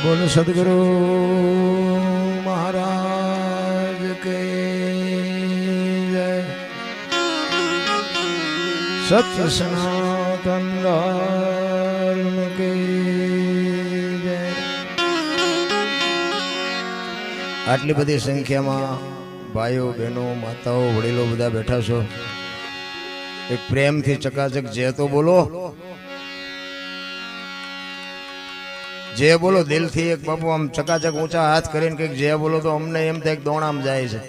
बोल सदगुरु महाराज के जय। सत्य सनातन धर्म के जय। आटली बड़ी संख्या में भाइयों बहनों माताओं वडीलो बधा बैठा छो। एक प्रेम थी चकाचक जय तो बोलो, जय बोलो दिल थी। एक बापू आम चकाचक ऊंचा हाथ करीने कईक जय बोलो तो अमने एम थे एक दोणाम जाए छे।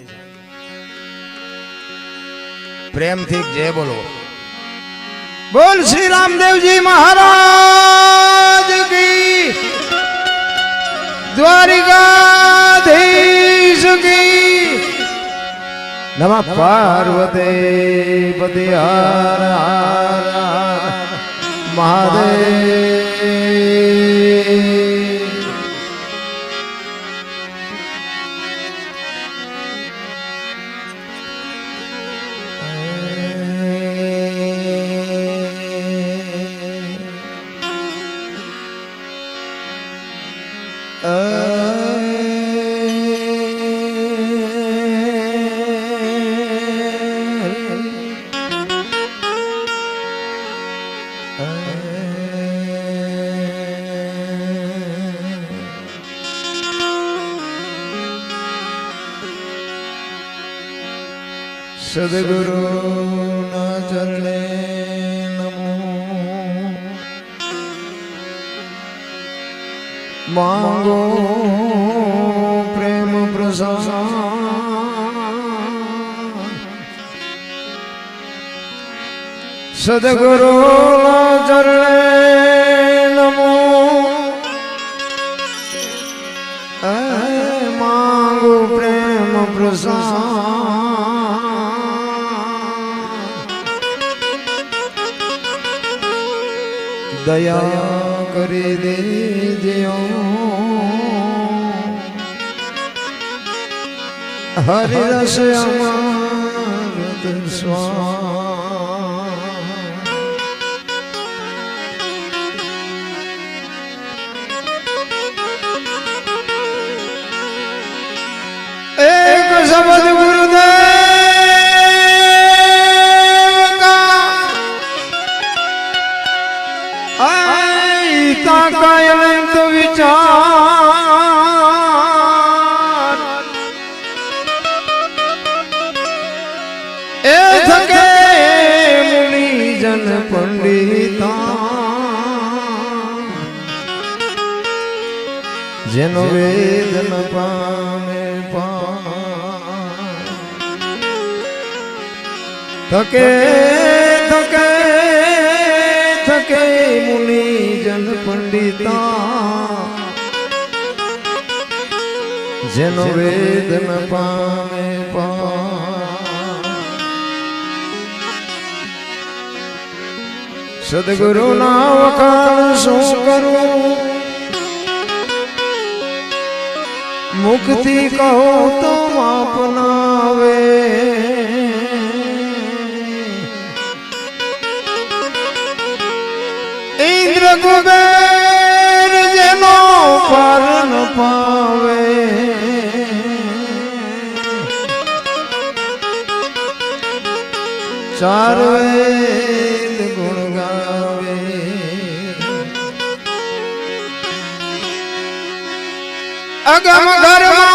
प्रेम थी जय बोलो। बोल श्री रामदेव जी महाराज की, द्वारिकाधीश की। नमः पार्वती पति हर हर महादेव। सदगुरु न चरणे नमो, मांगो प्रेम प्रसाद। सदगुरु न चरणे नमो, मांगो प्रेम प्रसाद। दया करे दीजियो हरि रस अमृत स्वाद। एक शब्द गुरुदेव का अनंत विचार। ए थके मुनि जन पंडिता, जेनो वेद न पामे पार। थके थके थके मुनि जन पंडिता, जेनो वेद न पामे पार। सदगुरु ना वखाण शू करूं, मुक्ति कहो तो अपनावे। इंद्र कुबेर जेनो पार न पावे। चार वेद गुण गावे। अगम घरमा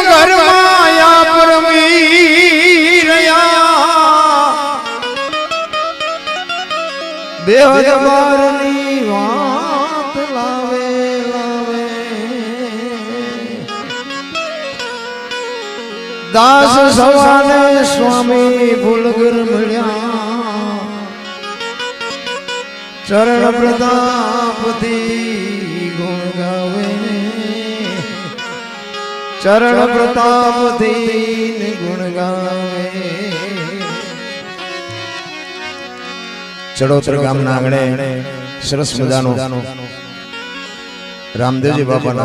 घर माया परमीरया, बेहद बारनी वात लावे लावे। दास सवाने स्वामी भूलगर मिल्या, चरण प्रतापति गुण गावे। चरण प्रताप दीन गुण गावे। चड़ोतर गामना आंगणे सरस मजानो रामदेवजी बापाना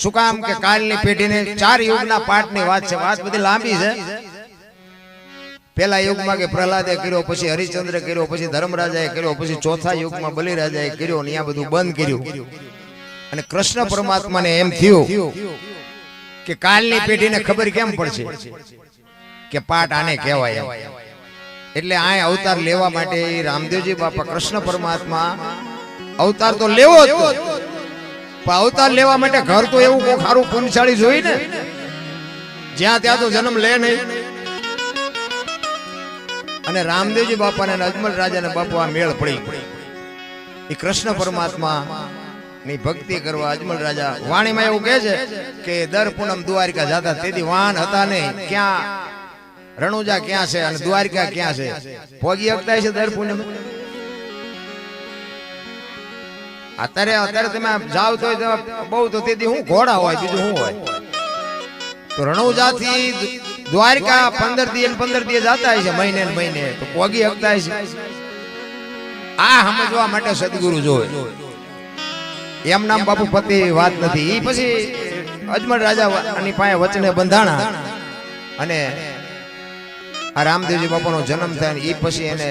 શું કામ કે કાલની પેઢીને 4 યુગના પાઠની વાત છે. વાત બધી લાંબી છે. પેલા યુગમાં કે પ્રહલાદે કર્યો, પછી હરિશ્ચંદ્ર કર્યો, પછી ધર્મરાજાએ કર્યો, પછી ચોથા યુગમાં બલિરાજાએ કર્યો ને આ બધું બંધ કર્યું. અને કૃષ્ણ પરમાત્માને એમ થયું કે કાલની પેઢીને ખબર કેમ પડશે કે પાઠ આને કહેવાય. એટલે આ અવતાર લેવા માટે રામદેવજી બાપા કૃષ્ણ પરમાત્મા અવતાર તો લેવો જ, પણ અવતાર લેવા માટે ઘર તો એવું કોઈ ખારું પુણ્યશાળી જોઈ ને, જ્યાં ત્યાં તો જન્મ લે નહીં. અને રામદેવજી બાપા ને અજમલ રાજા ને બાપુ આ મેળ પડી. એ કૃષ્ણ પરમાત્મા ની ભક્તિ કરવા અજમલ રાજા વાણીમાં એવું કહે છે કે દર પૂનમ દ્વારિકા જતા, તેથી વાહન હતા નહીં. ક્યાં રણુજા ક્યાં છે અને દ્વારિકા ક્યાં છે, પોગી શકતા છે દર પૂનમ? અત્યારે તમે જાવ તો બહુ તો તેથી હું ઘોડા હોય, બીજું શું હોય. તો રણુજા થી દ્વારકા 15 દી જતા છે, મહિને ને મહિને, તો પોગી શકતા છે? આ સમજવા માટે સદગુરુ જોવે. એમ નામ બાપુ પતિ વાત નથી. એ પછી અજમલ રાજા ની પાસે વચને બંધાણા અને આ રામદેવજી બાપાનો જન્મ થાય ને એ પછી એને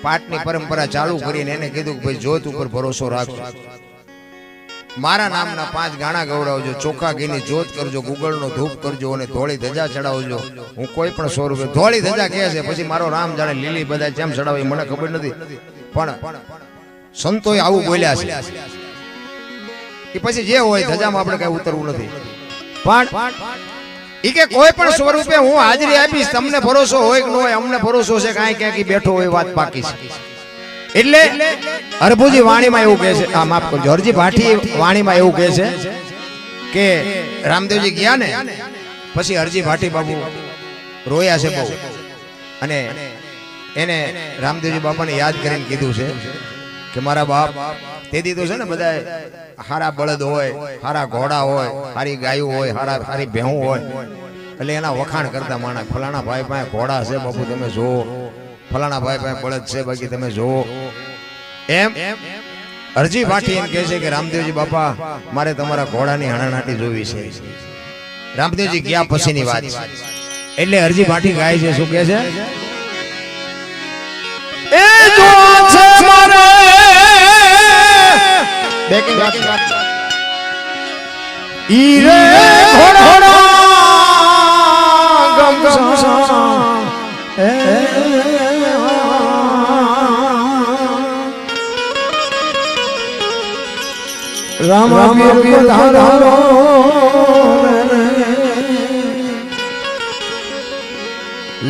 પાઠની પરંપરા ચાલુ કરીને એને કીધું કે ભાઈ જ્યોત ઉપર ભરોસો રાખજો, મારા નામના 5 ગાણા ગવડાવજો, ચોખા ઘીની જ્યોત કરજો, ગુગળનો ધૂપ કરજો અને ધોળી ધજા ચડાવજો. હું કોઈ પણ 100 રૂપિયા ધોળી ધજા કહે છે, પછી મારો રામ જાણે લીલી બધા કેમ ચડાવે મને ખબર નથી, પણ સંતોએ આવું બોલ્યા છે. એ પછી જે હોય ધજામાં આપણે કઈ ઉતરવું નથી, પણ ઈ કે કોઈ પણ સ્વરૂપે હું હાજરી આપીશ, તમને ભરોસો હોય કે ન હોય, અમને ભરોસો છે કાંઈ ક્યાંક બેઠો હોય વાત પાકી છે. એટલે હરભુજી વાણીમાં એવું કહે છે, આ માફ કરજો, હરજી ભાટી વાણીમાં એવું કહે છે કે રામદેવજી ગયા ને પછી હરજી ભાટી બાબુ રોયા છે બહુ, અને એને રામદેવજી બાપાને યાદ કરીને કીધું છે કે મારા બાપ, તેથી તો છે ને બધા હારા બળદ હોય, હારા ઘોડા હોય, હારી ગાયું હોય, હારી ભેહું હોય, એટલે એના વખાણ કરતા માણસ, ફલાણા ભાઈ પાસે ઘોડા છે બાપુ તમે જોવો, ફલાણા ભાઈ પાસે બળદ છે બાકી તમે જોવો. એમ અરજી ભાટી એમ કહે છે કે રામદેવજી બાપા મારે તમારા ઘોડાની હણાનાટી જોવી છે. રામદેવજી ગયા પછીની વાત, એટલે અરજી ભાટી ગાય છે, શું કહે છે? એ જો છે મારે બેકિંગ ઈ રે ઘોડા ગમસા રામ વીર ધારો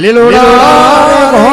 લીલોડા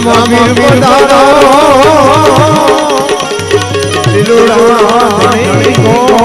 રામ વીર પધારો દિલોડા ધણી ગો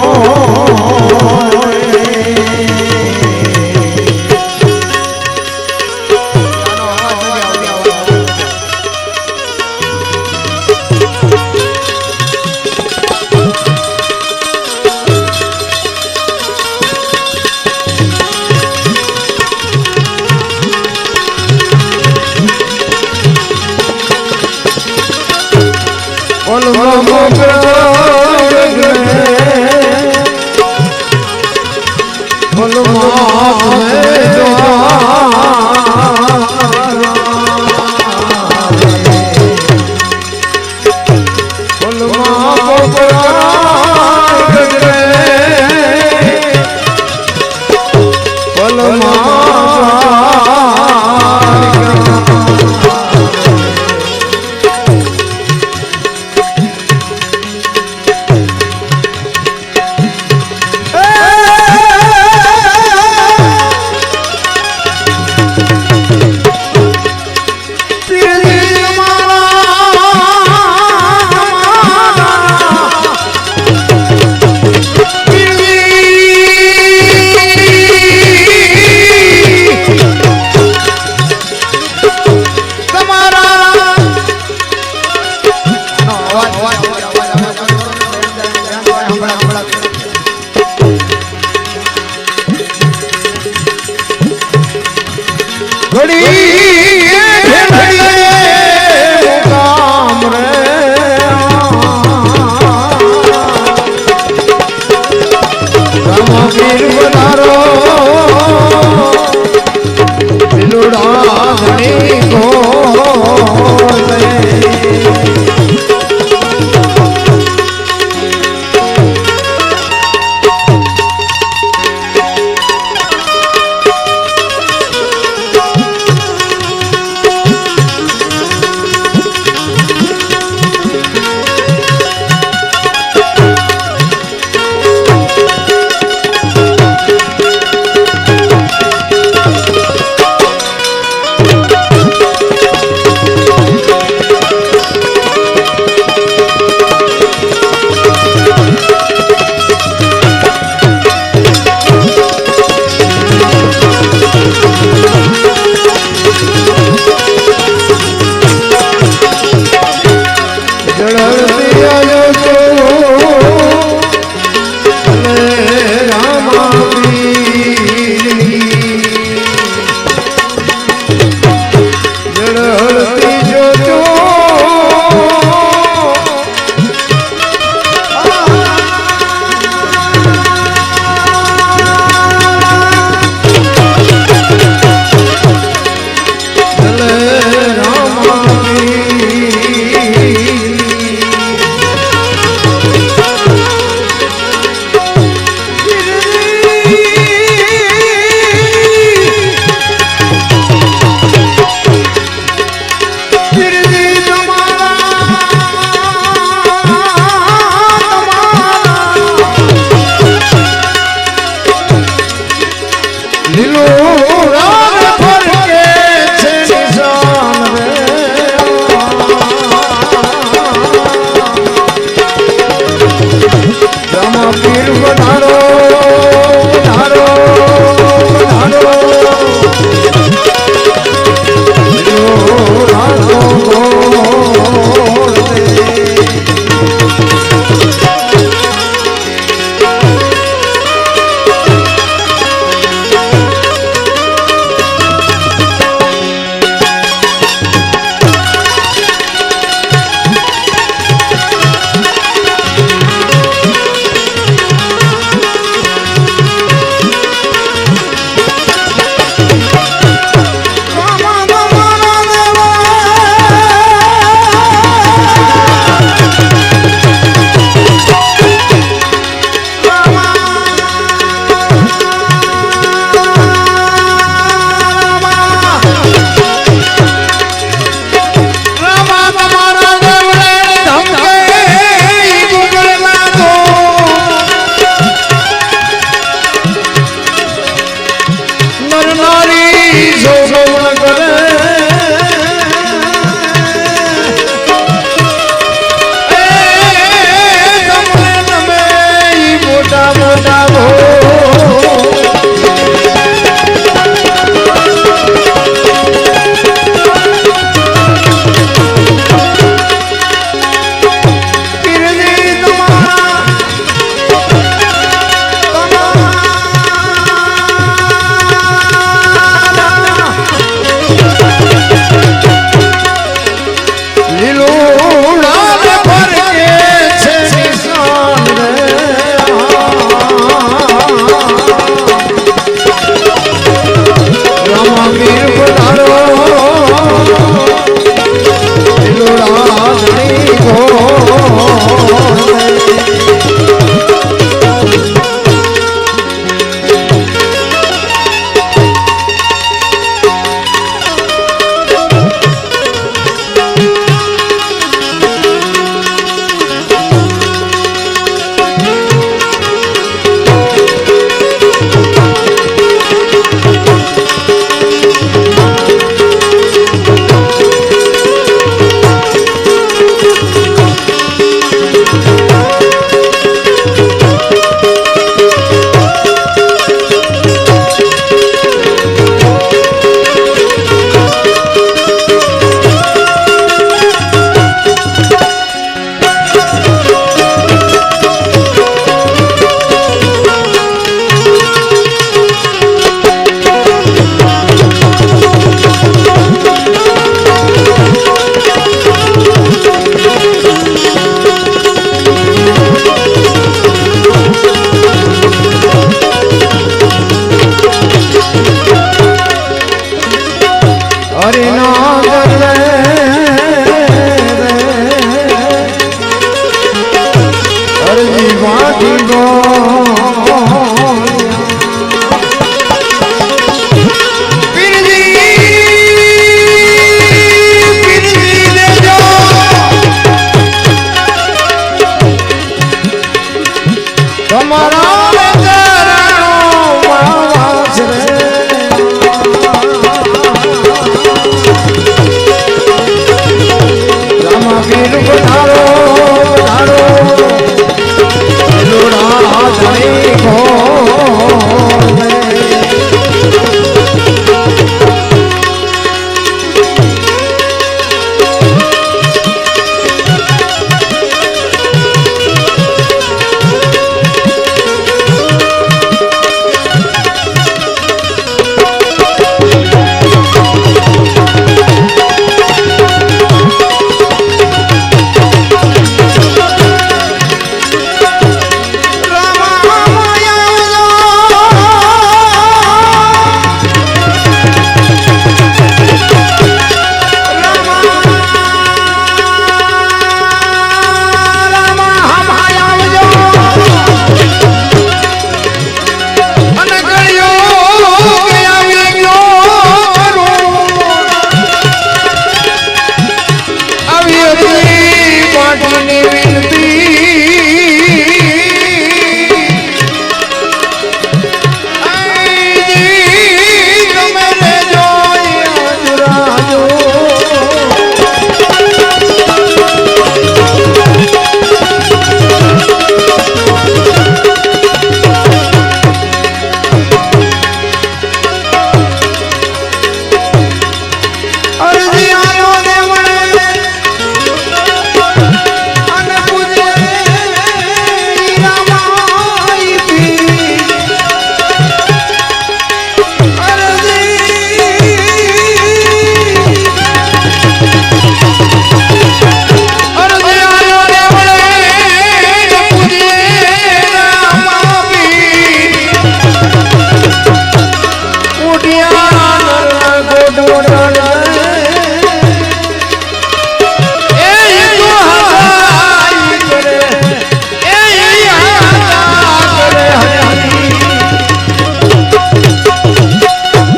બનાવો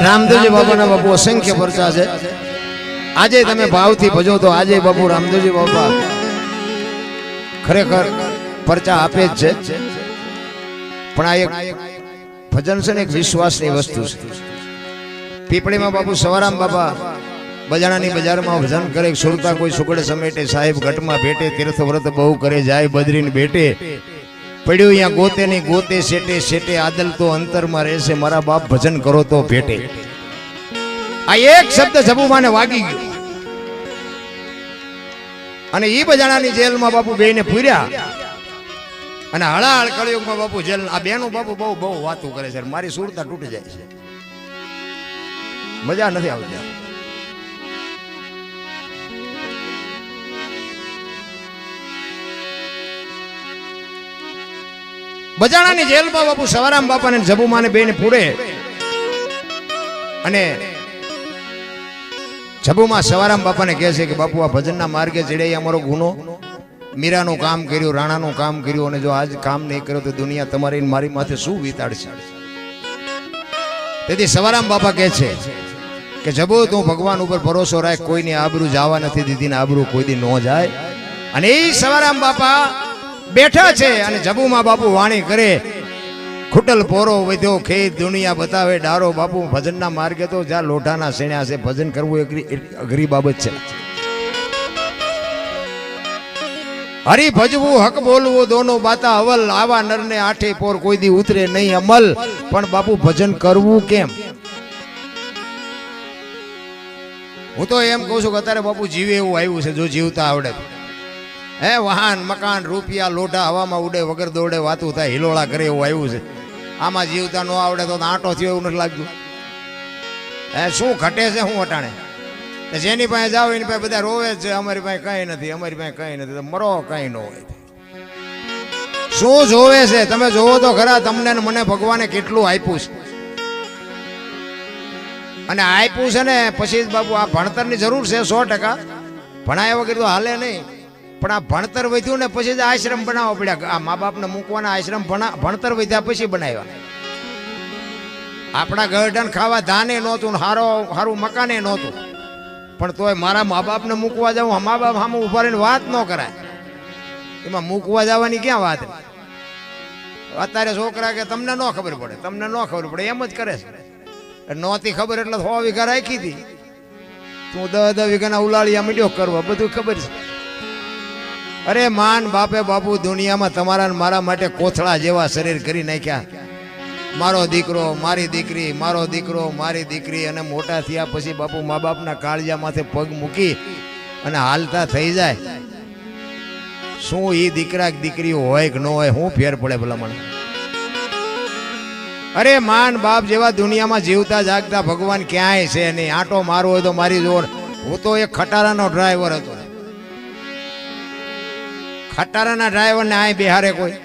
રામદેવજી બાપાના બાપુ અસંખ્ય પરચા છે. આજે તમે ભાવથી ભજો તો આજે બાપુ રામદેવજી બાપા ખરેખર પરચા આપે જ છે. પણ આ એક ભજન છે ને એક વિશ્વાસની વસ્તુ છે. પીપળીમાં બાપુ સવારામ બાપા બજાણાની બજારમાં ભજન કરે, સુરતા કોઈ સુગડ સમેટે, સાહેબ ઘટમાં ભેટે, તીર્થ વ્રત બહુ કરે જાય બદરીને બેટે, પડ્યું અહીંયા ગોતે ની ગોતે શેટે શેટે આદલ તો અંતરમાં રહેશે મારા બાપ ભજન કરો તો ભેટે. આ એક શબ્દ જબુમાને વાગી ગયો અને ઈ બજાણાની જેલમાં બાપુ બેને પૂર્યા અને હળાહળ કળિયુગમાં બાપુ જેલ. આ બેનું બાપુ બહુ બહુ વાતું કરે છે, મારી સુરતા તૂટી જાય છે, મજા નથી આવતી. બજાણાની જેલમાં બાપુ સવારામ બાપાને જબુમાને બેને પૂરે અને જબુમાં સવારામ બાપાને કહે છે કે બાપુ આ ભજનના માર્ગે ચડે અમારો ગુનો, મીરાનું કામ કર્યું, રાણાનું કામ કર્યું, અને જો આજ કામ નહીં કર્યો તો દુનિયા તમારી મારી માથે શું વિતાડશે. તેથી સવારામ બાપા કહે છે કે જબુ તું ભગવાન ઉપર ભરોસો રાખ, કોઈની આબરૂ જવા નથી દીધી ને આબરૂ કોઈ દી ન જાય. અને એ સવારામ બાપા બેઠા છે અને જબુમાં બાપુ વાણી કરે, ખૂટલ પોરો વધ્યો ખેત દુનિયા બતાવે ડારો. બાપુ ભજનના માર્ગે તો જ્યાં લોઢાના શેણ્યા છે, ભજન કરવું અઘરી બાબત છે. હરી ભજવું હક બોલવું દોનો બાતા અવલ, આવા નરને આઠે પોર કોઈ દી ઉતરે નહીં અમલ. પણ બાપુ ભજન કરવું કેમ? હું તો એમ કહું છું કે અત્યારે બાપુ જીવે એવું આવ્યું છે, જો જીવતા આવડે હે વાહન મકાન રૂપિયા લોઢા હવામાં ઉડે વગર દોડે વાતું થાય હિલોળા કરે એવું આવ્યું છે. આમાં જીવતા ન આવડે તો આંટો થયો એવું નથી લાગતું. હે શું ઘટે છે શું અટાણે? જેની પાસે જાઓ એની પાસે બધા રોવે છે, અમારી પાસે કઈ નથી, અમારી પાસે કઈ નથી. તો મરો કઈ ન હોય. શું જોવે છે? તમે જોવો તો ખરા, તમને ને મને ભગવાને કેટલું આપ્યું છે. અને આપ્યું છે ને પછી બાપુ આ ભણતરની જરૂર છે 100%. ભણાયા વગર તો હાલે નહીં. પણ આ ભણતર વધ્યું ને પછી જ આશ્રમ બનાવવા પડ્યા. આ મા બાપને મૂકવાના આશ્રમ ભણતર વધ્યા પછી બનાવ્યા. આપણા ગરઢન ખાવા ધાને નહોતું, સારું મકાને નહોતું, પણ તોય મારા મા બાપને મૂકવા જાઉં, મા બાપ સામે ઉભા રહીને વાત ન કરાય. એમાં મૂકવા જવાની ક્યાં વાત? અત્યારે છોકરા કે તમને ન ખબર પડે, તમને ન ખબર પડે એમ જ કરે છે. નહોતી ખબર એટલે 100 વીઘા રાખી હતી, તું 10 વીઘાના ઉલાળિયા મીડિયો કરવા, બધું ખબર છે. અરે માન બાપે બાપુ દુનિયામાં તમારા મારા માટે કોથળા જેવા શરીર કરી નાખ્યા. મારો દીકરો મારી દીકરી, મારો દીકરો મારી દીકરી, અને મોટા થયા પછી બાપુ મા બાપના કાળજા માથે પગ મૂકી અને હાલતા થઈ જાય. શું એ દીકરા દીકરીઓ હોય કે ન હોય, શું ફેર પડે ભલામણ? અરે માન બાપ જેવા દુનિયામાં જીવતા જાગતા ભગવાન ક્યાંય છે નહીં. આંટો મારવો હોય તો મારી જોર. હું તો એક ખટારાનો ડ્રાઈવર હતો. ખટારાના ડ્રાઈવર ને આ બિહારે કોઈ?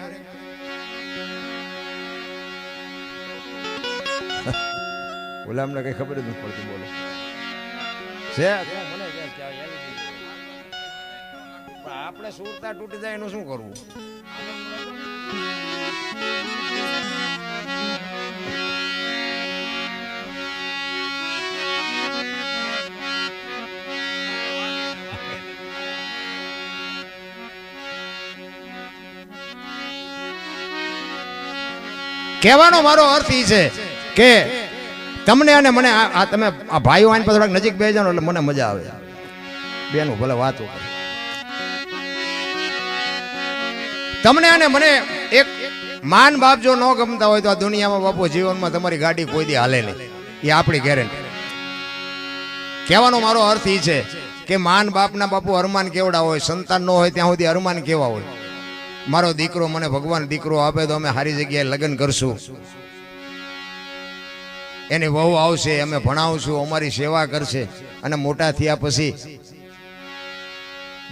ગુલામને કઈ ખબર જ નથી પડતી. બોલો છે આપણે સુરતા તૂટી જાય એનું શું કરવું? કહેવાનો મારો અર્થ એ છે કે તમને અને મને આ તમે આ ભાઈઓ આની પાસે થોડાક નજીક બેસી જાઓ એટલે મને મજા આવે. બેનું ભલે વાતો કરે. તમને અને મને એક માન બાપ જો ન ગમતા હોય તો આ દુનિયામાં બાપુ જીવનમાં તમારી ગાડી કોઈ દી હાલે નહીં, એ આપણી ગેરંટી. કહેવાનો મારો અર્થ એ છે કે માન બાપના બાપુ અરમાન કેવડા હોય, સંતાન ન હોય ત્યાં સુધી અરમાન કેવા હોય. મારો દીકરો મને ભગવાન દીકરો આપે તો અમે સારી જગ્યાએ લગ્ન કરશું, એની વહુ આવશે, અમે ભણાવશું, અમારી સેવા કરશે. અને મોટા થયા પછી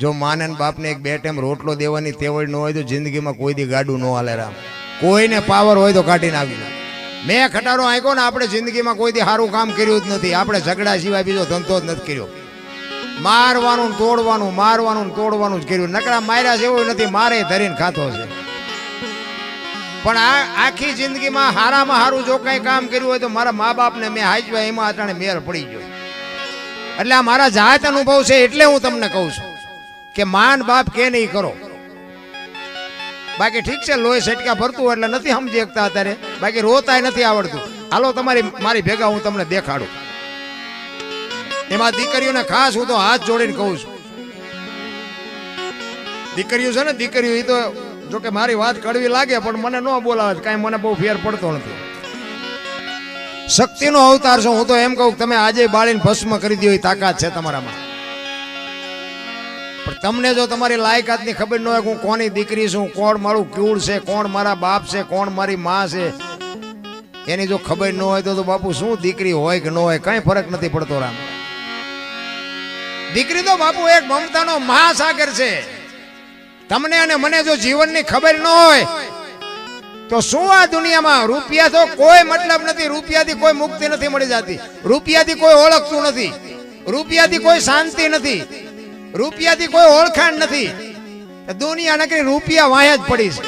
જો માને બાપને એક 2 ટાઈમ રોટલો દેવાની તેવડ ન હોય તો જિંદગીમાં કોઈ દી ગાડું ન હાલે. રામ કોઈને પાવર હોય તો કાઢીને આવી. મેં ખટારો આંક્યો ને, આપણે જિંદગીમાં કોઈ દી સારું કામ કર્યું જ નથી. આપણે ઝઘડા સિવાય બીજો ધંધો જ નથી કર્યો. મારવાનું તોડવાનું, મારવાનું તોડવાનું જ કર્યું. નકરા માર્યા જેવું નથી, મારે ધરીને ખાતો છે. પણ આ આખી જિંદગીમાં હારામાં હારું જો કઈ કામ કર્યું હોય તો મારા મા બાપને મેં હાચવા, એમાં અટાણે મેર પડી ગયો. એટલે આ મારા જાત અનુભવ છે. એટલે હું તમને કહું છું કે માન બાપ કે નહીં કરો. બાકી ઠીક છે, લોહી સટકા ભરતું એટલે નથી સમજી શકતા અત્યારે, બાકી રોતાય નથી આવડતું. હાલો મારી ભેગા હું તમને દેખાડું. એમાં દીકરીઓને ખાસ હું તો હાથ જોડીને કહું છું. દીકરીઓ છે ને, દીકરીઓ એ તો જો કે મારી વાત કડવી લાગે પણ મને ન બોલાવે કાંઈ મને બહુ ફેર પડતો નથી. શક્તિનો અવતાર છો. હું તો એમ કહું તમે આજે બાળીને ભસ્મ કરી દો એ તાકાત છે તમારામાં. પણ તમને જો તમારી લાયકાતની ખબર ન હોય હું કોની દીકરી છું, કોણ મારું કુળ છે, કોણ મારા બાપ છે, કોણ મારી માં છે, એની જો ખબર ન હોય તો બાપુ શું દીકરી હોય કે ન હોય કઈ ફરક નથી પડતો. રામ દીકરી તો બાપુ એક મમતાનો મહાસાગર છે. તમને અને મને જો જીવનની ખબર ન હોય તો શું આ દુનિયામાં રૂપિયા તો કોઈ મતલબ નથી. રૂપિયાથી કોઈ મુક્તિ નથી મળી જતી, રૂપિયાથી કોઈ ઓળખતું નથી, રૂપિયાથી કોઈ શાંતિ નથી, રૂપિયાથી કોઈ ઓળખાણ નથી. દુનિયા નકરી રૂપિયા વાયા જ પડી છે.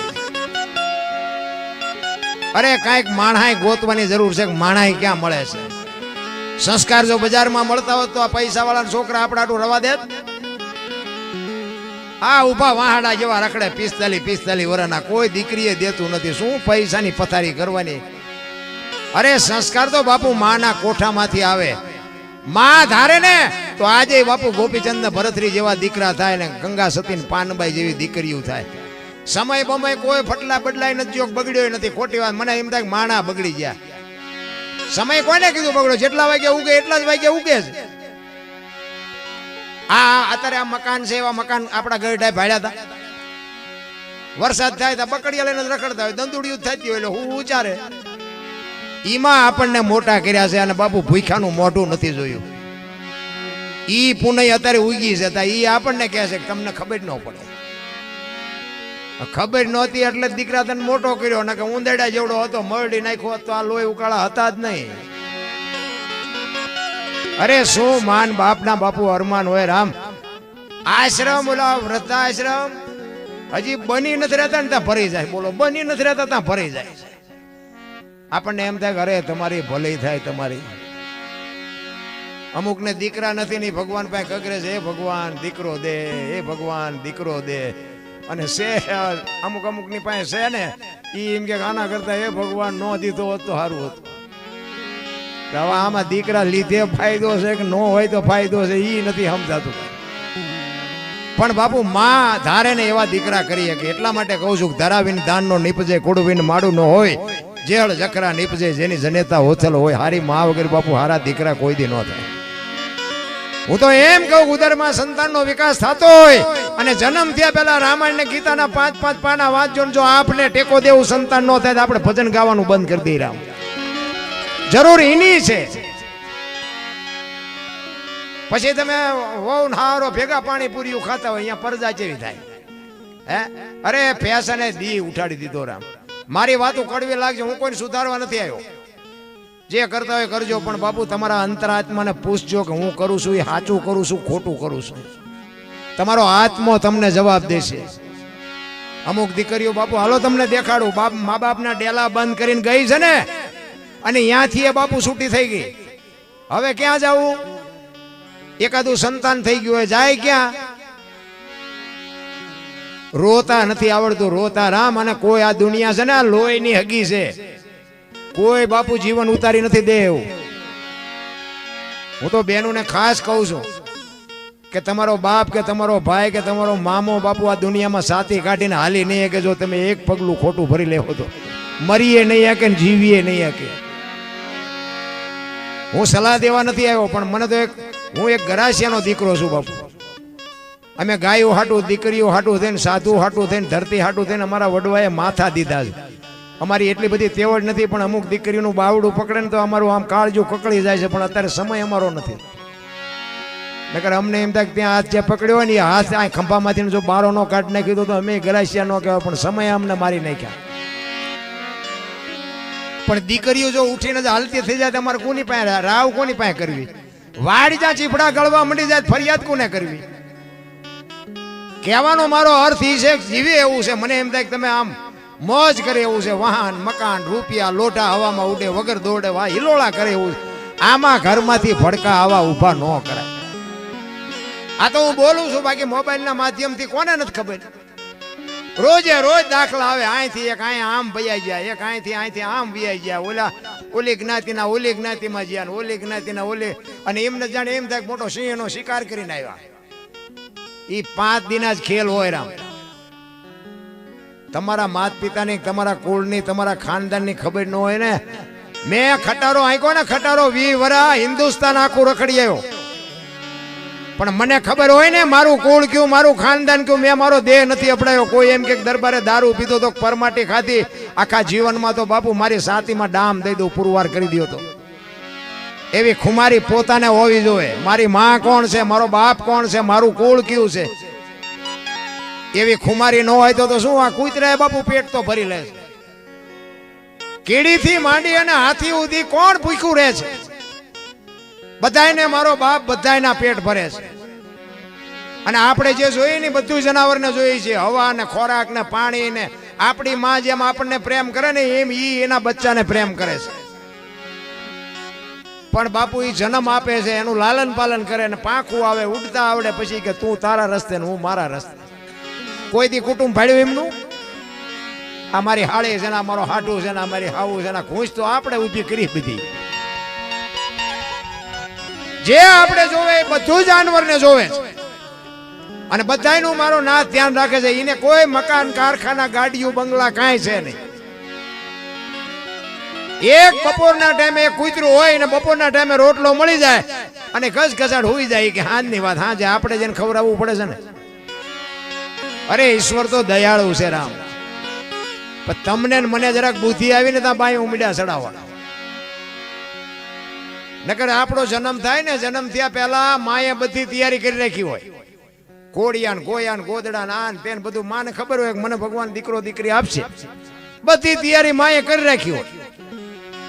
અરે કાંઈક માણાઈ ગોતવાની જરૂર છે. માણાઈ ક્યાં મળે છે? સંસ્કાર જો બજારમાં મળતા હોત તો આ પૈસા વાળા છોકરા આપણા આટલું રવા દે. આ ઉભા વાહાડા જેવા રખડે 45 વર્ષના કોઈ દીકરીએ દેતું નથી. શું પૈસાની પથારી કરવાની? અરે સંસ્કાર તો બાપુ માના કોઠામાંથી આવે. માં ધારે ને તો આજે બાપુ ગોપીચંદ ભરતરી જેવા દીકરા થાય ને ગંગા સતી ને પાનબાઈ જેવી દીકરીઓ થાય. સમય બમય કોઈ ફટલા બદલાય નથી, જોક બગડ્યો નથી. ખોટી વાત. મને એમ થાય માણા બગડી ગયા. સમય કોને કીધું બગડ્યો? જેટલા વાગે ઉગે એટલા જ વાગે ઉગે જ. અત્યારે આ મકાન છે, એવા મકાન આપણા ગરડા ભાડ્યા હતા. વરસાદ થાય તો બકડીયા લઈને રખડતા હોય, દંદુડિયું થતી હોય એટલે હું ઉચારે. ઈમાં આપણને મોટા કર્યા છે અને બાપુ ભૂખ્યાનું મોઢું નથી જોયું. ઈ પુનય અત્યારે ઉગી છે ઈ આપણને કહે છે કે તમને ખબર ન પડે. ખબર નહોતી એટલે દીકરા તને મોટો કર્યો ને કે ઉંદેડા જેવડો હતો મરડી નાખ્યો તો આ લોહી ઉકાળા હતા જ નહીં. અરે શું માન બાપના બાપુ અરમાન હોય. રામ આશ્રમ ઓલા વ્રતાશ્રમ હજી બની નથી રહેતા ને ત્યાં ભરી જાય. બોલો બની નથી રહેતા ત્યાં ભરી જાય. આપણને એમ થાય કે અરે તમારી ભલાઈ થાય તમારી. અમુક ને દીકરા નથી ને ભગવાન પાસે કગરે છે, હે ભગવાન દીકરો દે, હે ભગવાન દીકરો દે. અને છે અમુક ની પાસે છે ને ઈ એમ કે આના કરતા હે ભગવાન નો દીધો હોત તો સારું હતું. હવે આમાં દીકરા લીધે ફાયદો છે કે નો હોય તો ફાયદો છે ઈ નથી સમજાતું. પણ બાપુ માં ધારે ને એવા દીકરા કરી શકે. એટલા માટે કહું છું કે ધરાવીને દાન નો નીપજે, કુડવીને માડું ન હોય, જેળ જકરા નીપજે, જેની જનેતા હોથલ હોય. હારી માં વગર બાપુ હારા દીકરા કોઈ દી ન થાય. હું તો એમ કહું ઉદરમાં સંતાનનો વિકાસ થતો હોય અને જન્મ થયા પહેલા રામાયણ ને ગીતાના 5-5 પાના વાંચજો. જો આપને ટેકો દેવું સંતાન ન થાય તો આપણે ભજન ગાવાનું બંધ કરી દઈએ. રામ જરૂર એની છે. પછી તમે વહુ હારો ભેગા પાણી પૂરીઓ ખાતા હોય અહીંયા પરજા જેવી થાય. હે અરે ફેશને દી ઉઠાડી દીધો. રામ મારી વાતો કડવી લાગશે, હું કોઈ સુધારવા નથી આવ્યો. જે કરતા હોય કરજો, પણ બાપુ તમારા અંતરાત્માને પૂછજો કે હું કરું છું એ સાચું કરું છું ખોટું કરું છું. તમારો આત્મો તમને જવાબ દેશે. અમુક દીકરીઓ બાપુ હાલો તમને દેખાડું, મા બાપના ડેલા બંધ કરીને ગઈ છે ને અને ત્યાંથી એ બાપુ છૂટી થઈ ગઈ. હવે ક્યાં જવું? એકાદું સંતાન થઈ ગયું હોય, જાય ક્યાં? રોતા નથી આવડતું, રોતા. રામ અને કોઈ આ દુનિયા છે ને આ લોહીની હગી છે. કોઈ બાપુ જીવન ઉતારી નથી દે એવું. હું તો બહેનોને ખાસ કહું છું કે તમારો બાપ કે તમારો ભાઈ કે તમારો મામો બાપુ આ દુનિયામાં સાથી કાઢીને હાલી નહીં કે જો તમે એક પગલું ખોટું ભરી લેવો તો મરીએ નહીં કે જીવીએ નહીં કે. હું સલાહ દેવા નથી આવ્યો, પણ મને તો હું એક ગરાસિયાનો દીકરો છું બાપુ. અમે ગાયો હાટું, દીકરીઓ હાટું થઈને, સાધુ હાટું થઈને, ધરતી હાટું થઈને અમારા વડવાએ માથા દીધા છે. અમારી એટલી બધી તેવડ નથી, પણ અમુક દીકરીનું બાવડું પકડે ને તો અમારું આમ કાળજું કકળી જાય છે. પણ અત્યારે સમય અમારો નથી. નકર અમને એમ થાય કે ત્યાં હાથ જે પકડ્યો હોય ને એ હાથ આ ખંભામાંથી જો બારો નો કાઢ નાખ્યો તો અમે ગરાસિયા નો કહેવાય, પણ સમય અમને મારી નાખ્યા. પણ દીકરીઓ જો ઉઠીને જ હાલતી થઈ જાય તમારે કોની પાસે રાવ કોની પાસે કરવી? વાડી જ્યાં ચીપડા ગળવા મંડી જાય ફરિયાદ કોને કરવી? કહેવાનો મારો અર્થ એ છે જીવે એવું છે. મને એમ થાય કે તમે આમ મોજ કરે એવું છે. વાહન, મકાન, રૂપિયા, લોટા હવામાં ઉડે, વગર દોડે, વાહ હિલોળા કરે એવું છે. આમાં ઘરમાંથી ભડકા આવા ઊભા ન કરાય. આ તો હું બોલું છું, બાકી મોબાઈલના માધ્યમથી કોને નથી ખબર. રોજે રોજ દાખલા આવે, અહીંથી એક અહીંયા આમ ભૈયા ગયા, એક અહીંથી આમ ભૈયા ગયા, ઓલી જ્ઞાતિના ઓલી જ્ઞાતિમાં ગયા, ઓલી જ્ઞાતિના ઓલી, અને એમને જાણે એમ થાય મોટો સિંહનો શિકાર કરીને આવ્યા. એ 5 દિના જ ખેલ હોય. રામ તમારા માત પિતાની, તમારા કુળની, તમારા ખાનદાનની ખબર ન હોય ને. મેં ખટારો આંક્યો ને, ખટારો 20 વર્ષ હિન્દુસ્તાન આખું રખડી આવ્યો, પણ મને ખબર હોય ને મારું કુળ કયું, મારું ખાનદાન કયું. મેં મારો દેહ નથી અપડાયો. કોઈ એમ કે દરબારે દારૂ પીધો તો, પરમાટી ખાધી, આખા જીવનમાં તો બાપુ મારી સાતીમાં ડામ દઈ દઉં, પુરવાર કરી દો તો. એવી ખુમારી પોતાને હોવી જોઈએ. મારી માં કોણ છે, મારો બાપ કોણ છે, મારું કુળ કયું છે, એવી ખુમારી ન હોય તો શું આ કૂતરાએ બાપુ પેટ તો ભરી લે છે. કીડીથી માંડી અને હાથી સુધી કોણ ભૂખ્યું રહે છે? બધાયને મારો બાપ બધાયના પેટ ભરે છે. અને આપણે જે જોઈએ ને બધું જનાવરને જોઈએ છે, હવા ને ખોરાક ને પાણી ને. આપણી માં જેમ આપણને પ્રેમ કરે ને એમ ઈ એના બચ્ચાને પ્રેમ કરે છે. પણ બાપુ ઈ જન્મ આપે છે, એનું લાલન પાલન કરે ને પાંખું આવે, ઉડતા આવડે, પછી કે તું તારા રસ્તે ને હું મારા રસ્તે. કોઈ દી કુટુંબ ભાડ્યું એમનું? આ મારી હાળી છે ને, મારો હાટું છે ને, મારી હાવું છે ને, ઘૂંસ તો આપણે ઊભી કરી બધી. જે આપણે જોવે એ બધું જાનવરને જોવે છે. અને બધાયનું મારો નાથ ધ્યાન રાખે છે. એને કોઈ મકાન, કારખાના, ગાડીઓ, બંગલા કાંઈ છે નહીં. એક બપોરના ટાઈમે એક કૂતરું હોય ને બપોરના ટાઈમે રોટલો મળી જાય અને ઘસઘસાટ હોઈ જાય કે હાંજની વાત હાંજે આપણે જેને ખવડાવવું પડે છે ને. અરે ઈશ્વર તો દયાળુ છે રામ. પણ તમને મને જરાક બુદ્ધિ આવી ને ત્યાં બાઈ ઉમડ્યા ચડાવવા. નકર આપણો જન્મ થાય ને, જન્મ થયા પહેલા માએ બધી તૈયારી કરી રાખી હોય. કોડિયાન, ગોયાન, ગોદડા, આન તેન બધું માને ખબર હોય કે મને ભગવાન દીકરો દીકરી આપશે. બધી તૈયારી માએ કરી રાખી હોય.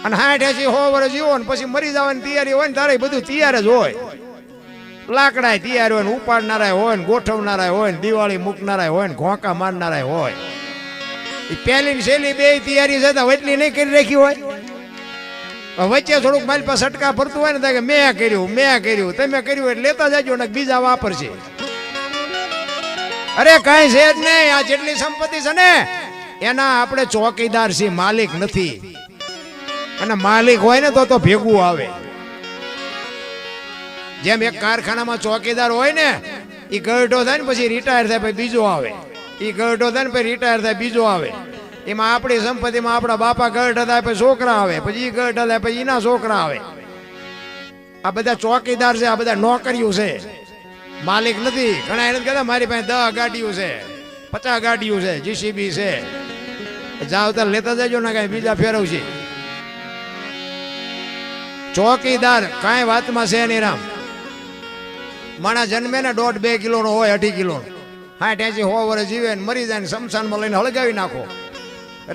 અને 60-80 વર્ષ જીવો ને પછી મરી જવાની તૈયારી હોય ને, તારે બધું તૈયાર જ હોય. લાકડા તૈયાર હોય ને, ઉપાડનારા હોય ને, ગોઠવનારા હોય ને, દિવાળી મૂકનારા હોય ને, ઘોંકા મારનારા હોય. એ પહેલી છેલ્લી બે તૈયારી છે એટલી નહીં કરી રાખી હોય. વચ્ચે થોડુંક મારી પાસે સટકા ફરતું હોય ને કે મેં કર્યું, તમે કર્યું એટલે લેતા જાજો ને બીજા વાપરશે. અરે કાંઈ છે જ નહીં. આ જેટલી સંપત્તિ છે ને એના આપણે ચોકીદાર છીએ, માલિક નથી. અને માલિક હોય ને તો ભેગું આવે. જેમ એક કારખાનામાં ચોકીદાર હોય ને, એ ગરઢો થાય ને પછી રિટાયર થાય, પછી બીજો આવે. એ ગરઢો થાય ને પછી રિટાયર થાય, બીજો આવે. એમાં આપણી સંપત્તિમાં આપણા બાપા ગરઢા થાય, પછી છોકરા આવે, પછી એ ગરઢા થાય, પછી એના છોકરા આવે. આ બધા ચોકીદાર છે, આ બધા નોકરીઓ છે, માલિક નથી. ઘણા એને કહેતા મારી પાસે 10 ગાડીઓ છે, 50 ગાડીઓ છે, જીસીબી છે. જાવ તાર લેતા જજો ને, કઈ બીજા ફેરવશે. ચોકીદાર કાંઈ વાતમાં છે નહીં રામ. માણા જન્મે ને 1.5-2 કિલોનો હોય, 2.5 કિલોનો. 60-80 વર્ષ જીવે ને મરી જાય ને શમશાનમાં લઈને હળગાવી નાખો.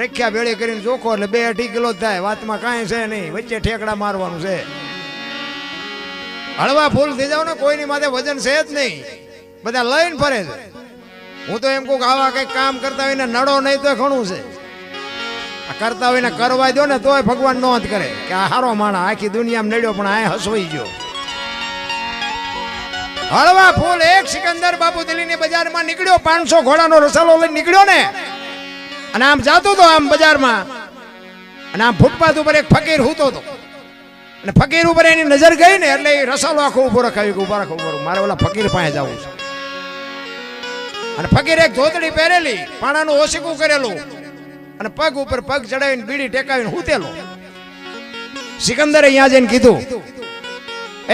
રેખ્યા ભેળી કરીને ચોખ્ખો એટલે 2-2.5 કિલો થાય. વાતમાં કાંઈ છે નહીં, વચ્ચે ઠેકડા મારવાનું છે. હળવા ફૂલ થઈ જાવ ને, કોઈની માથે વજન છે જ નહીં, બધા લઈને ફરે છે. હું તો એમ કહું આવા કંઈક કામ કરતા હોય ને નડો નહીં તો ઘણું છે. કરતા હોય ને કરવા દો ને તોય ભગવાન નોંધ કરે કે આ હારો માણા આખી દુનિયામાં નડ્યો પણ આ હસવાઈ ગયો. હળવા ફૂલ એક સિકંદર બાપુ દિલ્હીની બજારમાં નીકળ્યો, 500 ઘોડાનો રસાલો લઈને નીકળ્યો ને, અને આમ જાતો તો આમ બજારમાં, અને આમ ફૂટપાથ ઉપર એક ફકીર હૂતો હતો. અને ફકીર ઉપર એની નજર ગઈ ને એટલે એ રસાલો આખો ઉભો રખાવી કે ઉભા રાખો, મારે ઓલા ફકીર પાસે જવું છે. અને ફકીર એક ધોતડી પહેરેલી, પાણાનું ઓશીકું કરેલું, અને પગ ઉપર પગ ચડાવીને બીડી ટેકાવીને હૂતેલો. સિકંદરે અહીંયા જઈને કીધું,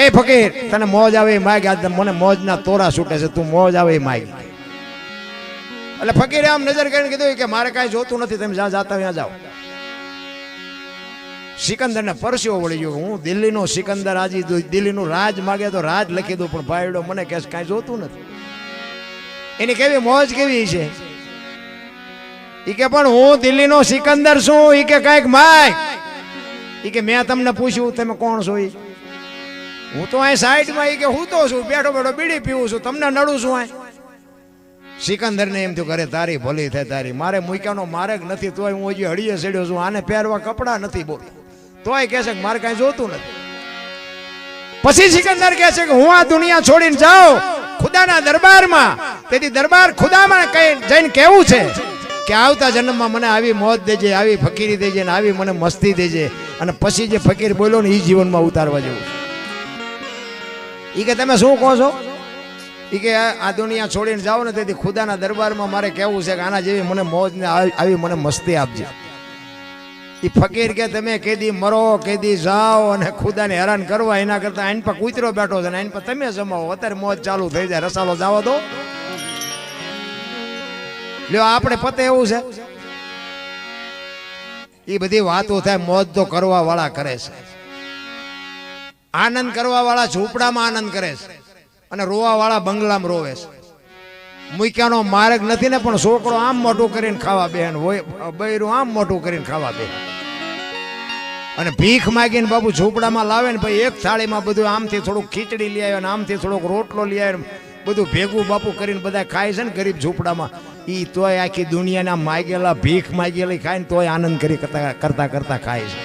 એ ફકીર તને મોજ આવે એ માગ, આજ મને મોજના તોરા છૂટે છે, તું મોજ આવે એ માગ. એટલે ફકીરે આમ નજર કરીને કીધું કે મારે કાંઈ જોતું નથી, તમે જ્યાં જાતા ત્યાં જાઓ. સિકંદરને પરસ્યો વળી ગયો, હું દિલ્હીનો સિકંદર, આજે દિલ્હીનું રાજ માગે તો રાજ લખી દઉં, પણ ભાઈડો મને કહે કાંઈ જોતું નથી. એની કેવી મોજ કેવી છે. ઈ કે પણ હું દિલ્હીનો સિકંદર છું, ઈ કે કાંઈક માગ. ઈ કે મેં તમને પૂછ્યું તમે કોણ છો? હું તો અહીં સાઈડમાં ઈ કે હું તો છું, બેઠો બેઠો બીડી પીવું છું, તમને નડું છું અહીં. સિકંદરને એમ થયું કરે તારી ભલી થાય તારી, મારે મૂક્યાનો માર્ગ નથી, તોય હું હજી હળીએ ચડ્યો છું, આને પહેરવા કપડા નથી, બોલ તોય કહે છે કે મારે કાંઈ જોતું નથી. પછી સિકંદર કહે છે કે હું આ દુનિયા છોડીને જાઉં ખુદાના દરબારમાં. તેથી દરબાર ખુદામાં કઈ જઈને કેવું છે કે આવતા જન્મમાં મને આવી મોત દેજે, આવી ફકીરી દેજે ને આવી મને મસ્તી દેજે. અને પછી જે ફકીર બોલ્યો ને એ જીવનમાં ઉતારવા જેવું. એ કે તમે શું કહો છો? એ કે આ દુનિયા છોડીને જાઓ ને તેથી ખુદાના દરબારમાં મારે કહેવું છે કે આના જેવી મને મોજ ને આવી મને મસ્તી આપજે. એ ફકીર કે તમે કેદી મરો કેદી જાઓ અને ખુદાને હેરાન કરવા એના કરતા આઈન પર કૂતરો બેઠો છે ને આઈન પર તમે જમાવો અત્યારે મોજ ચાલુ થઈ જાય રસાલો જાવો દો લ્યો આપણે પતે એવું છે. એ બધી વાતો થાય મોજ તો કરવા વાળા કરે છે, આનંદ કરવા વાળા ઝૂંપડામાં આનંદ કરે છે અને રોવા વાળા બંગલામાં રોવે છે. મૂક્યાનો માર્ગ નથી ને પણ છોકરો આમ મોટું કરીને ખાવા બેન હોય, બૈરું આમ મોટું કરીને ખાવા બે અને ભીખ માગીને બાપુ ઝૂંપડામાં લાવે ને ભાઈ એક થાળીમાં બધું આમથી થોડુંક ખીચડી લઈ આવ્યો ને આમથી થોડોક રોટલો લઈ આવ્યો બધું ભેગું બાપુ કરીને બધા ખાય છે ને ગરીબ ઝૂંપડામાં. એ તોય આખી દુનિયાના માગેલા ભીખ માગેલી ખાય ને તોય આનંદ કરી કરતા કરતા ખાય છે.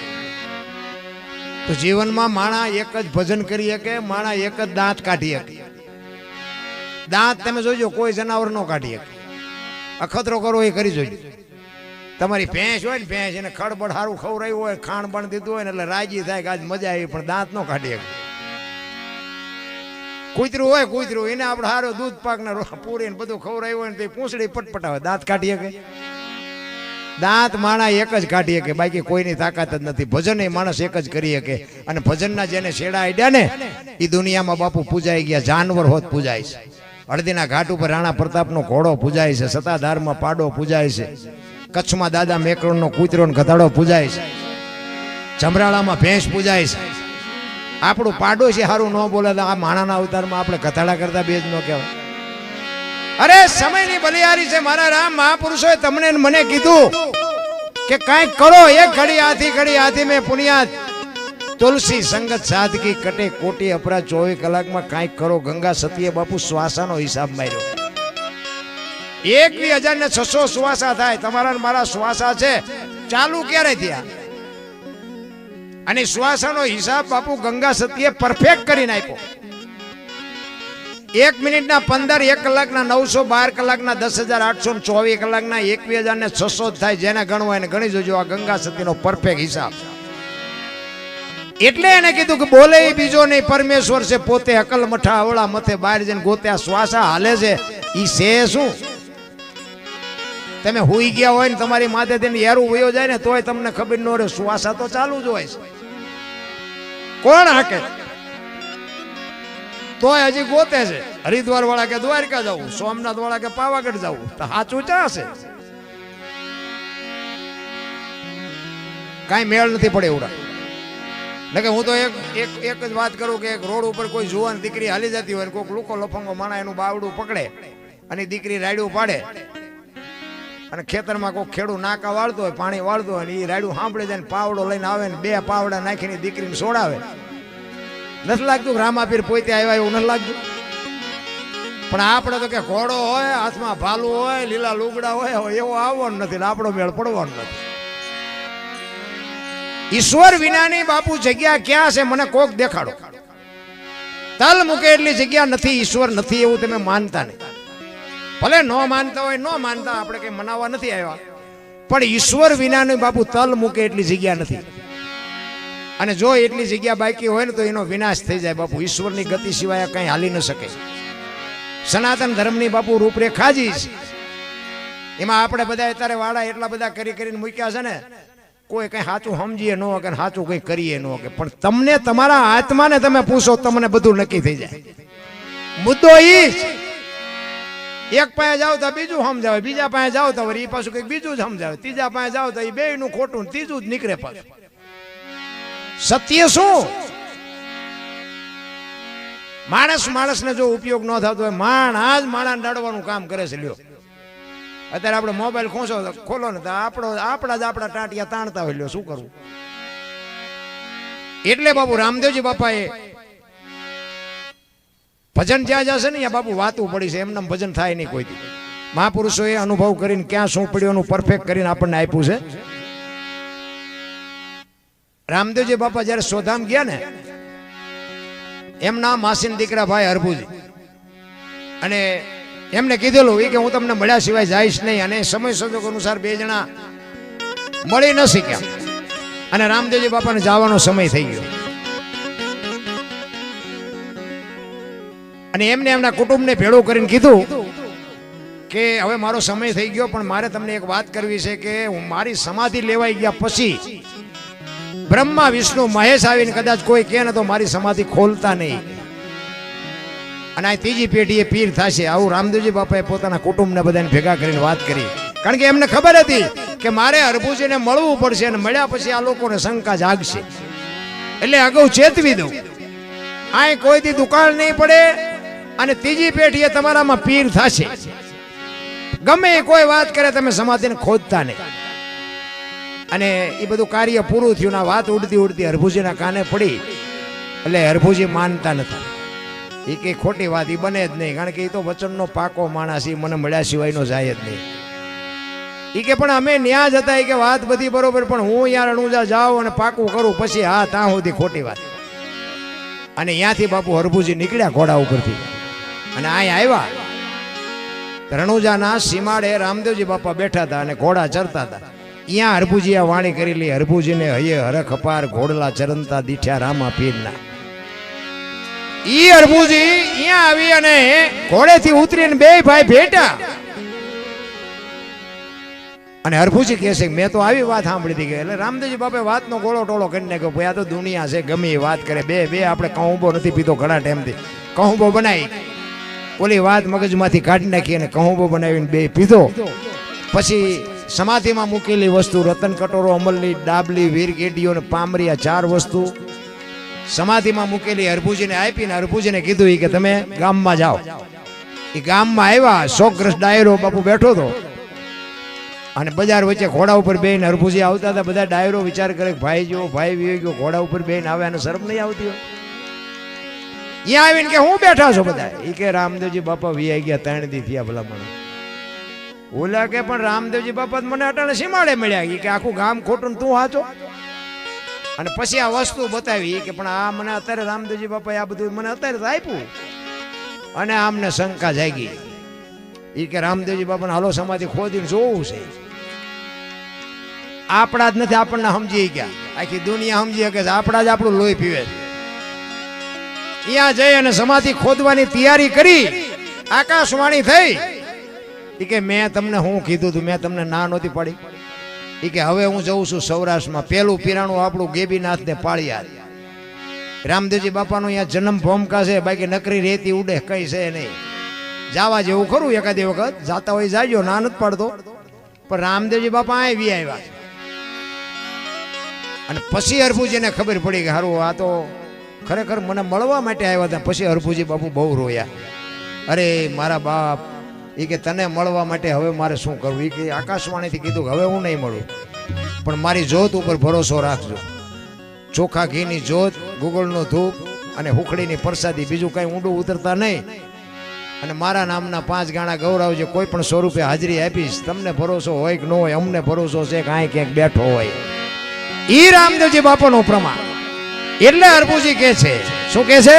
તો જીવનમાં માણા એક જ ભજન કરી શકે, માણા એક જ દાંત કાઢી શકે. દાંત તમે જોજો કોઈ જનાવર નો કાઢી શકે. અખતરો કરો એ કરી જોજો. તમારી ભેંસ હોય ને ભેંસ એને ખડબડ સારું ખવડાવ્યું હોય ખાણ બણ દીધું હોય ને એટલે રાજી થાય કે આજ મજા આવી, પણ દાંત નો કાઢી શકે. કૂતરું હોય કૂતરું એને આપણે સારો દૂધ પાક ને પૂરી ને બધું ખવડાવ્યું હોય ને તે પૂંછડી પટપટાવે દાંત કાઢી શકે. દાંત માણા એક જ કાઢી શકે, બાકી કોઈની તાકાત જ નથી. ભજન એ માણસ એક જ કરી શકે અને ભજનના જેને છેડા આડ્યા ને એ દુનિયામાં બાપુ પૂજાઈ ગયા. જાનવર હોત પૂજાય છે, હળદીના ઘાટ ઉપર રાણા પ્રતાપનો ઘોડો પૂજાય છે, સતાધારમાં પાડો પૂજાય છે, કચ્છમાં દાદા મેકરણનો કૂતરો ને ગધાડો પૂજાય છે, જમરાળામાં ભેંસ પૂજાય છે. આપણું પાડોશી સારું ન બોલે તો આ માણાના અવતારમાં આપણે ગધાડા કરતા બે જ ન કહેવાય. અરે સમયની બલિહારી છે મારા રામ મહાપુરુષોએ તમને મને કીધું કે કાંઈક કરો. એક ઘડી હાથી મેં પુનિયાત તુલસી સંગત સાદગી કટે કોટી અપરા 24 કલાકમાં કાંઈક કરો. ગંગા સતીએ બાપુ શ્વાસાનો હિસાબ માર્યો. 21,600 શ્વાસા થાય. તમારા મારા શ્વાસા છે ચાલુ ક્યારે થયા અને શ્વાસાનો હિસાબ બાપુ ગંગા સતીએ પરફેક્ટ કરીને આપ્યો. 1 મિનિટના 15, 1 કલાકના 900, 12 કલાકના 10,824 કલાકના 21,600 થાય. જેને ગણવા એને ગણી જોજો. આ ગંગા સતીનો પરફેક્ટ હિસાબ. એટલે એને કીધું કે બોલે બીજો નહીં, પરમેશ્વર છે પોતે. અકલ મઠા અવળા મથે બહાર જઈને ગોત્યા. શ્વાસા હાલે છે ઈ છે શું? તમે હુઈ ગયા હોય ને તમારી માથે તેને યારું વયો જાય ને તોય તમને ખબર ન રહે. શ્વાસા તો ચાલુ જ હોય છે. કોણ હાકે તોય હજી ગોતે છે. હરિદ્વાર વાળા કે દ્વારકા જવું, સોમનાથ વાળા કે પાવાગઢ જવું, તો સાચું ચા છે? કાંઈ મેળ નથી પડે એવડા. કે હું તો એક જ વાત કરું કે એક રોડ ઉપર કોઈ જુવાન દીકરી હાલી જતી હોય, કોઈક લુકો લફંગો માણા એનું બાવડું પકડે અને દીકરી રાયડું પાડે અને ખેતરમાં કોઈ ખેડૂત નાકા વાળતો હોય, પાણી વાળતો હોય ને એ રાયડું સાંભળે જાય ને પાવડો લઈને આવે ને 2 પાવડા નાખીને દીકરીને છોડાવે. નથી લાગતું રામાપીર પોતે આવ્યા એવું નથી લાગતું? પણ આપણે તો કે ઘોડો હોય, હાથમાં ભાલું હોય, લીલા લુગડા હોય, એવો આવવાનો નથી, આપણો મેળ પડવાનો નથી. ઈશ્વર વિનાની બાપુ જગ્યા ક્યાં છે? મને કોક દેખાડો. તલ મૂકે એટલી જગ્યા નથી. ઈશ્વર નથી એવું તમે માનતા નહીં. ભલે ન માનતા હોય, ન માનતા, આપણે કઈ મનાવવા નથી આવ્યા, પણ ઈશ્વર વિનાની બાપુ તલ મૂકે એટલી જગ્યા નથી. અને જો એટલી જગ્યા બાકી હોય ને તો એનો વિનાશ થઈ જાય બાપુ. ઈશ્વરની ગતિ સિવાય કઈ હાલી ન શકે. સનાતન ધર્મની બાપુ રૂપરેખા જ છે. એમાં આપણે બધા અત્યારે વાળા એટલા બધા કરીને મૂક્યા છે ને, કોઈ કઈ સાચું સમજીએ ન કે સાચું કઈ કરીએ ન કે, પણ તમને તમારા આત્માને તમે પૂછો, તમને બધું નક્કી થઈ જાય. મુદ્દો ઈ જ. એક પાસે જાવ તો બીજું સમજાવે, બીજા પાસે જાવ તો એ પાછું કઈક બીજું જ સમજાવે, ત્રીજા પાસે જાવ તો એ બેયનું ખોટું, ત્રીજું જ નીકળે પાછું. સત્ય શું? માણસને જો ઉપયોગ ન થતો હોય, માણસ માણસને દાડવાનું કામ કરે છે. લ્યો અત્યારે આપણે મોબાઈલ ખોલો ને તો આપણા ટાંટિયા તાણતા હોય. લ્યો શું કરવું? એટલે બાપુ રામદેવજી બાપાએ ભજન જ્યાં જશે ને ત્યાં બાપુ વાતું પડી છે. એમને ભજન થાય નહીં કોઈ. મહાપુરુષોએ અનુભવ કરીને ક્યાં શું પડ્યું એનું પરફેક્ટ કરીને આપણને આપ્યું છે. રામદેવજી બાપા જયારે સોધામ ગયા ને, એમના માસીન દીકરા ભાઈ હરભુજી, અને એમને કીધેલું કે હું તમને મળ્યા સિવાય જઈશ નહીં. અને સમય સંજોગ અનુસાર 2 જણા મળી ન શક્યા અને રામદેવજી બાપાને જવાનો સમય થઈ ગયો. અને એમને એમના કુટુંબને ભેળું કરીને કીધું કે હવે મારો સમય થઈ ગયો, પણ મારે તમને એક વાત કરવી છે કે હું મારી સમાધિ લેવાઈ ગયા પછી બ્રહ્મા વિષ્ણુ મહેશ આવીને કદાચ કોઈ કહે ને તો મારી સમાધિ ખોલતા નહીં, અને આ ત્રીજી પેઢીએ પીર થશે. આવું રામદેવજી બાપાએ પોતાના કુટુંબને બધાને ભેગા કરીને વાત કરી. કારણ કે એમને ખબર હતી કે મારે હરભુજીને મળવું પડશે, અને મળ્યા પછી આ લોકોને શંકા જાગશે, એટલે અગાઉ ચેતવી દઉં. આ કોઈથી દુકાળ નહીં પડે, અને ત્રીજી પેઢીએ તમારામાં પીર થશે. ગમે એ કોઈ વાત કરે તમે સમાધિને ખોદતા નહીં. અને એ બધું કાર્ય પૂરું થયું. ના વાત ઉડતી ઉડતી હરભુજીના કાને પડી, એટલે હરભુજી માનતા નથી. એ કઈ ખોટી વાત એ બને જ નહીં, કારણ કે એ તો વચનનો પાકો માણસ, એ મને મળ્યા સિવાયનો જાય જ નહીં. એ કે પણ અમે ન્યા જ હતા, એ કે વાત બધી બરોબર, પણ હું યાર અણુજા જાઉં અને પાકું કરું પછી હા ત્યાં સુધી ખોટી વાત. અને ત્યાંથી બાપુ હરભુજી નીકળ્યા ઘોડા ઉપરથી, અને અહીંયા આવ્યા. રણુજાના સીમાડે રામદેવજી બાપા બેઠા હતા અને ઘોડા ચરતા હતા. અહીંયા હરભુજી આ વાણી કરી લી, હરભુજીને હયે હરખ અપાર ઘોડલા ચરંતા દીઠ્યા રામા પીરના. ઈ હરભુજી અહીંયા આવી અને ઘોડેથી ઉતરીને બે ભાઈ ભેટા. અને હરભુજી કહે છે મેં તો આવી વાત સાંભળી હતી. એટલે રામદેવજી બાપે વાતનો ગોળો ટોળો કરી નાખ્યો. ભાઈ આ તો દુનિયા છે, ગમે એ વાત કરે. બે આપણે કહુંબો નથી પીતો ઘણા ટાઈમથી. કહુંબો બનાવી ઓલી વાત મગજમાંથી કાઢી નાખી અને કહુંબો બનાવીને બે પીધો. પછી સમાધિમાં મૂકેલી વસ્તુ રતન કટોરો, અમલની ડાબલી, વીર ગેડીઓ ને પામરી, આ 4 વસ્તુ સમાધિમાં મૂકેલી હરભુજીને આપીને હરભુજીને કીધું કે તમે ગામમાં જાઓ. એ ગામમાં આવ્યા. 100 ડાયરો બાપુ બેઠો હતો, અને બજાર વચ્ચે ઘોડા ઉપર બેહીને હરભુજી આવતા હતા. બધા ડાયરો વિચાર કરે ભાઈ જો ભાઈ વી ગયો ઘોડા ઉપર બેહીને આવે, અને શરમ નહીં આવતી હોય. અહીંયા આવીને કે હું બેઠા છો બધા? એ કે રામદેવજી બાપા વી આવી ગયા 3 દી થયા ભલા મને. ઓલા કે પણ રામદેવજી બાપા મને અટાણે સીમાડે મળ્યા. એ કે આખું ગામ ખોટું તું હાચો. અને પછી આ વસ્તુ બતાવી કે પણ આ મને અત્યારે રામદેવજી બાપાએ આ બધું મને અત્યારે તો આપ્યું. અને આમને શંકા જાગી. એ કે રામદેવજી બાપાને હાલો સમાધિ ખોદીને જોવું છે. આપણા જ નથી, આપણને સમજી ગયા. આખી દુનિયા સમજી કે આપણા જ આપણું લોહી પીવે છે. ત્યાં જઈ અને સમાધિ ખોદવાની તૈયારી કરી. આકાશવાણી થઈ. એ કે મેં તમને હું કીધું તું, મેં તમને ના નહોતી પાડી. એ કે હવે હું જઉં છું સૌરાષ્ટ્રમાં. પેલું પીરાણું આપણું ગેબીનાથ ને પાળિયાદ. રામદેવજી બાપાનો અહીંયા જન્મ ભૂમિકા છે, બાકી નકરી રેતી ઉડે કઈ છે નહીં. જવા જેવું ખરું, એકાદી વખત જાતા હોય જાજો, ના નથી પાડતો. પણ રામદેવજી બાપા આવી આવ્યા. અને પછી હરભુજીને ખબર પડી કે હારું આ તો ખરેખર મને મળવા માટે આવ્યા હતા. પછી હરભુજી બાપુ બહુ રોયા. અરે મારા બાપ, એ કે તને મળવા માટે હવે મારે શું કરવું? એ કે આકાશવાણીથી કીધું કે હવે હું નહીં મળું, પણ મારી જોત ઉપર ભરોસો રાખજો. ચોખા ઘીની જોત, ગુગળનો ધૂપ અને હુખડીની પ્રસાદી, બીજું કાંઈ ઊંડું ઉતરતા નહીં. અને મારા નામના 5 ગાણા ગૌરવજે. કોઈ પણ સ્વરૂપે હાજરી આપીશ. તમને ભરોસો હોય કે ન હોય, અમને ભરોસો છે કે અહીં ક્યાંક બેઠો હોય. ઈ રામદેવજી બાપાનો પ્રમાણ. એટલે હરભુજી કે છે, શું કે છે?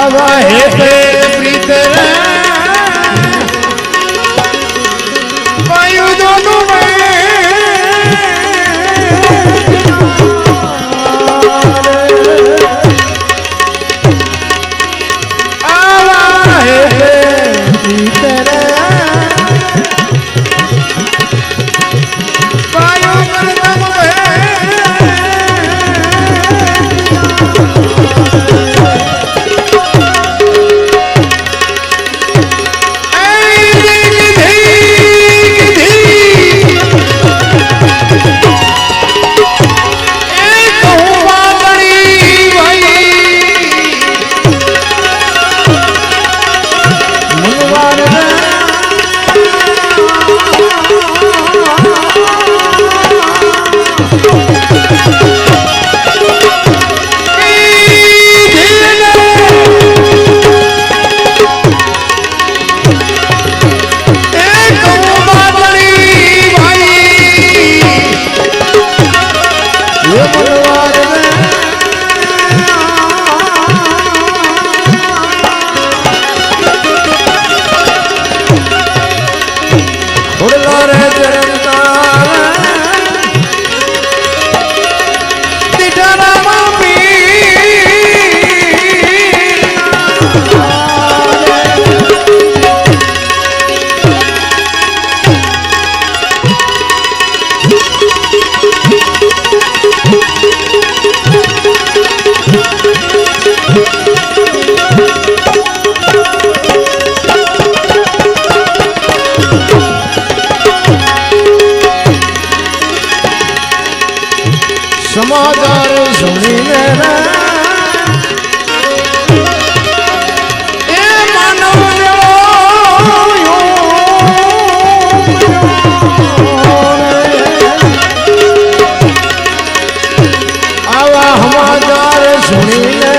આવા હે પ્રીત રે વાયુ જોનું આવા હે પ્રીત રે વાયુ જોનું સમાચાર સુણીને એ માનવ આવા સમાચાર સુણીને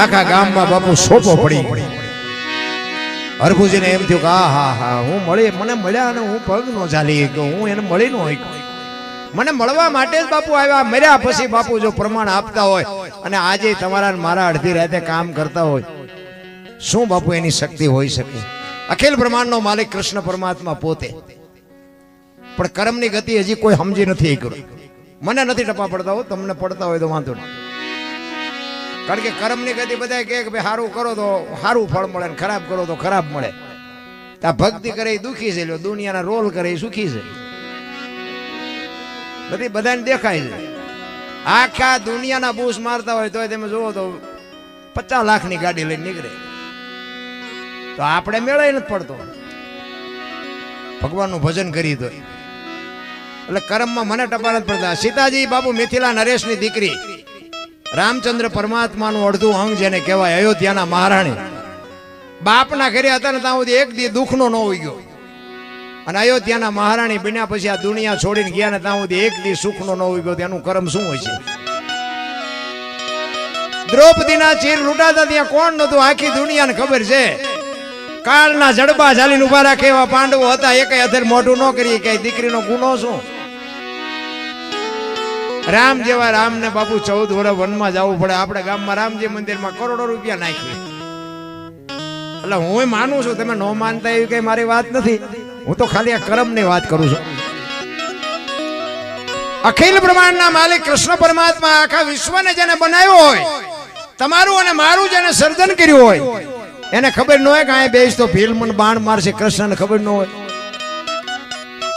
આખા ગામમાં બાપુ સોપો પડી હરભુજીને એમ થયું કે હા હા હું મને મળ્યા અને હું પગ નો ચાલી ગયો હું એને મળી નો હોય મને મળવા માટે જ બાપુ આવ્યા મર્યા પછી બાપુ જો પ્રમાણ આપતા હોય અને આજે તમારા મારા અડધી રાતે કામ કરતા હોય શું બાપુ એની શક્તિ હોઈ શકે અખિલ બ્રહ્માંડનો માલિક કૃષ્ણ પરમાત્મા પોતે પણ કર્મની ગતિ હજી કોઈ સમજી નથી કર્યું મને નથી ટપા પડતા હોય તમને પડતા હોય તો વાંધો નહીં કારણ કે કર્મની ગતિ બધા કહે કે ભાઈ સારું કરો તો સારું ફળ મળે ને ખરાબ કરો તો ખરાબ મળે આ ભક્તિ કરે દુખી છે દુનિયાના રોલ કરે સુખી છે બધી બધાને દેખાય છે આખા દુનિયાના બૂસ મારતા હોય તો તમે જુઓ તો 50 લાખની ગાડી લઈને નીકળે તો આપણે મેળાય નથી પડતો ભગવાનનું ભજન કરી દો એટલે કર્મમાં મને ટપા નથી પડતા સીતાજી બાપુ મિથિલા નરેશની દીકરી રામચંદ્ર પરમાત્માનું અડધું અંગ જેને કહેવાય અયોધ્યાના મહારાણી બાપના ઘરે હતા ને ત્યાં સુધી એક દી દુઃખનો ન હોઈ ગયો અને અયોધ્યાના મહારાણી બન્યા પછી આ દુનિયા છોડીને ગયા ને ત્યાં સુધી એક દી સુખનો ન હોઈ ગયો તેનું કર્મ શું હોય છે દ્રૌપદીના ચીર લૂંટાતા ત્યાં કોણ નતું આખી દુનિયાને ખબર છે કાળના જડબા ઝાલીને ઉભા રાખે એવા પાંડવો હતા એકેય અધર મોઢું ન કરી કે દીકરીનો ગુનો શું રામ જેવા રામને બાપુ 14 વર્ષ વનમાં જવું પડે આપણે ગામમાં રામજી મંદિરમાં કરોડો રૂપિયા નાખીએ એટલે હું માનું છું, તમે ન માનતા એવી કઈ મારી વાત નથી. હું તો ખાલી આ કર્મની વાત કરું છું. અખિલ બ્રહ્માંડના માલિક કૃષ્ણ પરમાત્મા આખા વિશ્વને જેને બનાવ્યો હોય, તમારું અને મારું જેને સર્જન કર્યું હોય, એને ખબર ન હોય કે આ બેસ તો ભીલ મને બાણ મારશે. કૃષ્ણને ખબર ન હોય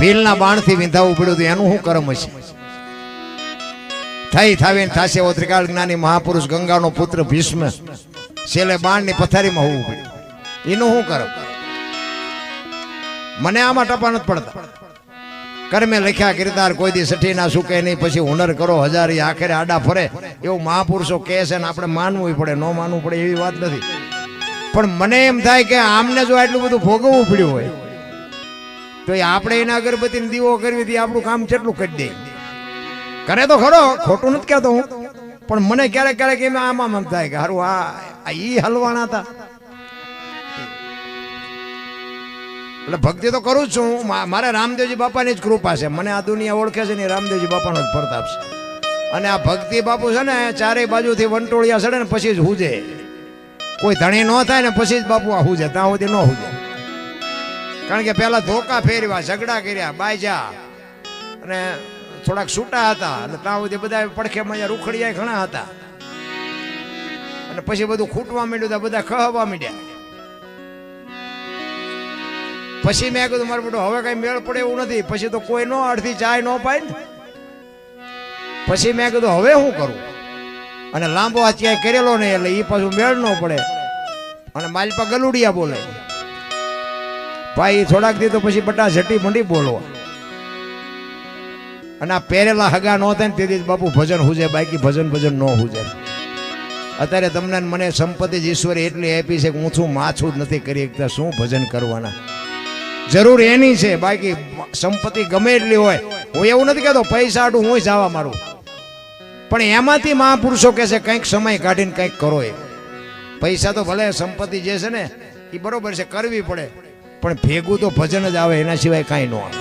ભીલના બાણથી વિંધાવું પડ્યું હતું, એનું શું કર્મ હશે? થઈ થાવીને થાશે એવો ત્રિકાળ જ્ઞાની મહાપુરુષ ગંગાનો પુત્ર ભીષ્મ છેલ્લે બાણની પથારીમાં હોવું પડ્યું, એનું શું કર્મ? મને આમાં ટપા નથી પડતા. કર્મે લખ્યા કિરદાર કોઈ દી સઠી ના સુકે નહીં, પછી હુનર કરો હજારી આખરે આડા ફરે, એવું મહાપુરુષો કહે છે ને આપણે માનવું પડે. ન માનવું પડે એવી વાત નથી, પણ મને એમ થાય કે આમને જો આટલું બધું ભોગવવું પડ્યું હોય તો આપણે એના અગરબત્તીને દીવો કરવી હતી, આપણું કામ કેટલું કરી દે. કરે તો ખરો, ખોટું નથી કહેતો હું, પણ મને ક્યારેક ક્યારેક એમ આમાં મન થાય કે હારું આ ઈ હલવાના હતા. એટલે ભક્તિ તો કરું જ છું. મારે રામદેવજી બાપાની જ કૃપા છે. મને આ દુનિયા ઓળખે છે ને રામદેવજી બાપાનો જ પ્રતાપ છે. અને આ ભક્તિ બાપુ છે ને ચારેય બાજુથી વંટોળિયા ચડે ને પછી જ હુજે. કોઈ ધણી ન થાય ને પછી જ બાપુ આ હુજે, ત્યાં સુધી ન હુજે. કારણ કે પેલા ધોકા ફેરવા, ઝઘડા કર્યા, બાયજા અને થોડાક છૂટા હતા, અને ત્યાં સુધી બધા પડખેમાં રૂખડિયા ઘણા હતા, અને પછી બધું ખૂટવા માંડ્યું, બધા ખહવા માંડ્યા. પછી મેં કીધું મારું બેટું હવે કઈ મેળ પડે એવું નથી. પછી તો કોઈ નો અડધી ચાય ન પાય ને. પછી મેં કીધું હવે શું કરું, અને લાંબો આ ચાય કરેલો ને એટલે એ પાછું મેળ ન પડે, અને માલપા ગલુડિયા બોલે ભાઈ. થોડાક દી તો પછી બટા ઝટી મંડી બોલવા, અને આ પહેરેલા હગા ન થાય ને તેથી બાપુ ભજન હુજે, બાકી ભજન ન હુજે. અત્યારે તમને મને સંપત્તિ જ ઈશ્વરે એટલી આપી છે કે હું શું માછું જ નથી કરી શકતા. શું ભજન કરવાના, જરૂર એની છે, બાકી સંપત્તિ ગમે એટલી હોય. હું એવું નથી કહેતો પૈસા આડું હું જવા મારું, પણ એમાંથી મહાપુરુષો કહે છે કંઈક સમય કાઢીને કંઈક કરો. એ પૈસા તો ભલે સંપત્તિ જે છે ને એ બરોબર છે, કરવી પડે, પણ ભેગું તો ભજન જ આવે, એના સિવાય કાંઈ ન આવે.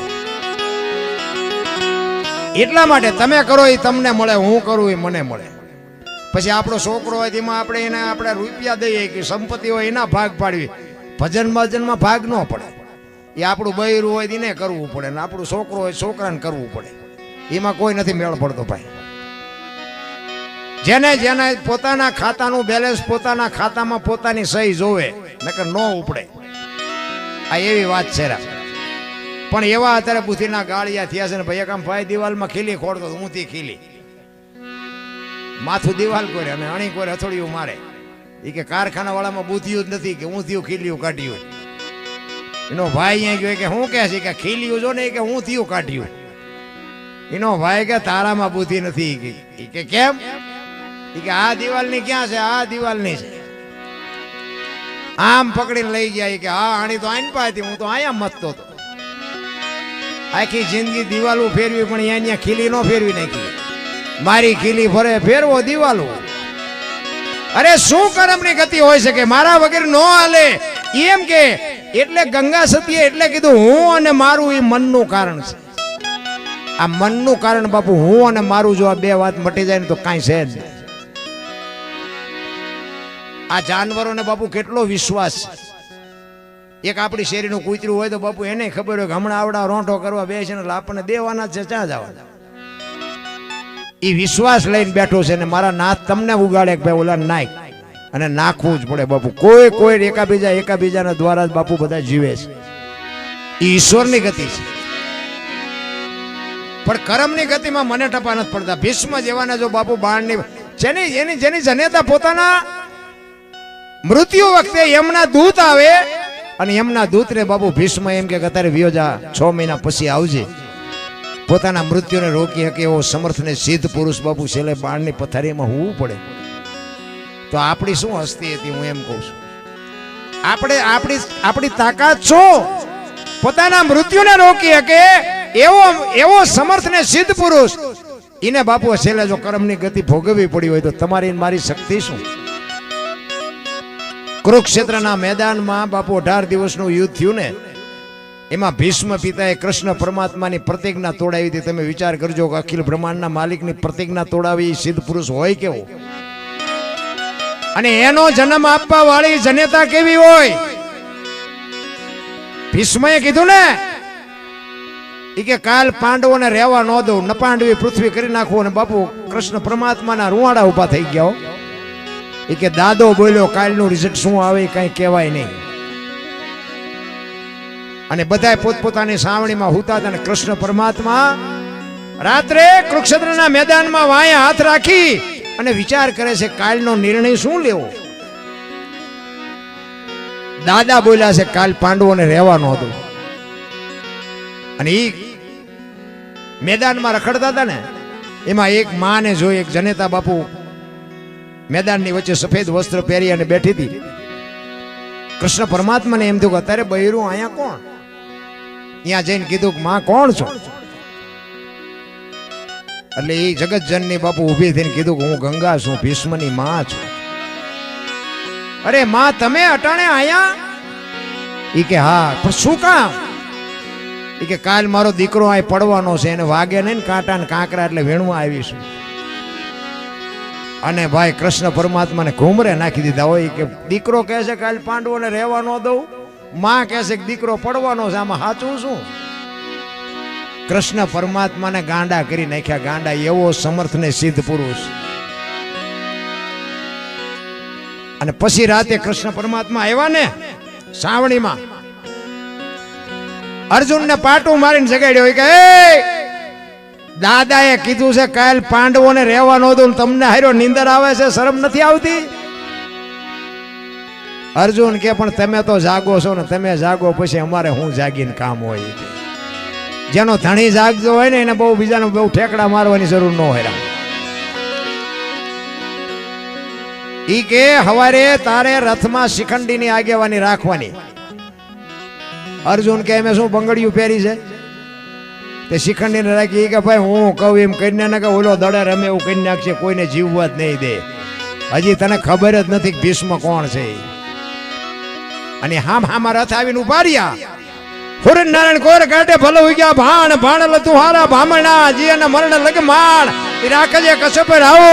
એટલા માટે તમે કરો એ તમને મળે, હું કરું એ મને મળે. પછી આપણો છોકરો હોય તેમાં આપણે રૂપિયા દઈએ કે સંપત્તિ હોય એના ભાગ પાડવી. ભજનમાં ભાગ ન પડે. એ આપણું બૈરું હોય એને કરવું પડે, ને આપણું છોકરો હોય છોકરાને કરવું પડે. એમાં કોઈ નથી મેળ પડતો ભાઈ. જેને પોતાના ખાતાનું બેલેન્સ પોતાના ખાતામાં પોતાની સહી જોવે, નકર ન ઉપડે. આ એવી વાત છે. પણ એવા અત્યારે બુદ્ધિના ગાળિયા થયા છે ને ભાઈ. એક આમ ભાઈ દિવાલમાં ખીલી ખોડતો, ઊંધી ખીલી, માથું દિવાલ કોરે અને અણી કોરે હથોડિયું મારે. એ કે કારખાના વાળામાં બુદ્ધિયું જ નથી કે ઊંધિયું ખીલિયું કાઢ્યું. એનો ભાઈ અહીંયા ગયો કે શું કહે છે કે ખીલિયું જો ને કે ઊંધિયું કાઢ્યું. એનો ભાઈ કે તારામાં બુદ્ધિ નથી. કે કેમ? કે આ દિવાલની ક્યાં છે? આ દિવાલની છે. આમ પકડીને લઈ ગયા કે હા આણી તો આઈન પાતી, હું તો અહીંયા મતતો હતો. આખી જિંદગી દિવાલો ફેરવી, પણ અહીંયા ખીલી ન ફેરવી નાખી. મારી ખીલી ફરે ફેરવો દિવાલો. અરે શું કર્મની ગતિ હોય છે કે મારા વગર નો હાલે એમ કે. એટલે ગંગા સતીએ એટલે કીધું હું અને મારું એ મનનું કારણ છે. આ મનનું કારણ બાપુ હું અને મારું જો આ બે વાત મટી જાય ને તો કાંઈ છે જ નહીં. આ જાનવરોને બાપુ કેટલો વિશ્વાસ છે. એક આપણી શેરીનું કૂતરું હોય તો બાપુ એને ખબર હોય કે હમણાં આવડા રોંઠો કરવા બેસે ને એટલે આપણને દેવાના છે, ચા જવાના. એ વિશ્વાસ લઈને બેઠો છે ને મારા નાથ તમને ઉગાડે કે ભાઈ ઓલા નાખ, અને નાખવું જ પડે બાપુ. કોઈ એકાબીજાના દ્વારા જ બાપુ બધા જીવે છે. એ ઈશ્વરની ગતિ છે. પણ કર્મની ગતિમાં મને ટપા નથી પડતા. ભીષ્મ જેવાને જો બાપુ બાણની જેની જનેતા પોતાના મૃત્યુ વખતે એમના દૂત આવે, અને એમના દૂતને બાપુ ભીષ્મ એમ કે અત્યારે વિયોજા 6 મહિના પછી આવજે. પોતાના મૃત્યુને રોકી શકે એવો સમર્થ ને સિદ્ધ પુરુષ બાપુ છેલ્લે બાણની પથારીમાં હોવું પડે. તો આપણી શું હસ્તી હતી, હું એમ કહું છું. આપણી તાકાત શું? પોતાના મૃત્યુને રોકી શકે એવો સમર્થ ને સિદ્ધ પુરુષ. એને બાપુ છેલ્લે જો કર્મની ગતિ ભોગવવી પડી હોય તો તમારી મારી શક્તિ શું? કુરુક્ષેત્રના મેદાનમાં બાપુ 18 દિવસનું યુદ્ધ થયું ને, એમાં ભીષ્મ પિતાએ કૃષ્ણ પરમાત્માની પ્રતિજ્ઞા તોડાવી હતી. તમે વિચાર કરજો કે અખિલ બ્રહ્માંડના માલિકની પ્રતિજ્ઞા તોડાવી સિદ્ધ પુરુષ હોય કેવો, અને એનો જન્મ આપવા વાળી જનેતા કેવી હોય. ભીષ્મએ કીધું ને ઈ કે કાલ પાંડવોને રહેવા ન દઉં, નપાંડવી પૃથ્વી કરી નાખું. અને બાપુ કૃષ્ણ પરમાત્માના રૂવાડા ઉભા થઈ ગયા હો. ઈ કે દાદો બોલ્યો કાલનું રિઝલ્ટ શું આવે કઈ કહેવાય નહીં. અને બધાય પોતપોતાની સાવણીમાં હુતા હતા. અને કૃષ્ણ પરમાત્મા રાત્રે કુરુક્ષેત્રના મેદાનમાં વાંહે હાથ રાખી અને વિચાર કરે છે કાલનો નિર્ણય શું લેવો. દાદા બોલ્યા છે કાલ પાંડવોને રહેવા ન દઉં. અને ઈ મેદાનમાં રખડતા હતા ને એમાં એક માને જોઈ, એક જનેતા બાપુ મેદાનની વચ્ચે સફેદ વસ્ત્ર પહેરી અને બેઠી હતી. કૃષ્ણ પરમાત્માને એમ થયું કે અત્યારે બૈરું અહીંયા કોણ? ત્યાં જઈને કીધું કે માં કોણ છો? એટલે એ જગતજનની બાપુ ઊભી થઈને કીધું કે હું ગંગા છું, ભીષ્મની માં છું. અરે માં તમે અટાણે આયા? ઈ કે હા, પણ શું કામ? ઈ કે કાલ મારો દીકરો આ પડવાનો છે, એને વાગે નહીં ને કાંટા ને કાંકરા એટલે વીણવા આવીશું. અને ભાઈ કૃષ્ણ પરમાત્માને ઘૂમરે નાખી દીધા હોય કે દીકરો કહે છે કાલ પાંડવોને રહેવા ન દઉં, માં કહે છે કે દીકરો પડવાનો છે, આમાં સાચું શું? કૃષ્ણ પરમાત્માને ગાંડા કરી નાખ્યા. ગાંડા એવો સમર્થ ને સિદ્ધ પુરુષ. અને પછી રાતે કૃષ્ણ પરમાત્મા આવ્યા ને સાવણીમાં, અર્જુનને પાટું મારીને જગાડ્યો. કે દાદાએ કીધું છે કાલ પાંડવોને રહેવા ન દઉં, તમને હાર્યો નીંદર આવે છે, શરમ નથી આવતી? અર્જુન કે પણ તમે તો જાગો છો ને, તમે જાગો પછી અમારે હું જાગીને કામ હોય. જેનો ધણી જાગજો હોય ને એને બહુ બીજાને બહુ ઠેકડા મારવાની જરૂર ન હોય. ઈ કે હવારે તારે રથમાં શિખંડીની આગેવાની રાખવાની. અર્જુન કે એમે શું બંગડીયું પહેરી છે? તે શિખંડીને રાખી. કે ભાઈ હું કહું એમ કરીને ને કે ઓલો દડે રમે એવું કરી નાખશે, કોઈને જીવવા જ નહીં દે. હજી તને ખબર જ નથી કે ભીષ્મ કોણ છે. અને હામાં રથ આવીને ઉભા રહ્યા. હુરન નારાયણ કોર કાટે ભલો હોઈ ગયા ભાણ ભાણ લતું હારા ભામણા જી અને મરણ લગ માણ રાખજે કસપ રાવ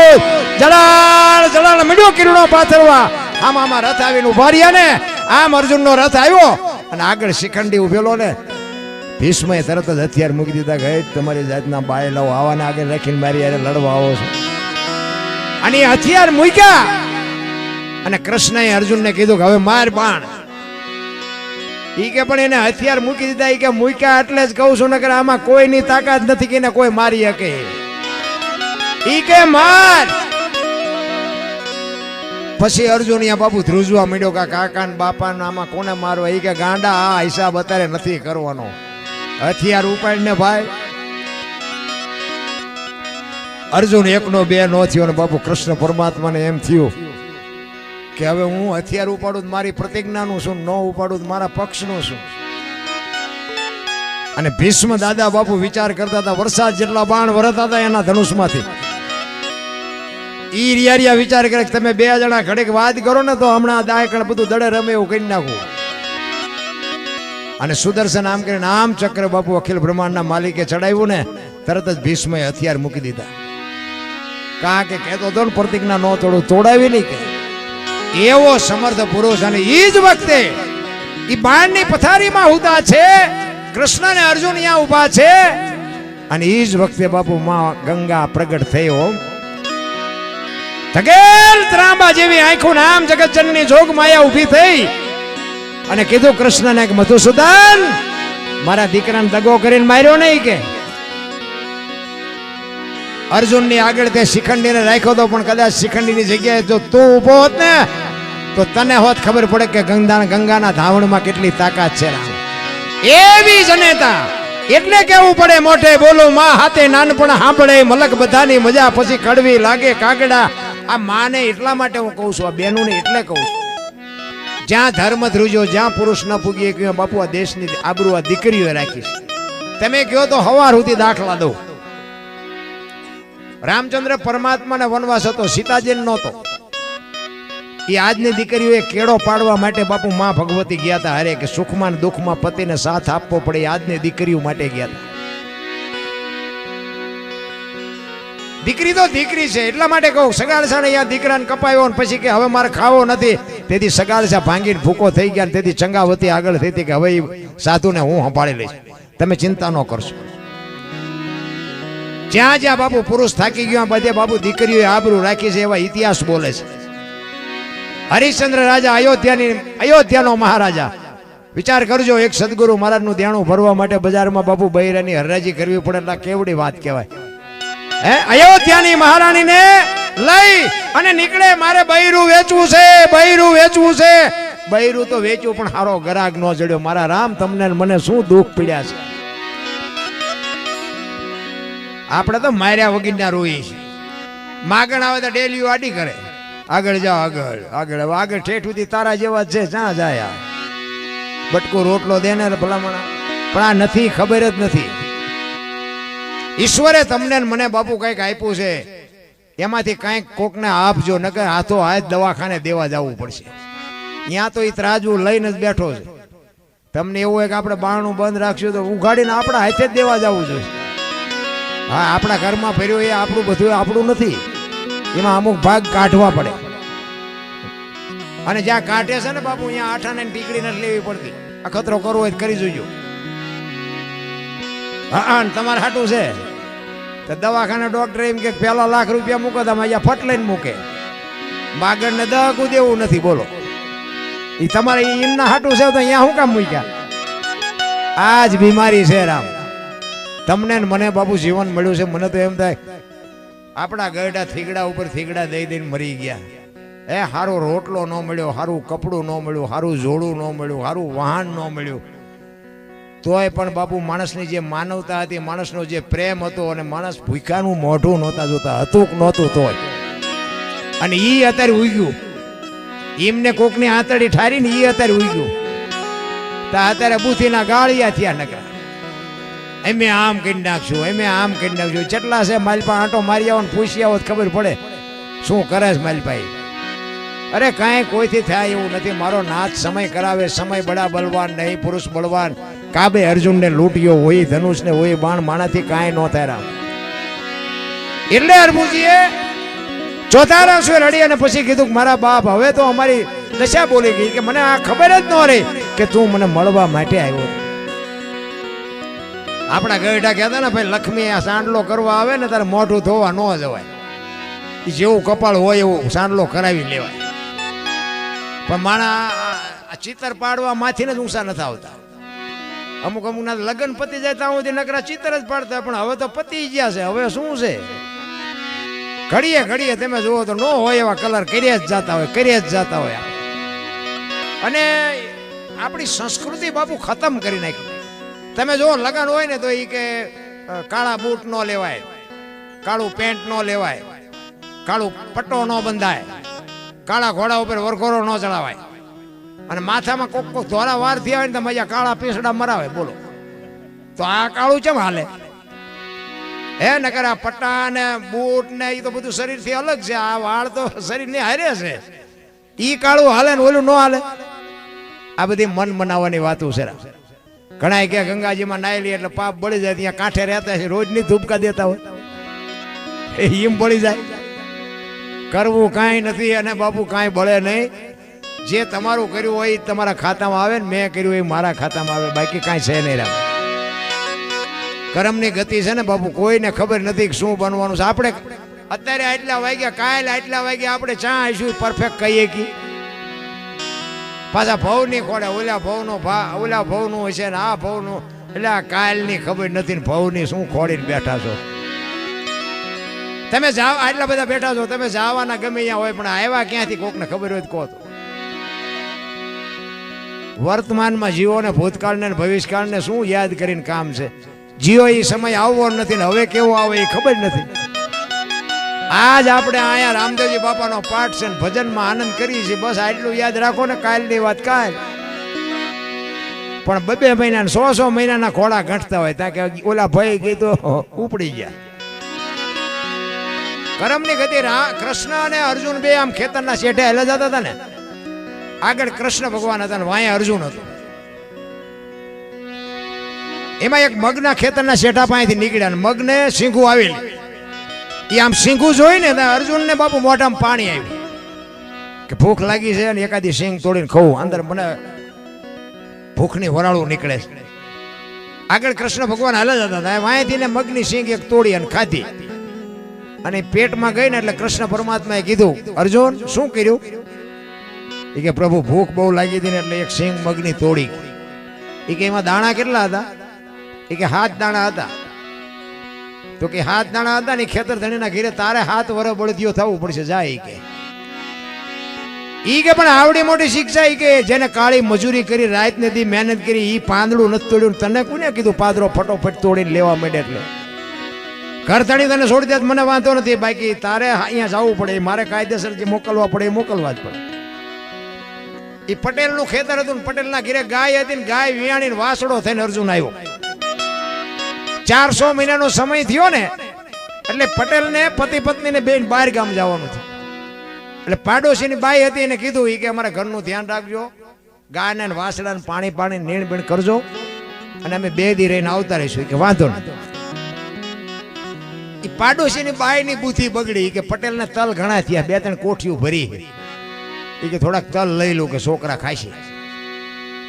જલાલ જલાલ મીડો કિરણો પાથરવા. આમાં રથ આવીને ઉભા રહ્યા ને આમ અર્જુનનો રથ આવ્યો અને આગળ શિખંડી ઉભેલો ને ભીષ્મએ તરત જ હથિયાર મૂકી દીધા. કે તમારી જાતના બાય લાવો, આવાને આગળ રાખીને મારી યારે લડવા આવો છો. અને હથિયાર મૂક્યા અને કૃષ્ણએ અર્જુનને કીધું કે હવે માર બાણ. ઈ કે પણ એને હથિયાર મૂકી દીધા. ઈ કે મૂક્યા એટલે જ કહું છું, નકર આમાં કોઈની તાકાત નથી કે એને કોઈ મારી શકે. ઈ કે માર. પછી અર્જુન અહીંયા બાપુ ધ્રુજવા માંડ્યો કે કાકા ને બાપા ને આમાં કોને મારવા? ઈ કે ગાંડા આ હિસાબ અત્યારે નથી કરવાનો, હથિયાર ઉપાડીને ભાઈ. અર્જુન એકનો બે નો થયો ને બાપુ કૃષ્ણ પરમાત્માને એમ થયું કે હવે હું હથિયાર ઉપાડું મારી પ્રતિજ્ઞાનું શું, ન ઉપાડું મારા પક્ષનું શું. અને ભીષ્મ દાદા બાપુ વિચાર કરતા હતા, વરસાદ જેટલા બાણ વરતા હતા એના ધનુષમાંથી. ઈ રિયારિયા વિચાર કરે કે તમે બે જણા ઘડીક વાત કરો ને તો હમણાં દાયકણ બધું દડે રમે એવું કરી નાખું. અને સુદર્શન આમ કરીને આમ ચક્ર બાપુ અખિલ બ્રહ્માંડના માલિકે ચડાવ્યું ને તરત જ ભીષ્મએ હથિયાર મૂકી દીધા. કા કે કહેતો હતો ને પ્રતિજ્ઞા ન તોડું, તોડાવી નહીં કે એવો સમર્થ પુરુષ. અને ઈ જ વખતે ઈ બાણની પથારીમાં ઉભા છે, કૃષ્ણ ને અર્જુન અહીંયા ઉભા છે. અને ઈ જ વખતે બાપુ માં ગંગા પ્રગટ થયો. ધગેલ ત્રાંબા જેવી આંખો નામ જગતજનની જોગ માયા ઊભી થઈ અને કીધું કૃષ્ણને કે મધુસૂદન મારા દીકરાને દગો કરીને માર્યો નહીં કે? અર્જુનની આગળ તે શિખંડીને રાખ્યો તો, પણ કદાચ શિખંડીની જગ્યાએ જો તું ઊભો હોત ને તો તને હોત ખબર પડે કે ગંગાના ધાવણમાં કેટલી તાકાત છે. એવી જનેતા એટલે કેવું પડે મોઢે બોલું માં હાથે નાનપણ સાંભળે મલક બધાની મજા પછી કડવી લાગે કાગડા. આ માને એટલા માટે હું કહું છું, આ બેનું ને એટલે કહું છું. જ્યાં ધર્મ ધ્રુજો, જ્યાં પુરુષ ન પૂગીએ કે બાપુ આ દેશની આબરૂ આ દીકરીઓ રાખીશ. તમે કહો તો હવાર સુધી દાખલા દઉં. રામચંદ્ર પરમાત્માને વનવાસ હતો, સીતાજીને નહોતો. એ આજની દીકરીઓએ કેળો પાડવા માટે બાપુ માં ભગવતી ગયા હતા. અરે કે સુખમાં દુઃખમાં પતિને સાથ આપવો પડે, આજની દીકરીઓ માટે ગયા હતા. દીકરી તો દીકરી છે એટલા માટે કહું. સગાડસાને અહીંયા દીકરાને કપાયો ને પછી કે હવે મારે ખાવો નથી, તેથી સગાળસા ભાંગીને ભૂકો થઈ ગયા. તેથી ચંગાવતી આગળ થઈ હતી કે હવે ઈ સાધુને હું સંભાળી લઈશ, તમે ચિંતા ન કરશો. જ્યાં જ્યાં બાપુ પુરુષ થાકી ગયો બધે બાપુ દીકરીઓએ આબરૂ રાખી છે એવા ઇતિહાસ બોલે છે. હરિશ્ચંદ્ર રાજા અયોધ્યાનો મહારાજા. વિચાર કરજો, એક સદગુરુ મહારાજનું દેણું ભરવા માટે બજારમાં બાપુ બૈરાની હરાજી કરવી પડે એટલે કેવડી વાત કહેવાય. હે, અયોધ્યાની મહારાણીને લઈ અને નીકળે, મારે બૈરું વેચવું છે, બૈરું વેચવું છે. બૈરું તો વેચ્યું પણ હારો ગરાગ નો જડ્યો. મારા રામ, તમને ને મને શું દુઃખ પીડ્યા છે. આપણે તો માર્યા વગીરના રોઈ છે. માગણ આવે તો ડેલીઓ આડી કરે, આગળ જાઓ, આગળ આગળ આગળ ઠેઠ સુધી તારા જેવા છે, જ્યાં જાય બટકો રોટલો દે ને ભલામણા. પણ આ નથી, ખબર જ નથી. ઈશ્વરે તમને ને મને બાપુ કંઈક આપ્યું છે, એમાંથી કંઈક કોકને આપજો, નકર હાથો હાથ દવાખાને દેવા જવું પડશે. ત્યાં તો એ ત્રાજવું લઈને જ બેઠો છે. તમને એવું હોય કે આપણે બારણું બંધ રાખશું તો ઉઘાડીને આપણા હાથે જ દેવા જવું જોઈએ. હા, આપણા ઘરમાં ભર્યો એ આપણું બધું આપણું નથી, એમાં અમુક ભાગ કાઢવા પડે. અને જ્યાં કાઢે છે ને બાપુ, અહીંયા આઠાને ટીકડી નથી લેવી પડતી. અખતરો કરવો હોય કરી જોજો. હા, તમારે હાટું છે તો દવાખાને ડોક્ટર એમ કે પેલા ₹1,00,000 મૂકો, તમે અહીંયા ફટ લઈને મૂકે. માગણને દગું દેવું નથી, બોલો. એ તમારે એમના હાટું છે તો અહીંયા શું કામ મૂક્યા? આ જ બીમારી છે રામ. તમને ને મને બાપુ જીવન મળ્યું છે, મને તો એમ થાય આપણા ગરડા થીગડા ઉપર થીગડા દઈ દઈને મરી ગયા. સારો રોટલો ન મળ્યો, સારું કપડું ન મળ્યું, સારું જોડું ન મળ્યું, સારું વાહન ન મળ્યું, તોય પણ બાપુ માણસની જે માનવતા હતી, માણસનો જે પ્રેમ હતો, અને માણસ ભૂખ્યાનું મોઢું નહોતા જોતા, હતું કે નહોતું તોય. અને ઈ અત્યારે ઉગ્યું, એમને કોકની આંતળી ઠારી ને ઈ અત્યારે ઉગ્યું. તો અત્યારે બુથીના ગાળિયા થયા નકરા. એમે આમ કરી નાખશું, એમે આમ કરી નાખશું. કેટલા છે માલપા, આંટો મારી આવો ને પૂછી આવો ખબર પડે શું કરે છે માલપાઈ. અરે કાંઈ કોઈથી થાય એવું નથી. મારો નાથ સમય કરાવે, સમય બડા બલવાન નહીં, પુરુષ બળવાન. કાબે અર્જુનને લૂંટ્યો હોય, ધનુષને હોય બાણ, માણાથી કાંઈ ન થાય રામ. એટલે અર્બુજીએ ચોથા રાશે રડી અને પછી કીધું કે મારા બાપ, હવે તો અમારી દશા બોલી ગઈ કે મને આ ખબર જ ન રહી કે તું મને મળવા માટે આવ્યો. આપણા ગયઢા કહેતા ને ભાઈ, લક્ષ્મી આ સાંડલો કરવા આવે ને તારે મોઢું ધોવા ન જવાય. જેવું કપાળ હોય એવું સાંડલો કરાવી લેવાય. પણ માણા ચિત્તર પાડવા માંથી જ ઊંચા નથી આવતા. અમુક અમુક ના લગ્ન પતી જાય ત્યાં સુધી નકરા ચિત્તર જ પાડતા. પણ હવે તો પતી ગયા છે, હવે શું છે? ઘડીએ ઘડીએ તમે જુઓ તો ન હોય એવા કલર કરીએ જ જતા હોય, કરીએ જ જતા હોય. અને આપણી સંસ્કૃતિ બાપુ ખતમ કરી નાખી. તમે જો લગ્ન હોય ને તો એ કે કાળા બૂટ ન લેવાય, કાળું પેન્ટ ન લેવાય, કાળું પટ્ટો ન બંધાય, કાળા ઘોડા ઉપર વરઘોડો ન ચડાવાય, અને માથામાં કોક કોક ધોરા વાર થયા હોય ને તો મજા કાળા પીસડા મરાવે. બોલો, તો આ કાળું કેમ હાલે? હે નકર આ પટ્ટા ને બૂટ ને એ તો બધું શરીરથી અલગ છે. આ વાળ તો શરીરની હારે છે. ઈ કાળું હાલે ને ઓલું ન હાલે. આ બધી મન મનાવવાની વાતો છે. ઘણા કે ગંગાજીમાં નાયેલી એટલે પાપ બળી જાય, ત્યાં કાંઠે રહેતા છે, રોજની ધૂપકા દેતા હોય, એમ બળી જાય. કરવું કાંઈ નથી, અને બાપુ કાંઈ બળે નહીં. જે તમારું કર્યું હોય એ તમારા ખાતામાં આવે ને મેં કર્યું એ મારા ખાતામાં આવે, બાકી કાંઈ છે નહીં રામ. કર્મની ગતિ છે ને બાપુ, કોઈને ખબર નથી કે શું બનવાનું છે. આપણે અત્યારે આટલા વાગ્યા, કાલ આટલા વાગ્યા, આપણે ચા આવીશું પરફેક્ટ કહીએ કે પાછા ભવ ની ખોડે ઓલા ભવનો ઓલા ભવનું હશે ને આ ભવનું. એટલે આ કાલની ખબર નથી ને ભવની શું ખોડીને બેઠા છો તમે. જાવ આટલા બધા બેઠા છો, તમે જવાના ગમે ત્યાં હોય, પણ આવ્યા ક્યાંથી કોકને ખબર હોય તો કહો. વર્તમાનમાં જીવો ને ભૂતકાળને ભવિષ્યકાળને શું યાદ કરીને કામ છે? જીવો એ સમય આવવો નથી ને હવે કેવો આવે એ ખબર નથી. આજ આપણે અહીંયા રામદેવજી બાપાનો પાઠ છે, ભજનમાં આનંદ કરીએ છીએ. બસ આટલું યાદ રાખો ને, કાલની વાત કાલ. પણ 2 મહિના 100 મહિનાના ખોળા ગંઠતા હોય ત્યાં કે ઓલા ભાઈ ગઈ તો ઉપડી ગયા. કરમની ગતિ. કૃષ્ણ અને અર્જુન બે આમ ખેતરના શેઠે હેલા જતા હતા ને. આગળ કૃષ્ણ ભગવાન હતા ને વાંહે અર્જુન હતો. એમાં એક મગના ખેતરના શેઠા પાસેથી નીકળ્યા, મગને સિંગું આવેલી. એ આમ સિંગું જોઈ ને અર્જુન ને બાપુ મોઢામાં પાણી આવ્યું કે ભૂખ લાગી છે અને એકાદી સિંગ તોડીને ખાવું, અંદર મને ભૂખની વરાળું નીકળે છે. આગળ કૃષ્ણ ભગવાન હાલ જ હતા, વાંયથી ને મગની સિંગ એક તોડી અને ખાધી અને પેટમાં ગઈ ને એટલે કૃષ્ણ પરમાત્માએ કીધું, અર્જુન શું કર્યું? એ કે પ્રભુ ભૂખ બહુ લાગી હતી ને એટલે એક સિંગ મગની તોડી. એ કે એમાં દાણા કેટલા હતા? એ કે 7 દાણા હતા. તો કે 7 દાણા હતા ને ખેતર ધણીના ઘીરે તારે 7 વર્ષ બળદિયો થવું પડશે, જાય કે. ઈ કે પણ આવડી મોટી શિક્ષા, ઈ કે જેને કાળી મજૂરી કરી રાત ને દી મહેનત કરી ઈ પાંદડું નથી તોડ્યું, તને કોને કીધું પાદરો ફટોફટ તોડીને લેવા માંડે? એટલે ઘર ધણી તને છોડી દે મને વાંધો નથી, બાકી તારે અહીંયા જવું પડે, મારે કાયદેસર જે મોકલવા પડે એ મોકલવા જ પડે. એ પટેલ નું ખેતર હતું ને પટેલ ના ઘરે ગાય હતી ને ગાય વિયાણી વાસડો થઈને અર્જુન આવ્યો. 400 મહિનાનો સમય થયો ને એટલે પટેલ ને પતિ પત્ની ને બેન બહાર ગામ જવાનું છે. એટલે પાડોશીની બાઈ હતી એને કીધું ઈ કે અમારા ઘરનું ધ્યાન રાખજો, ગાયને વાસડાને પાણી પાણી નીણ બીણ કરજો અને અમે 2 દી રહીને આવતા રહીશું. કે વાંધો નહીં. એ પાડોશીની બાઈની બુદ્ધિ બગડી કે પટેલને તલ ઘણા થયા, 2-3 કોઠીઓ ભરી. એ કે થોડાક તલ લઈ લઉં કે છોકરા ખાશે.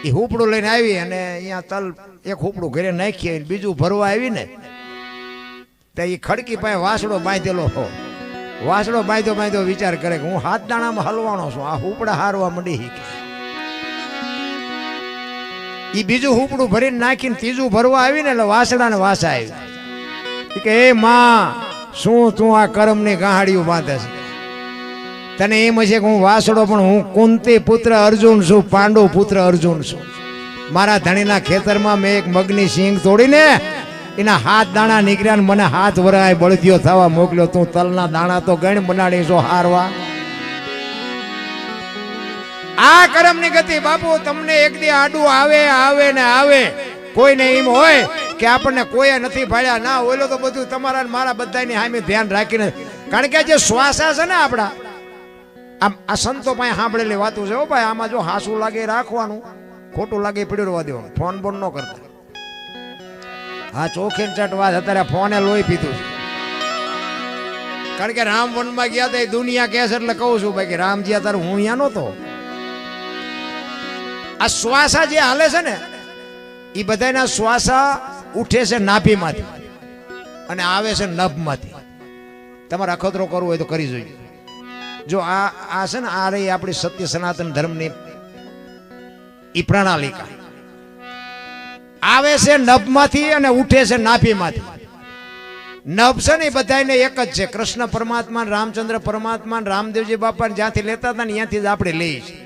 એ હુપડું લઈને આવી અને અહીંયા તલ એક હુપડું ઘરે નાખી બીજું ભરવા આવી ને તો એ ખડકી પાસે વાસડો બાંધેલો હો. વાસડો બાંધ્યો વિચાર કરે કે હું 7 દાણામાં હલવાનો છું, આ હુપડા હારવા માંડી. એ બીજું હુપડું ભરીને નાખીને ત્રીજું ભરવા આવી ને એટલે વાસડાને વાસા આવી. કે એ માં શું તું આ કર્મની ગાહડીઓ બાંધે છે? તને એમ હશે કે હું વાસડો પણ હું કુંતી પુત્ર અર્જુન છું, પાંડુ પુત્ર અર્જુન છું. મારા ધણીના ખેતરમાં મેં એક મગની સિંગ તોડીને એના 7 દાણા નીકળ્યા ને મને 7 વર્ષ બળદિયો થવા મોકલ્યો. તું તલના દાણા તો ગણ બનાડી છો હારવા. આ કર્મની ગતિ બાપુ તમને એક દી આડું આવે ને આવે. કોઈને એમ હોય કે આપણને કોઈ નથી ભાડ્યા, ના ઓલો તો બધું તમારા મારા બધાની સામે ધ્યાન રાખીને. કારણ કે જે શ્વાસા છે ને આપણા આ સંતો પાસે સાંભળેલી વાતો છે. ભાઈ આમાં જો હાસું લાગે રાખવાનું, ખોટું લાગે પીડ્યું રહેવા દેવાનું, ફોન બોન ન કરતા. હા ચોખી ચટ વાત, અત્યારે ફોને લોહી પીધું છે. કારણ કે રામ વનમાં ગયા હતા એ દુનિયા કહે છે એટલે કહું છું ભાઈ કે રામજી અત્યારે હું અહીંયા નહોતો. આ શ્વાસા જે હાલે છે ને એ બધાના શ્વાસા ઉઠે છે નાભીમાંથી અને આવે છે નભમાંથી. તમારે અખતરો કરવો હોય તો કરી જોઈએ. જો આ છે ને આ રહી આપણી સત્ય સનાતન ધર્મની ઈ પ્રણાલિકા. આવે છે નભમાંથી અને ઉઠે છે નાભીમાંથી. નભ છે ને એ બધાને એક જ છે. કૃષ્ણ પરમાત્મા, રામચંદ્ર પરમાત્મા, રામદેવજી બાપા જ્યાંથી લેતા હતા ને ત્યાંથી જ આપણે લઈએ છીએ.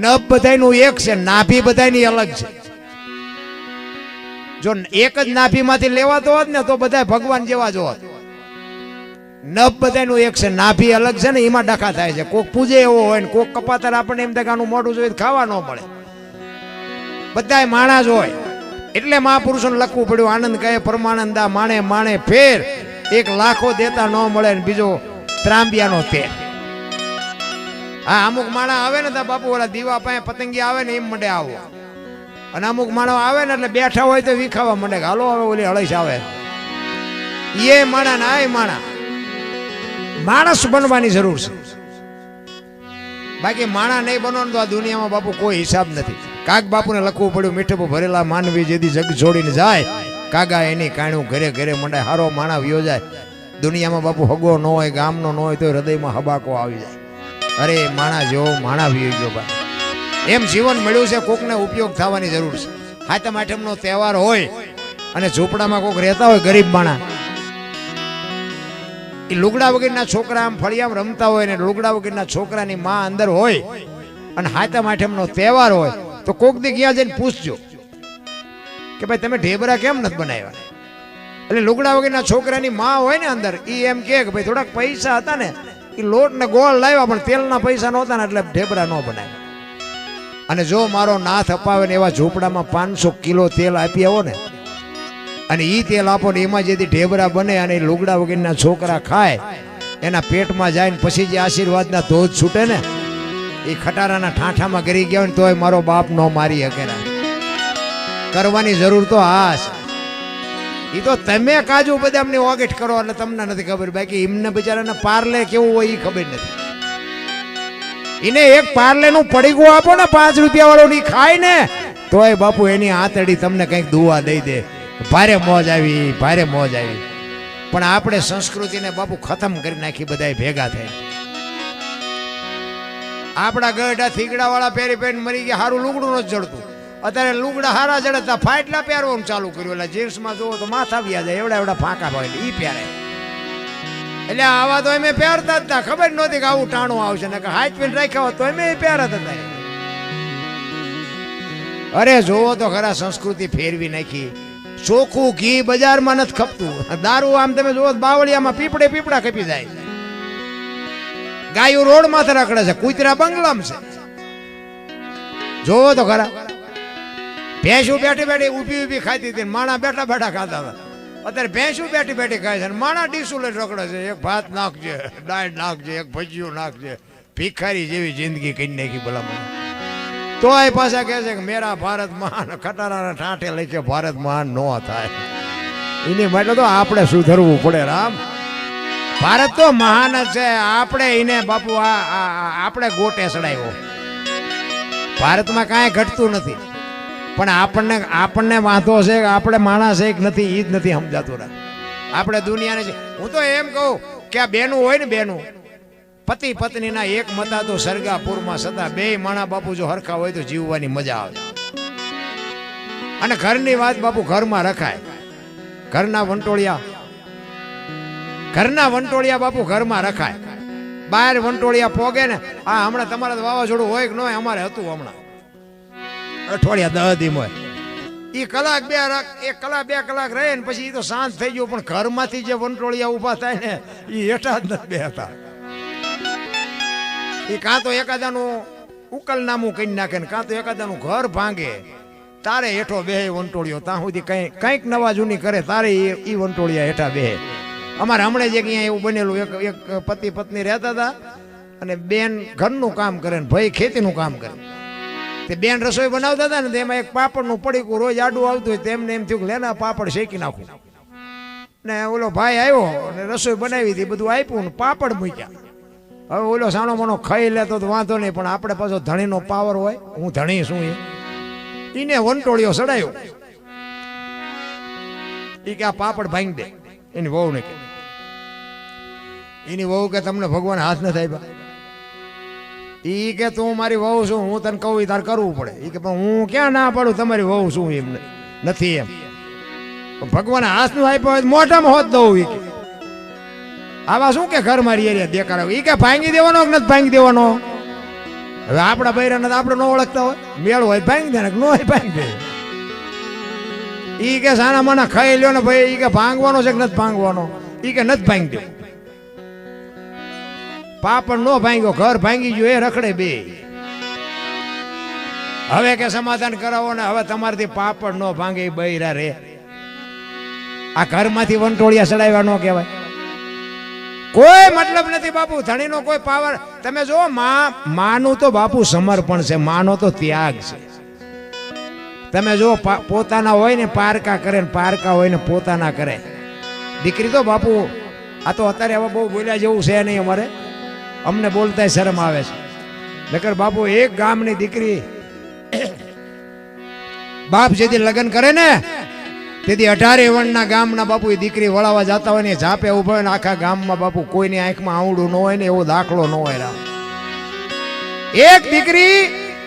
નભ બધાનું એક છે, નાભી બધાની અલગ છે. જો એક જ નાભીમાંથી લેવાતો હોત ને તો બધા ભગવાન જેવા જ હોત. નભ બધાનું એક છે, નાભી અલગ છે ને એમાં ડખા થાય છે. કોક પૂજે એવો હોય ને કોક કપાતર આપણને એમ થાય આનું મોઢું જોઈએ ખાવા ન મળે. બધાય માણસ હોય એટલે મહાપુરુષોને લખવું પડ્યું. આનંદ કહે પરમાનંદા માણે માણે ફેર, 1 લાખો દેતા ન મળે ને બીજો ત્રાંબિયાનો તેર. હા અમુક માણા આવે ને તો બાપુ ઓલા દીવા પાસે પતંગી આવે ને એમ મંડે આવો, અને અમુક માણો આવે ને એટલે બેઠા હોય તો વિખાવા મંડે હાલો હવે ઓલી હળીશ આવે. એ માણા ના એ માણસ બનવાની જરૂર છે. બાકી માણા નહીં બનવાનું તો આ દુનિયામાં બાપુ કોઈ હિસાબ નથી. કાગ બાપુને લખવું પડ્યું મીઠું ભરેલા માનવી જેથી જગ છોડીને જાય, કાગા એની કાણું ઘરે ઘરે મંડાય, હારો માણા વિયો જાય. દુનિયામાં બાપુ હગો ન હોય, ગામનો ન હોય તો હૃદયમાં હબાકો આવી જાય. અરે માણા જેવો માણા વિયો ગયો ભાઈ. એમ જીવન મળ્યું છે, કોકને ઉપયોગ થવાની જરૂર છે. હાતમ આઠમનો તહેવાર હોય અને ઝૂંપડામાં કોક રહેતા હોય ગરીબ માણા, એ લુગડા વગરના છોકરા આમ ફળિયામાં રમતા હોય ને લુગડા વગરના છોકરાની માં અંદર હોય અને હાતમ આઠમનો તહેવાર હોય તો કોક દી ગયા જઈને પૂછજો કે ભાઈ તમે ઢેબરા કેમ નથી બનાવ્યા? એટલે લુગડા વગરના છોકરાની માં હોય ને અંદર એ એમ કે ભાઈ થોડાક પૈસા હતા ને એ લોટ ને ગોળ લાવ્યા પણ તેલના પૈસા નહોતા ને એટલે ઢેબરા ન બનાવ્યા. અને જો મારો નાથ અપાવે ને એવા ઝૂંપડામાં 500 કિલો તેલ આપી આવો ને અને ઈ તેલ આપો ને એમાં જેથી ઢેબરા બને અને લુગડા વગરના છોકરા ખાય એના પેટમાં જાય ને પછી જે આશીર્વાદના ધોધ છૂટે ને એ ખટારાના ઠાઠામાં ગરી ગયા હોય ને તોય મારો બાપ ન મારી હકેરા. કરવાની જરૂર તો આ છે. એ તો તમે કાજુ બદામની ઓગેટ કરો એટલે તમને નથી ખબર, બાકી એમને બિચારાને પાર્લે કેવું હોય એ ખબર નથી. એને એક પાર્લેનું પડીકું આપો ને 5 રૂપિયા વાળો ની ખાય ને તોય બાપુ એની આંતડી તમને કંઈક દુઆ દઈ દે, ભારે મોજ આવી, ભારે મોજ આવી. પણ આપણે સંસ્કૃતિને બાપુ ખતમ કરી નાખી બધાય ભેગા થઈ. આપણા ગઢા થીગડા વાળા પહેરી પહેરી મરી ગયા, સારું લુગડું નથી જડતું. અત્યારે લુગડા હારા જડતા ફાટલા પહેરવાનું ચાલુ કર્યું. એટલે જીન્સમાં જોવો તો માથા વ્યા જાય, એવડા એવડા ફાંકા હોય ઈ પહેરે. એટલે આવા તો અમે પહેરતા જ હતા, ખબર નહોતી કે આવું ટાણું આવશે ને કે હાથ પીને રાખ્યા હોત તો અમે પહેરતા હતા. અરે જોવો તો ખરા સંસ્કૃતિ ફેરવી નાખી. ચોખ્ખું ઘી બજારમાં નથી ખપતું. દારૂ આમ તમે જોવો બાવળિયામાં પીપળે પીપળા કપી જાય. ગાયો રોડ માથે રખડે છે, કૂતરા બંગલામ છે. જોવો તો ખરા. ભેંસું બેઠી બેઠી ઊભી ઊભી ખાતી હતી, માણા બેઠા બેઠા ખાતા હતા. અત્યારે ભેંસું બેઠી બેઠી ખાય છે, માણા ડીસું લઈ રખડે છે. એક ભાત નાખજે, દાળ નાખજે, એક ભજીયું નાખજે. ભિખારી જેવી જિંદગી કરી નાખી ભલામણ. તો એ પાછા કહે છે કે મેરા ભારત મહાન, ખટારાના ઠાઠે લખે ભારત મહાન ન થાય. એની માટે તો આપણે સુધરવું પડે રામ. ભારત તો મહાન જ છે. આપણે એને બાપુ આપણે ગોટે ચડાવ્યો. ભારતમાં કાંઈ ઘટતું નથી, પણ આપણને વાંધો છે કે આપણે માણસ એક નથી, ઈ જ નથી સમજાતું. આપણે દુનિયાને છે. હું તો એમ કહું કે આ બેનું હોય ને, બેનું પતિ પત્નીના એક મતા તો સરગાપુરમાં સદા બે માણા બાપુ જો હરખા હોય તો જીવવાની મજા આવે. અને ઘરની વાત બાપુ ઘરમાં રખાય. ઘરના વંટોળિયા બાપુ ઘરમાં રખાય. બહાર વંટોળિયા પોગે ને, હા હમણાં તમારે વાવાઝોડું હોય કે ન હોય, અમારે હતું હમણાં અઠવાડિયા 10 દી હોય. એ કલાક બે કલાક રહે ને પછી એ તો શાંત થઈ ગયું. પણ ઘરમાંથી જે વંટોળિયા ઊભા થાય ને એ હેઠા જ નથી બેહતા. એ કાં તો એકાદાનું ઉકલનામું કરી નાખે ને કાં તો એકાદાનું ઘર ભાંગે. તારે હેઠો બેહે વંટોળિયો. ત્યાં સુધી કંઈક નવા જૂની કરે તારે એ વંટોળિયા હેઠા બેહે. અમારે હમણાં જ અહીંયા એવું બનેલું, એક પતિ પત્ની રહેતા હતા અને બેન ઘરનું કામ કરે ને ભાઈ ખેતીનું કામ કરે. તે બેન રસોઈ બનાવતા હતા ને તેમાં એક પાપડનું પડીકું રોજ આડું આવતું હોય. તેમને એમ થયું કે લેના પાપડ શેકી નાખું. ને ઓલો ભાઈ આવ્યો અને રસોઈ બનાવી હતી, બધું આપ્યું ને પાપડ મૂક્યા. હવે ઓલો સાનો મનો ખાઈ લેતો તો વાંધો નહીં, પણ આપણે પાછો ધણીનો પાવર હોય. હું ધણી શું એને વંટોળિયો સડાયો. એ કે આ પાપડ ભાંગી દે. એની વહુ ને કે, એની વહુ કે તમને ભગવાન હાથ નથી આપ્યા. ઈ કે તું મારી વહુ છું, હું તને કહું તાર કરવું પડે. ઈ કે પણ હું ક્યાં ના પાડું, તમારી વહુ છું એમ નથી એમ. ભગવાન હાથ નું આપ્યો હોય મોઢામાં હોત દઉં. ઈ કે આવા શું કે ઘર મારી એરિયા દેખાડો. ઈ કે ભાંગી દેવાનો કે નથી ભાંગી દેવાનો. હવે આપણા બૈરાને આપણે ન ઓળખતા હોય, મેળ હોય ભાંગી દે ને ન હોય ભાંગી દે. ઈ કે સાના માના ખાઈ લ્યો ને ભાઈ. ઈ કે ભાંગવાનો છે કે નથી ભાંગવાનો. ઈ કે નથી ભાંગી દે. પાપડ નો ભાંગ્યો, ઘર ભાંગી ગયો, એ રખડે બે. હવે કે સમાધાન કરાવો ને, હવે તમારાથી પાપડ નો ભાંગે બૈરા રે. આ ઘરમાંથી વંટોળિયા ચડાવ્યા ન કહેવાય. કોઈ મતલબ નથી બાપુ, ધણીનો કોઈ પાવર. તમે જો માનું તો બાપુ સમર્પણ છે, માનો તો ત્યાગ છે. તમે જો પોતાના હોય ને પારકા કરે ને પારકા હોય ને પોતાના કરે. દીકરી તો બાપુ આ તો અત્યારે હવે બહુ બોલ્યા જેવું છે નહીં. અમારે અમને બોલતા શરમ આવે છે. નકર બાપુ એક ગામની દીકરી બાપ જેથી લગ્ન કરે ને તેથી 18 વર્ષના ગામના બાપુ એ દીકરી વળાવા જતા હોય ને ઝાપે ઉભા હોય ને આખા ગામમાં બાપુ કોઈની આંખમાં આવડું ન હોય ને એવો દાખલો ન હોય. રામ એક દીકરી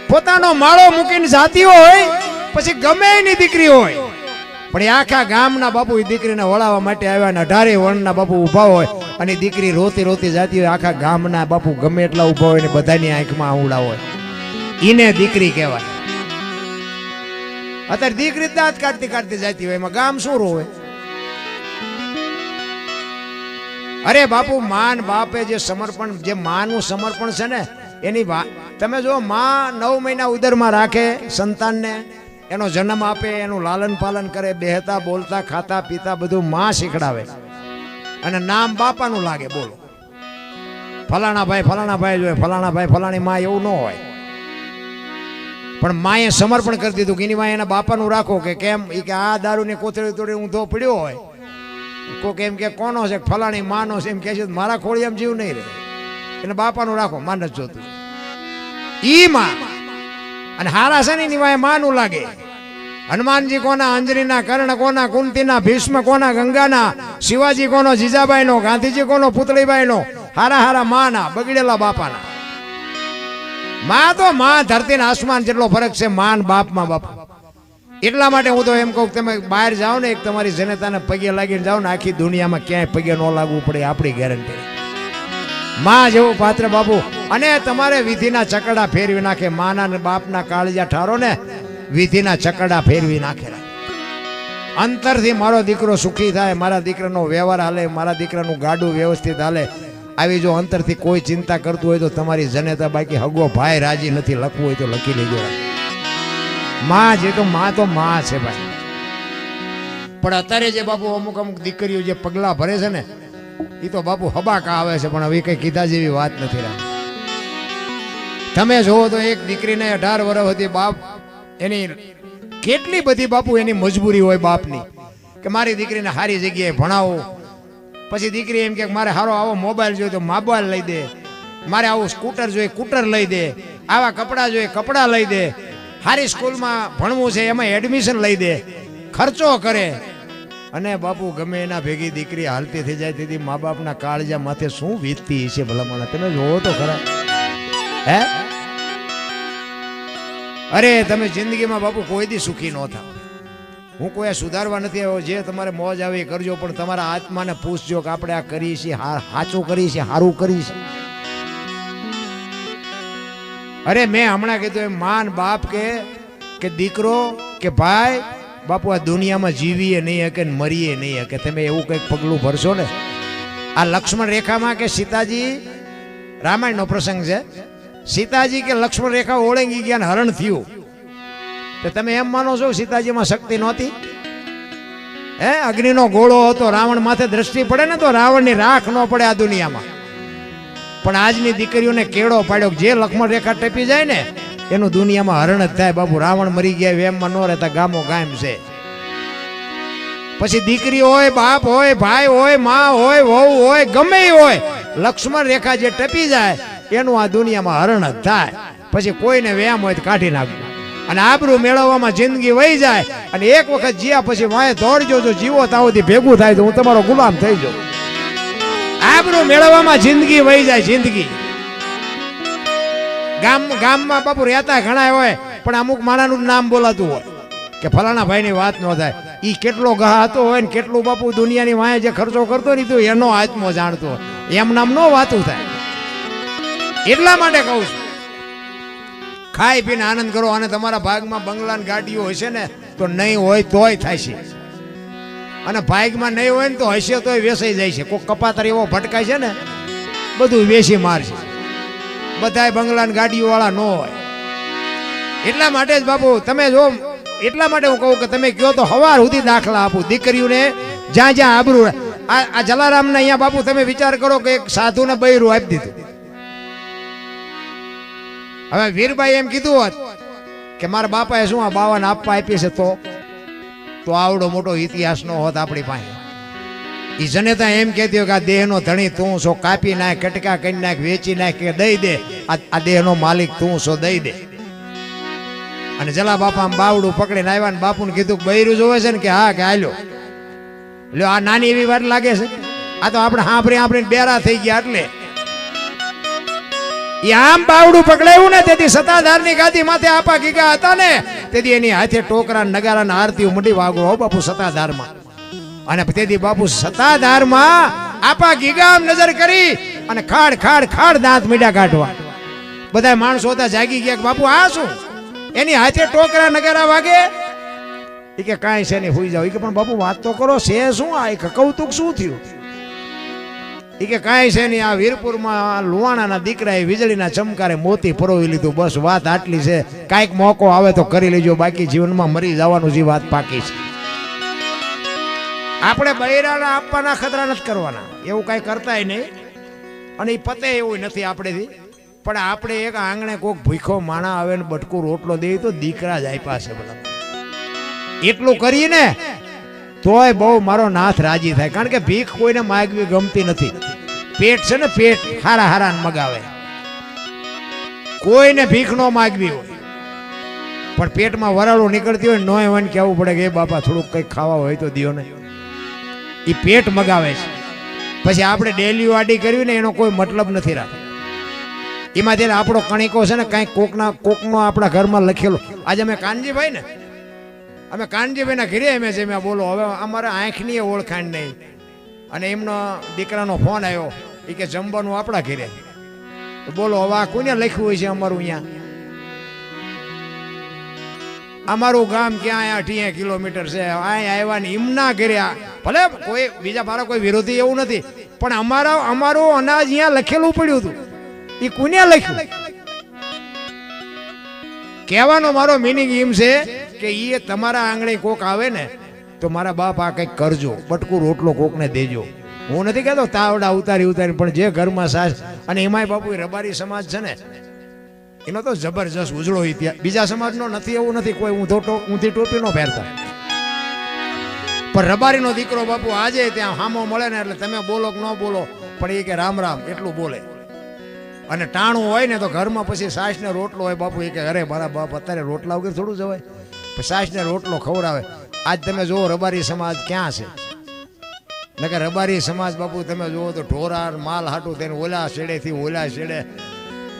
પોતાનો માળો મૂકીને જાતી હોય પછી ગમે એની દીકરી હોય, પણ એ આખા ગામના બાપુ એ દીકરીને વળાવવા માટે આવ્યા ને 18 વર્ષના બાપુ ઉભા હોય અને દીકરી રોતી રોતી જાતી હોય. આખા ગામના બાપુ ગમે એટલા ઉભા હોય ને બધાની આંખમાં આવડા હોય. ઈને દીકરી કહેવાય. અત્યારે દીકરી દાંત કાઢતી કાઢતી જતી હોય, એમાં ગામ શું રોવે. અરે બાપુ માન બાપે જે સમર્પણ, જે માનું સમર્પણ છે ને એની વાત તમે જો. માં 9 મહિના ઉદરમાં રાખે સંતાનને, એનો જન્મ આપે, એનું લાલન પાલન કરે, બેહતા બોલતા ખાતા પીતા બધું માં શીખડાવે અને નામ બાપાનું લાગે. બોલો ફલાણા ભાઈ જોઈએ, ફલાણા ભાઈ ફલાણી માં, એવું ન હોય. પણ માએ સમર્પણ કરી દીધું કે એની માં એના બાપાનું રાખો. કે કેમ? એ કે આ દારૂની કોથળી તોડી ઊંધો પડ્યો હોય, કોક એમ કે કોનો છે, ફલાણી માનો છે, એમ કે છે મારા ખોળી એમ જીવ નહીં રહે, એને બાપાનું રાખો, માન જ જોતું. ઈ માં અને હારા છે ને એની વાય માનું લાગે. હનુમાનજી કોના, અંજરીના, કર્ણ કોના, કુંતીના, ભીષ્મ કોના, ગંગાના, શિવાજી કોનો, જીજાબાઈનો, ગાંધીજી કોનો, પુતળીબાઈનો, હારા હારા માના, બગડેલા બાપાના. માં તો માં, ધરતી ને આસમાન જેટલો ફરક છે માન બાપમાં બાપા. એટલા માટે હું તો એમ કહું, તમે બહાર જાઓ ને એક તમારી જનતાને પગે લાગીને જાઓ ને, આખી દુનિયામાં ક્યાંય પગે ન લાગવું પડે આપણી ગેરંટી. માં જેવું પાત્ર બાપુ. અને તમારે વિધિના ચકડા ફેરવી નાખે. માના ને બાપના કાળજા ઠારો ને વિધિના ચકડા ફેરવી નાખેલા. અંતરથી મારો દીકરો સુખી થાય, મારા દીકરાનો વ્યવહાર હાલે, મારા દીકરાનું ગાડું વ્યવસ્થિત હાલે, આવી જો અંતરથી કોઈ ચિંતા કરતું હોય તો તમારી જનેતા. બાકી હગો ભાઈ રાજી નથી, લખવું હોય તો લખી લેજો. માં જે તો માં છે ભાઈ. પણ અત્યારે જે બાપુ અમુક અમુક દીકરીઓ જે પગલા ભરે છે ને, એ તો બાપુ હબાકા આવે છે, પણ હવે કઈ કીધા જેવી વાત નથી રહી. તમે જોવો તો એક દીકરીને 18 વર્ષ હતી, બાપ એની કેટલી બધી બાપુ એની મજબૂરી હોય બાપની કે મારી દીકરીને સારી જગ્યાએ ભણાવો. પછી દીકરી એમ કે મારે સારો આવો મોબાઈલ જોઈએ તો મોબાઈલ લઈ દે, મારે આવું સ્કૂટર જોઈએ સ્કૂટર લઈ દે, આવા કપડાં જોઈએ કપડાં લઈ દે, સારી સ્કૂલમાં ભણવું છે એમાં એડમિશન લઈ દે, ખર્ચો કરે. અને બાપુ ગમે એના ભેગી દીકરી હાલતી થઈ જાય તેથી મા બાપના કાળજા માથે શું વીતતી છે ભલામણ. તમે જોવો તો ખરા. હે અરે તમે જિંદગીમાં બાપુ કોઈ દી સુખી ન થાવ. હું કોઈ સુધારવા નથી આવ્યો. જે તમારે મોજ આવે એ કરજો, પણ તમારા આત્માને પૂછજો કે આપણે આ કરીએ છીએ સાચું કરીએ છીએ, સારું કરીએ છીએ. અરે મેં હમણાં કીધું એમ માન બાપ કે દીકરો કે ભાઈ બાપુ આ દુનિયામાં જીવીએ નહીં શકે ને મરીએ નહીં શકે. તમે એવું કંઈક પગલું ભરશો ને. આ લક્ષ્મણ રેખામાં કે સીતાજી, રામાયણનો પ્રસંગ છે, સીતાજી કે લક્ષ્મણ રેખા ઓળંગી ગયા ને હરણ થયું. તો તમે એમ માનો છો સીતાજીમાં શક્તિ નહોતી? હે અગ્નિનો ગોળો હતો, રાવણ માથે દ્રષ્ટિ પડે ને તો રાવણની રાખ ન પડે આ દુનિયામાં. પણ આજની દીકરીઓને કેળો પાડ્યો, જે લક્ષ્મણ રેખા ટપી જાય ને એનું દુનિયામાં હરણ જ થાય બાપુ. રાવણ મરી ગયા એમમાં ન રહેતા ગામો ગામ છે. પછી દીકરી હોય, બાપ હોય, ભાઈ હોય, માં હોય, વહુ હોય, ગમે હોય, લક્ષ્મણ રેખા જે ટપી જાય એનું આ દુનિયામાં હરણ જ થાય. પછી કોઈને વ્યામ હોય તો કાઢી નાખવું અને આબરૂ મેળવવામાં જિંદગી વહી જાય. અને એક વખત જીયા પછી વાંહે દોડજો, જો જીવો તાવથી ભેગું થાય તો હું તમારો ગુલામ થઈ જાઉં. આબરૂ મેળવવામાં જિંદગી વહી જાય. જિંદગી ગામમાં બાપુ રહેતા ઘણા હોય, પણ અમુક માણાનું નામ બોલાતું હોય કે ફલાણા ભાઈની વાત ન થાય. ઈ કેટલો ગહા હતો હોય ને કેટલું બાપુ દુનિયાની વાંહે જે ખર્ચો કરતો ને તો એનો આત્મો જાણતો હોય. એમ નામ નો વાતું થાય. એટલા માટે કહું છું, ખાઈ પીને આનંદ કરો. અને તમારા ભાગમાં બંગલા ગાડીઓ હશે ને તો નહીં હોય તોય થાય છે, અને ભાગમાં નહીં હોય ને તો હશે તોય વેસાઈ જાય છે. કોઈ કપાતર એવો ભટકાય છે ને બધું વેસી મારશે. બધાય બંગલા ગાડીઓ વાળા ન હોય. એટલા માટે જ બાપુ તમે જો, એટલા માટે હું કહું કે તમે કહો તો હવાર સુધી દાખલા આપું દીકરીઓને જ્યાં જ્યાં આબરૂ. આ જલારામને અહીંયા બાપુ તમે વિચાર કરો કે એક સાધુને બૈરું આપી દીધું. હવે વીરબાઈ એમ કીધું હોત કે મારા બાપાએ શું આ બાવાને આપવા આપી છે તો આવડો મોટો ઇતિહાસ નો હોત આપણી પાસે. ઈ જનેતા એમ કહેતી કે આ દેહનો ધણી તું છો, કાપી નાખ, કટકા કરી નાખ, વેચી નાખ કે દઈ દે, આ દેહનો માલિક તું છો, દઈ દે. અને જલા બાપા આમ બાવડું પકડીને આવ્યા ને બાપુને કીધું બૈરું જોવે છે ને કે હા કે હાલ્યો લ્યો. આ નાની એવી વાત લાગે છે? આ તો આપણે સાંભળીને બેરા થઈ ગયા. એટલે આમ બાવડું પકડાયું ને તેથી સત્તાધારની ગાદી માથે આપા ગીગા હતા ને તેથી એની હાથે ટોકરા નગારા આરતી મંડી વાગો બાપુ સત્તાધારમાં. અને તેથી બાપુ સત્તાધારમાં આપા ગીગા નજર કરી અને ખાડ ખાડ ખાડ દાંત મીડા કાઢવા. બધા માણસો હતા જાગી ગયા કે બાપુ આ શું? એની હાથે ટોકરા નગારા વાગે. એ કે કાંઈ છે નહીં હોઈ જાવ. એ કે પણ બાપુ વાત તો કરો, છે શું આ? કૌતુક શું થયું? એ કે કાંઈ છે નહીં, આ વીરપુરમાં લુવાણાના દીકરાએ વીજળીના ચમકારે મોતી પરોવી લીધું, બસ વાત આટલી છે. કાંઈક મોકો આવે તો કરી લેજો, બાકી જીવનમાં મરી જવાનું જે વાત પાકી છે. આપણે બૈરાના આપવાના ખતરા નથી કરવાના, એવું કાંઈ કરતાય નહીં. અને એ પતે એવું નથી આપણેથી. પણ આપણે એક આંગણે કોઈક ભૂખો માણા આવે ને બટકું રોટલો દે તો દીકરા જ આપ્યા છે બધા, એટલું કરીને તોય બહુ મારો નાથ રાજી થાય. કારણ કે ભીખ કોઈને માગવી ગમતી નથી. પેટ છે ને પેટ હારા હારા મગાવે. કોઈને ભીખ ન માગવી હોય, પણ પેટમાં વરાળું નીકળતી હોય નોય વાન કહેવું પડે કે એ બાપા થોડુંક કંઈક ખાવા હોય તો દિયો ને. એ પેટ મગાવે છે. પછી આપણે ડેલી વાડી કરવી ને એનો કોઈ મતલબ નથી રાખતો. એમાંથી આપણો કણિકો છે ને કાંઈક કોકનો આપણા ઘરમાં લખેલો. આજે અમે કાનજીભાઈ ને અમે કાનજીભાઈના ઘરે અમે છે મેં બોલો હવે અમારે આંખની ઓળખાણ નહીં, અને એમનો દીકરાનો ફોન આવ્યો એ કે જમવાનું આપણા ઘરે. તો બોલો હવે આ કોને લખ્યું હોય છે અમારું અહીંયા? અમારું ગામ ક્યાં 80 કિલોમીટર છે, અહીંયા આવ્યા ને એમના ઘરે. ભલે કોઈ બીજા મારો કોઈ વિરોધી એવું નથી, પણ અમારું અનાજ અહીંયા લખેલું પડ્યું હતું. એ કોને લખ્યું? કહેવાનો મારો મિનિંગ એમ છે કે એ તમારા આંગણે કોક આવે ને તો મારા બાપ આ કંઈક કરજો, બટકું રોટલો કોકને દેજો. હું નથી કહેતો તાવડા ઉતારી પણ જે ઘરમાં સાસ, અને એમાંય બાપુ રબારી સમાજ છે ને એનો તો જબરજસ્ત ઉજળો ઇતિહાસ. બીજા સમાજનો નથી એવું નથી, કોઈ ઊંધી ટોપી નો પહેરતા, પણ રબારીનો દીકરો બાપુ આજે ત્યાં હામો મળે ને એટલે તમે બોલો કે ન બોલો પણ એ કે રામ રામ એટલું બોલે. અને ટાણું હોય ને તો ઘરમાં પછી સાસ ને રોટલો હોય બાપુ એ કે અરે મારા બાપ અત્યારે રોટલા વગર થોડું જવાય, સાસ ને રોટલો ખવડાવે. આજ તમે જુઓ રબારી સમાજ ક્યાં છે, નકર રબારી સમાજ બાપુ તમે જુઓ તો ઢોરાર માલ હાટું તેને ઓલા શેડેથી ઓલા શેડે,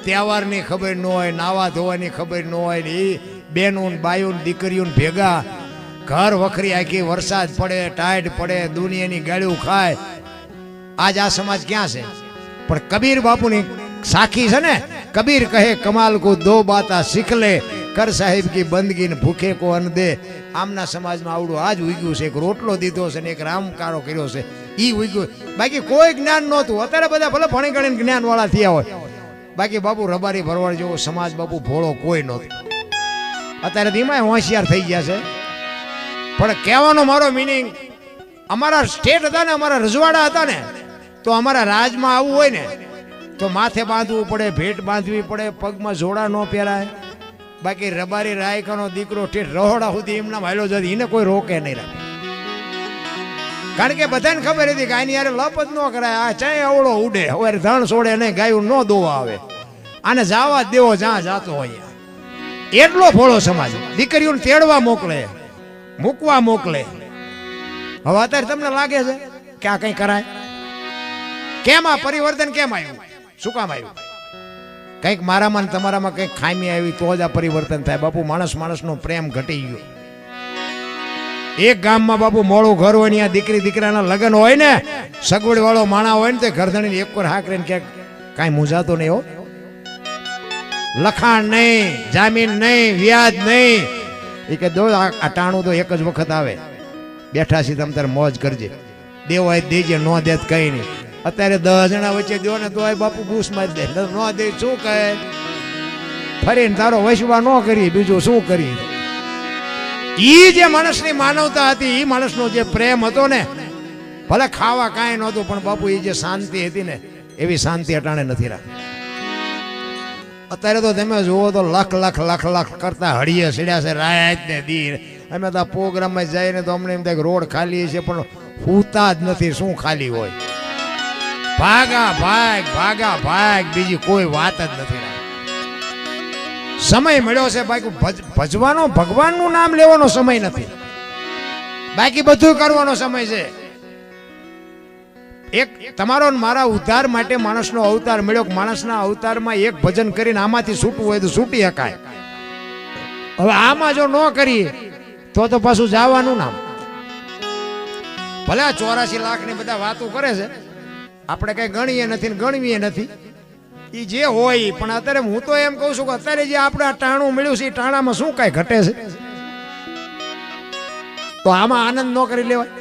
તહેવારની ખબર ન હોય, નાવા ધોવાની ખબર ન હોય, એ બેનું બાયું દીકરીઓને ભેગા ઘર વખરી આખી, વરસાદ પડે ટાઈટ પડે દુનિયાની ગાળ્યું ખાય. આજ આ સમાજ ક્યાં છે? પણ કબીર બાપુની સાખી છે ને, કબીર કહે કમાલ કો દો બાતા શીખ લે, કર સાહેબ કી બંદગી ને ભૂખે કો અન્ન દે. આમના સમાજમાં આવડું આજ ઉગ્યું છે, એક રોટલો દીધો છે ને એક રામકારો કર્યો છે, ઈ ઉગ્યું. બાકી કોઈ જ્ઞાન નહોતું. અત્યારે બધા ભલે ભણી ગણીને જ્ઞાન વાળા થયા હોય, બાકી બાપુ રબારી ભરવાડ જેવો સમાજ બાપુ ભોળો કોઈ નહોતો. અત્યારે ધીમા હોશિયાર થઈ ગયા છે. પણ કહેવાનો મારો મિનિંગ, અમારા સ્ટેટ હતા ને, અમારા રજવાડા હતા ને, તો અમારા રાજમાં આવવું હોય ને તો માથે બાંધવું પડે, ભેટ બાંધવી પડે, પગમાં જોડા ન પહેરાય. બાકી રબારી રાયકાનો દીકરો ઠેઠ રહોડા સુધી એમના હાલ્યો જતી, એને કોઈ રોકે નહીં રાખે. કારણ કે બધાને ખબર હતી કે આની યાર લપ જ ન કરાય, આ ચાય અવળો ઉડે, હવે ધણ છોડે નહીં, ગાયું ન દોવા આવે, આને જવા જ દેવો જ્યાં જાતો હોય. એટલો ભોળો સમાજ. દીકરીઓને તેડવા મોકલે, મૂકવા મોકલે. હવે અત્યારે તમને લાગે છે કે આ કઈ કરાય? કેમ આ પરિવર્તન કેમ આવ્યું? શું કામ આવ્યું? કંઈક મારામાં ને તમારામાં કંઈક ખામી આવી તો જ આ પરિવર્તન થાય. બાપુ માણસનો પ્રેમ ઘટી ગયો. એક ગામમાં બાપુ મોડું ઘર હોય ને દીકરી દીકરાના લગ્ન હોય ને, સગવડ વાળો માણા હોય ને તે ઘરધણી એક વાર હાક રહીને કે કાંઈ મૂંઝાતો નહીં હો, લખાણ નહીં, જામીન નહીં, વ્યાજ નહીં. એ કે દો આ ટાણું તો એક જ વખત આવે, બેઠા છીએ તમે તારે મોજ કરજે, દેવો હોય દેજે, ન દે કઈ નહીં. અત્યારે 10 જણા વચ્ચે દો ને તો બાપુ બૂસ મારી દે, ન દે શું કહે, ફરીને તારો વસવા ન કરી, બીજું શું કરી. ઈ જે માણસની માનવતા હતી, ઈ માણસનો જે પ્રેમ હતો ને, ભલે ખાવા કાંઈ નહોતું પણ બાપુ એ જે શાંતિ હતી ને, એવી શાંતિ અટાણે નથી રાખી. અત્યારે તો તમે જુઓ તો લાખ કરતા હળીએ સીડ્યા છે રાત ને દી. અમે તો પ્રોગ્રામમાં જઈને તો અમને એમ થાય રોડ ખાલી છે, પણ પૂતા જ નથી. શું ખાલી હોય? ભાગા ભાગ બીજી કોઈ વાત જ નથી. સમય મળ્યો છે બાકી ભજવાનો, ભગવાનનું નામ લેવાનો સમય નથી, બાકી બધું કરવાનો સમય છે. એક તમારો મારા ઉદ્ધાર માટે માણસનો અવતાર મળ્યો, માણસના અવતારમાં એક ભજન કરીને આમાંથી છૂટવું હોય તો છૂટી શકાય. હવે આમાં જો ન કરીએ તો પાછું જવાનું નામ. ભલે 84 લાખ ની બધા વાતો કરે છે, આપણે કઈ ગણીએ નથી ને ગણવીએ નથી, એ જે હોય. પણ અત્યારે હું તો એમ કહું છું કે અત્યારે જે આપણે આ ટાણું મળ્યું છે, એ ટાણામાં શું કઈ ઘટે છે? તો આમાં આનંદ ન કરી લેવાય?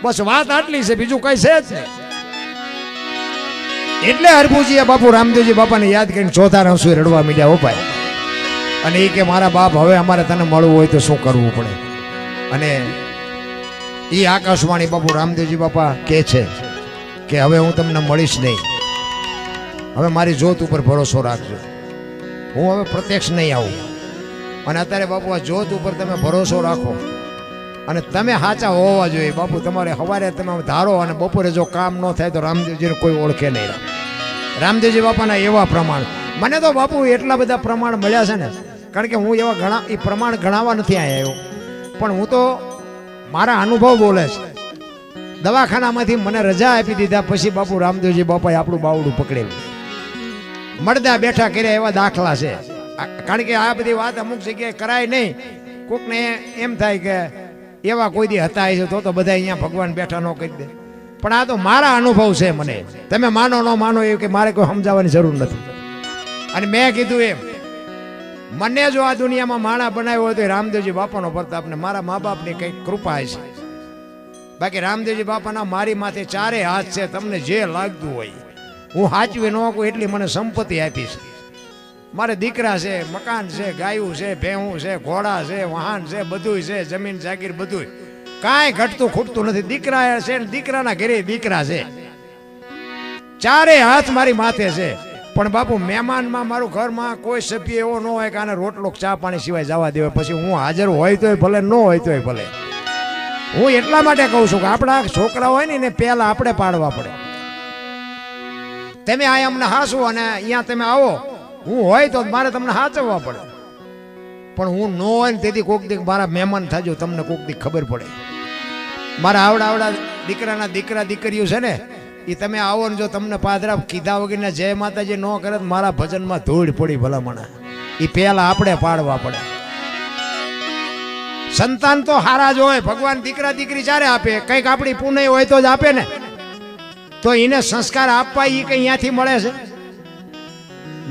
બસ વાત આટલી છે, બીજું કઈ છે જ નહીં. એટલે હરભુજીએ બાપુ રામદેવજી બાપાને યાદ કરીને ચોથા રસોઈ રડવા મીડ્યા ઉપાય. અને એ કે મારા બાપ હવે અમારે તને મળવું હોય તો શું કરવું પડે? અને એ આકાશવાણી બાપુ રામદેવજી બાપા કે છે કે હવે હું તમને મળીશ નહીં, હવે મારી જોત ઉપર ભરોસો રાખજો, હું હવે પ્રત્યક્ષ નહીં આવું. અને અત્યારે બાપુ આ જોત ઉપર તમે ભરોસો રાખો અને તમે સાચા હોવા જોઈએ. બાપુ તમારે સવારે તમે ધારો અને બપોરે જો કામ ન થાય તો રામદેવજીને કોઈ ઓળખે નહીં. રામદેવજી બાપાના એવા પ્રમાણ મને તો બાપુ એટલા બધા પ્રમાણ મળ્યા છે ને, કારણ કે હું એવા ઘણા એ પ્રમાણ ગણાવવા નથી આવ્યો, પણ હું તો મારા અનુભવ બોલે છે. દવાખાનામાંથી મને રજા આપી દીધા પછી બાપુ રામદેવજી બાપાએ આપણું બાવડું પકડેલું, મળદા બેઠા કર્યા એવા દાખલા છે. કારણ કે આ બધી વાત અમુક જગ્યાએ કરાય નહીં. કોકને એમ થાય કે એવા કોઈ દી હતા છે તો બધા અહીંયા ભગવાન બેઠા ન કરી દે, પણ આ તો મારા અનુભવ છે. મને તમે માનો ન માનો એ કે મારે કોઈ સમજાવવાની જરૂર નથી. અને મેં કીધું એમ, મને જો આ દુનિયામાં માણા બનાવ્યો હોય તો રામદેવજી બાપાનો પ્રતાપ ને મારા મા બાપની કંઈક કૃપા છે. બાકી રામદેવજી બાપાના મારી માથે 4 હાથ છે. તમને જે લાગતું હોય હું સાચવી ન કહું એટલી મને સંપત્તિ આપી છે. મારે દીકરા છે, મકાન છે, ગાયું છે, ભેહું છે, ઘોડા છે, વાહન છે, બધુંય છે, જમીન જાગીર બધુંય, કાંઈ ઘટતું ખૂટતું નથી. દીકરા છે ને દીકરાના ઘરે દીકરા છે, 4 હાથ મારી માથે છે. પણ બાપુ મહેમાનમાં મારું ઘરમાં કોઈ સભ્ય એવો ન હોય કે આને રોટલો ચા પાણી સિવાય જવા દેવાય. પછી હું હાજર હોય તોય ભલે, ન હોય તોય ભલે. હું એટલા માટે કહું છું કે આપણા છોકરા હોય ને એને પહેલા આપણે પાડવા પડે. તમે આ અમને હાસું અને અહીંયા તમે આવો, હું હોય તો મારે તમને હાચવવા પડે. પણ હું ન હોય ને તેથી કોક દી મારા મહેમાન થાજો, તમને કોક દી ખબર પડે. મારા આવડા દીકરાના દીકરા દીકરીઓ છે ને, એ તમે આવો ને જો તમને પાદરા કીધા વગર જય માતાજી ન કરે તો મારા ભજનમાં ધૂળ પડી ભલામણા. એ પહેલા આપણે પાડવા પડે. સંતાન તો હારા જ હોય. ભગવાન દીકરા દીકરી ચારે આપે, કંઈક આપણી પુણ્ય હોય તો જ આપે ને. તો એને સંસ્કાર આપવા એ કઈ અહીંયાથી મળે છે?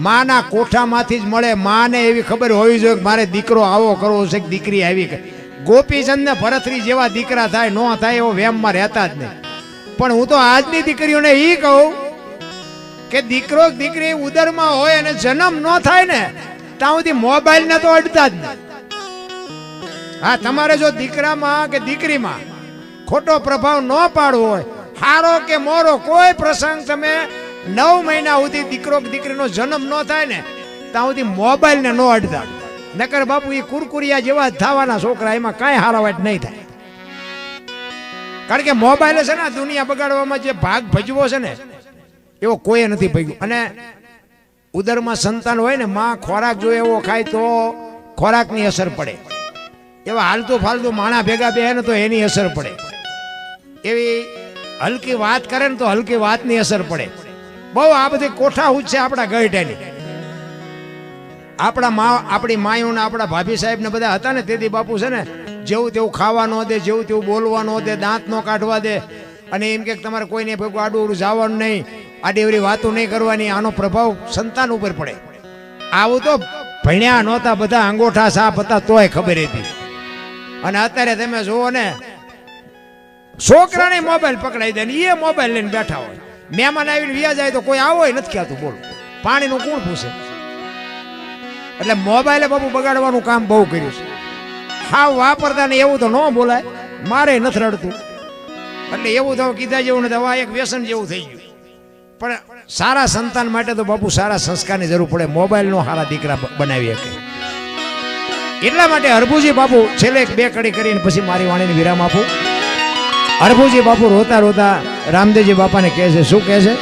માના કોઠામાંથી જ મળે. માને એવી ખબર હોવી જોઈએ કે મારે દીકરો આવો કરવો છે કે દીકરી આવી. ગોપીચંદ ને ભરતરી જેવા દીકરા થાય ન થાય એવો વેમમાં રહેતા જ નહીં. પણ હું તો આજની દીકરીઓને એ કહું કે દીકરો દીકરી ઉદરમાં હોય અને જન્મ ન થાય ને ત્યાં સુધી મોબાઈલ ને તો અડતા જ નહીં. હા, તમારે જો દીકરામાં કે દીકરીમાં ખોટો પ્રભાવ ન પાડવો હોય, હારો કે મોરો કોઈ પ્રસંગ તમે 9 મહિના સુધી દીકરો કે દીકરીનો જન્મ ન થાય ને ત્યાં સુધી મોબાઈલ ને ન અડતા. નકર બાપુ એ કુરકુરિયા જેવા થવાના છોકરા, એમાં કાંઈ હારાવાટ નહીં થાય. કારણ કે મોબાઈલ છે ને દુનિયા બગાડવામાં જે ભાગ ભજવો છે ને એવો કોઈ નથી ભજ્યો. અને ઉદરમાં સંતાન હોય ને, માં ખોરાક જો એવો ખાય તો ખોરાકની અસર પડે. એવા હાલતું ફાલતું માણા ભેગા બે ને તો એની અસર પડે. એવી હલકી વાત કરે ને તો હલકી વાતની અસર પડે. બહુ આ બધી કોઠા ઉચ્ચ છે આપણા ગઢની. આપણી માયુને આપણા ભાભી સાહેબ ને બધા હતા ને તેથી બાપુ છે ને જેવું તેવું ખાવા ન દે, જેવું તેવું બોલવા ન દે, દાંત ન કાઢવા દે. અને એમ કે તમારે કોઈને ભેગું આડું જવાનું નહીં, આડી એવી વાતો નહીં કરવાની. આનો પ્રભાવ સંતાન ઉપર પડે. આવું તો ભણ્યા નહોતા, બધા અંગોઠા સાપ હતા તોય ખબર હતી. અને અત્યારે તમે જુઓ ને, છોકરાને મોબાઈલ પકડાઈ દે ને એ મોબાઈલ લઈને બેઠા હોય. મહેમાન આવીને વ્યા જાય તો કોઈ આવો નથી કહેતું. બોલો, પાણીનું કોણ પૂછે? એટલે મોબાઈલે બાપુ બગાડવાનું કામ બહુ કર્યું છે. હા, વાપરતા ને એવું તો ન બોલાય, મારે નથી રડતું. એટલે એવું તો કીધા જેવું નથી, હવે એક વ્યસન જેવું થઈ ગયું. પણ સારા સંતાન માટે તો બાપુ સારા સંસ્કારની જરૂર પડે. મોબાઈલનો સારા દીકરા બનાવી શકે. એટલા માટે હરભુજી બાપુ છેલ્લે 2 કડી કરીને પછી મારી વાણીને વિરામ આપું. હરભુજી બાપુ રોતા રોતા રામદેવજી બાપાને કહે છે, શું કહે છે?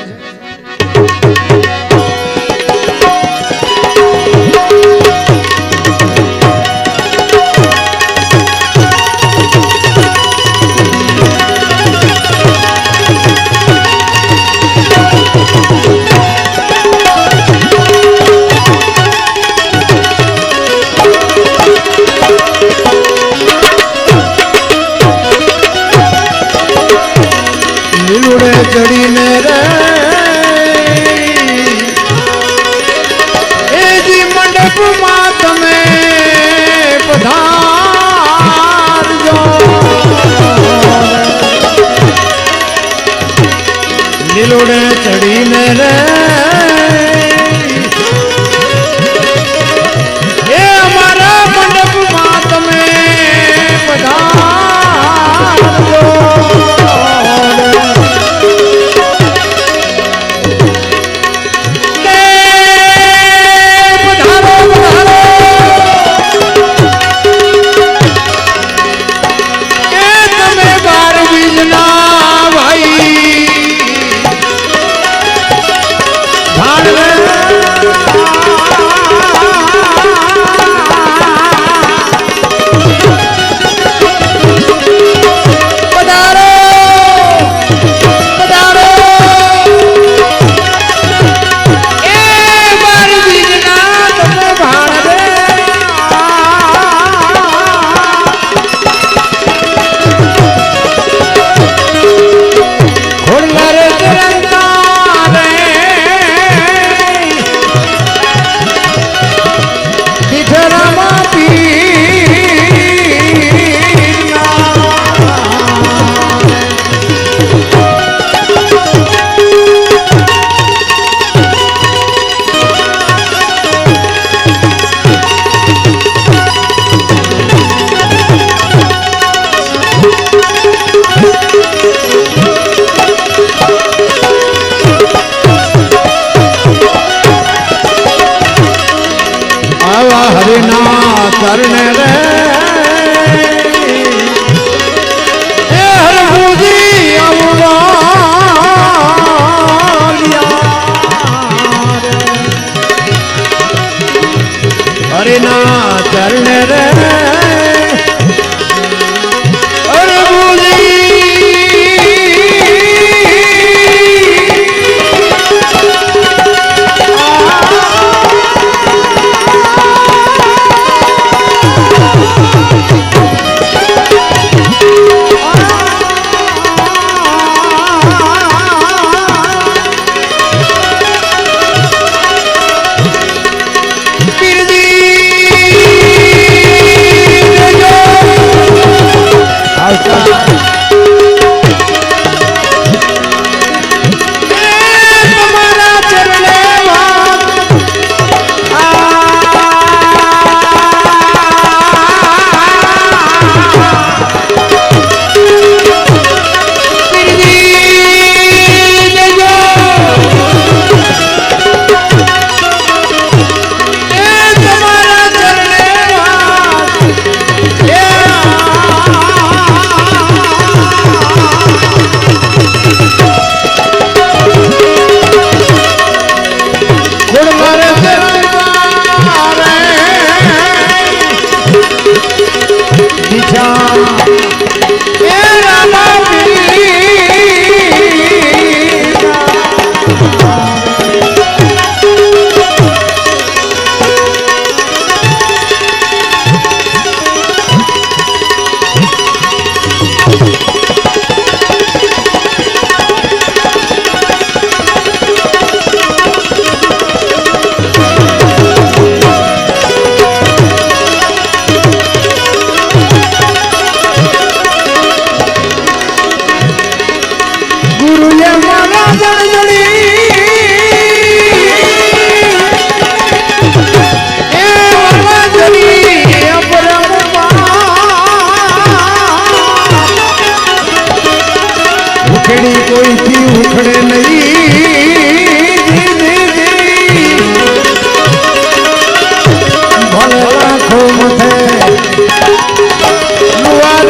ચડીને રે આવા હરિના ચરણે રે એ હરભુજી હરિના ચરણે રે કોઈથી ઉખડે નહીં ભલે રાખો મથે લુવાર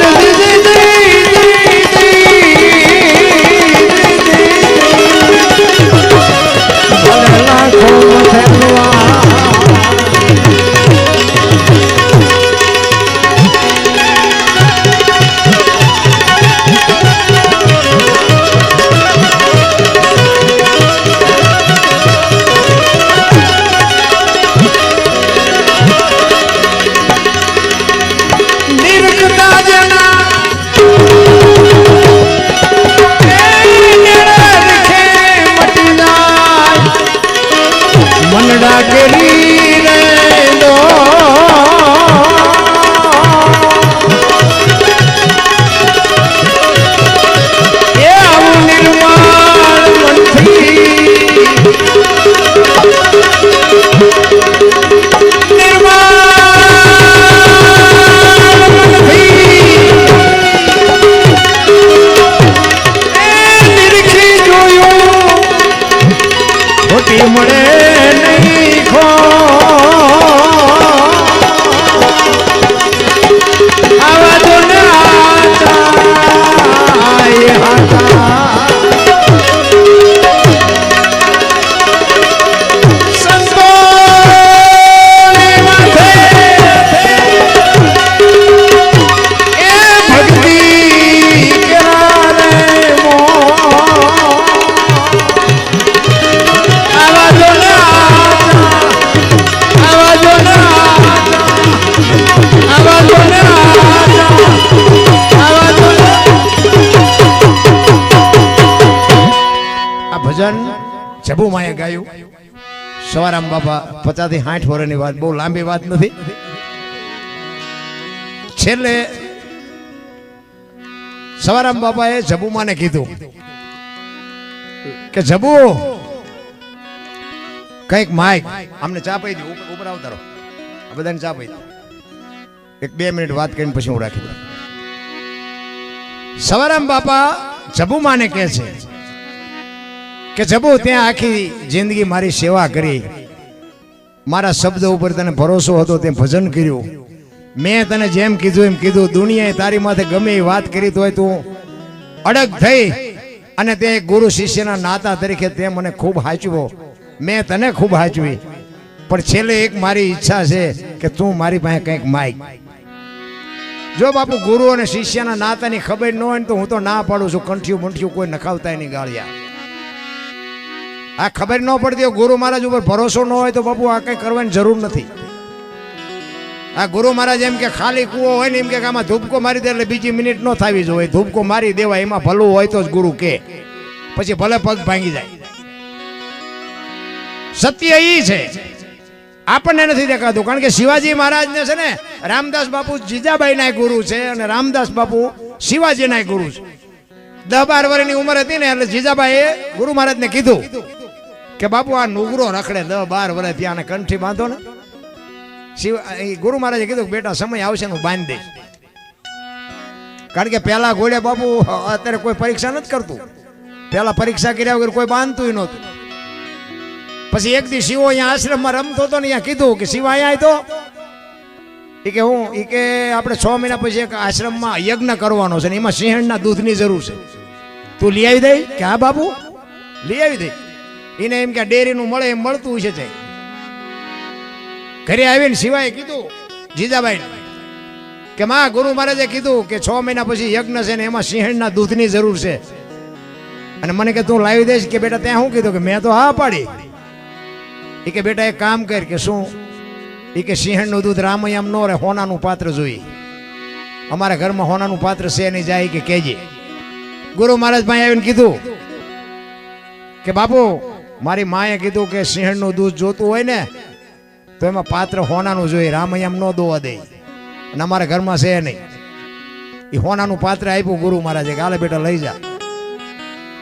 ભલે રાખો મથે લુવાર મનડા કેરી રે દો એ આવું નિર્માણ મનથી નિરખી જોયું ખોટી મળે નહીં ખો આવા તો ભજન જબુમાએ ગાયું. સવારામ બાપા 50 થી 60 વર્ષની વાત, બહુ લાંબી વાત નથી. છેલ્લે સવારામ બાપાએ જબુમાને કીધું કે જબુ કઈક માઈક અમને ચા પી દે, ઉપર આવતા રહો, આ બધાને ચા પી દે, 1-2 મિનિટ વાત કરીને પછી હું રાખી દઉં. સવારામ બાપા જબુમાને કહે છે કે જબુ ત્યાં આખી જિંદગી મારી સેવા કરી, મારા શબ્દ ઉપર તને ભરોસો હતો તે ભજન કર્યું. મેં તને જેમ કીધું એમ કીધું. દુનિયાએ તારી માથે ગમે એ વાત કરી તો હોય તું અડગ થઈ અને તે ગુરુ શિષ્યના નાતા તરીકે તે મને ખૂબ હાચવો. મેં તને ખૂબ હાચવી. પણ છેલ્લે એક મારી ઈચ્છા છે કે તું મારી પાસે કંઈક માગ. જો બાપુ ગુરુ અને શિષ્યના નાતાની ખબર ન હોય ને તો હું તો ના પાડું છું. કંઠિયું બંઠિયું કોઈ નખાવતા નહીં ગાળિયા. આ ખબર ન પડતી હોય ગુરુ મહારાજ ઉપર ભરોસો ન હોય તો બાપુ આ કઈ કરવાની જરૂર નથી. આ ગુરુ મહારાજ એમ કે ખાલી કૂવો હોય ને એમ કે આમાં ધૂપકો મારી દે એટલે બીજી મિનિટ ન થવી જોઈએ. ધૂપકો મારી દેવાય એમાં ભલું હોય તો જ ગુરુ કે, પછી ભલે પગ ભાંગી જાય. સત્ય ઈ છે આપણને નથી દેખાતું. કારણ કે શિવાજી મહારાજ ને છે ને રામદાસ બાપુ જીજાબાઈ ના ગુરુ છે અને રામદાસ બાપુ શિવાજી ના ગુરુ છે. 10-12 વર્ષની ઉંમર હતી ને એટલે જીજાબાઈએ ગુરુ મહારાજ ને કીધું કે બાપુ આ નુગરો રખડે 10-12 વર્ષ ત્યાં કંઠી બાંધો ને. ગુરુ મહારાજે કીધું કે બેટા સમય આવશે હું બાંધી દઈશ. કારણ કે પેલા ઘોડે બાપુ અત્યારે કોઈ પરીક્ષા નથી કરતું. પેલા પરીક્ષા કર્યા વગર કોઈ બાંધતું નહોતું. પછી એક દી શિવો અહીંયા આશ્રમમાં રમતો હતો ને અહીંયા કીધું કે શિવા અહીંયા તો કે હું કે આપણે 6 મહિના પછી એક આશ્રમમાં યજ્ઞ કરવાનો છે ને એમાં સિંહણના દૂધની જરૂર છે. તું લઈ આવી દઈ કે હા બાપુ લઈ આવી દઈ. એને એમ કે ડેરીનું મળે એમ મળતું છે. તે ઘરે આવીને શિવાએ કીધું જીજાબાઈ કે માં ગુરુ મહારાજે કીધું કે 6 મહિના પછી યજ્ઞ છે ને એમાં સિંહણના દૂધની જરૂર છે અને મને કે તું લાવી દઈશ કે બેટા ત્યાં શું કીધું કે મેં તો હા પાડી. એ કે બેટા એક કામ કર કે શું એ કે સિંહણનું દૂધ રામયમ નો રે હોનાનું પાત્ર જોઈએ. અમારા ઘરમાં હોનાનું પાત્ર છે નહીં જાય કે કેજે. ગુરુ મહારાજ ભાઈ આવીને કીધું કે બાપુ મારી માએ કીધું કે સિંહણનું દૂધ જોતું હોય ને તો એમાં પાત્ર હોનાનું જોઈએ. રામયમ નો દોવા દે અને અમારા ઘરમાં છે નહીં. એ હોનાનું પાત્ર આપ્યું ગુરુ મહારાજે કે હાલે બેટા લઈ જા.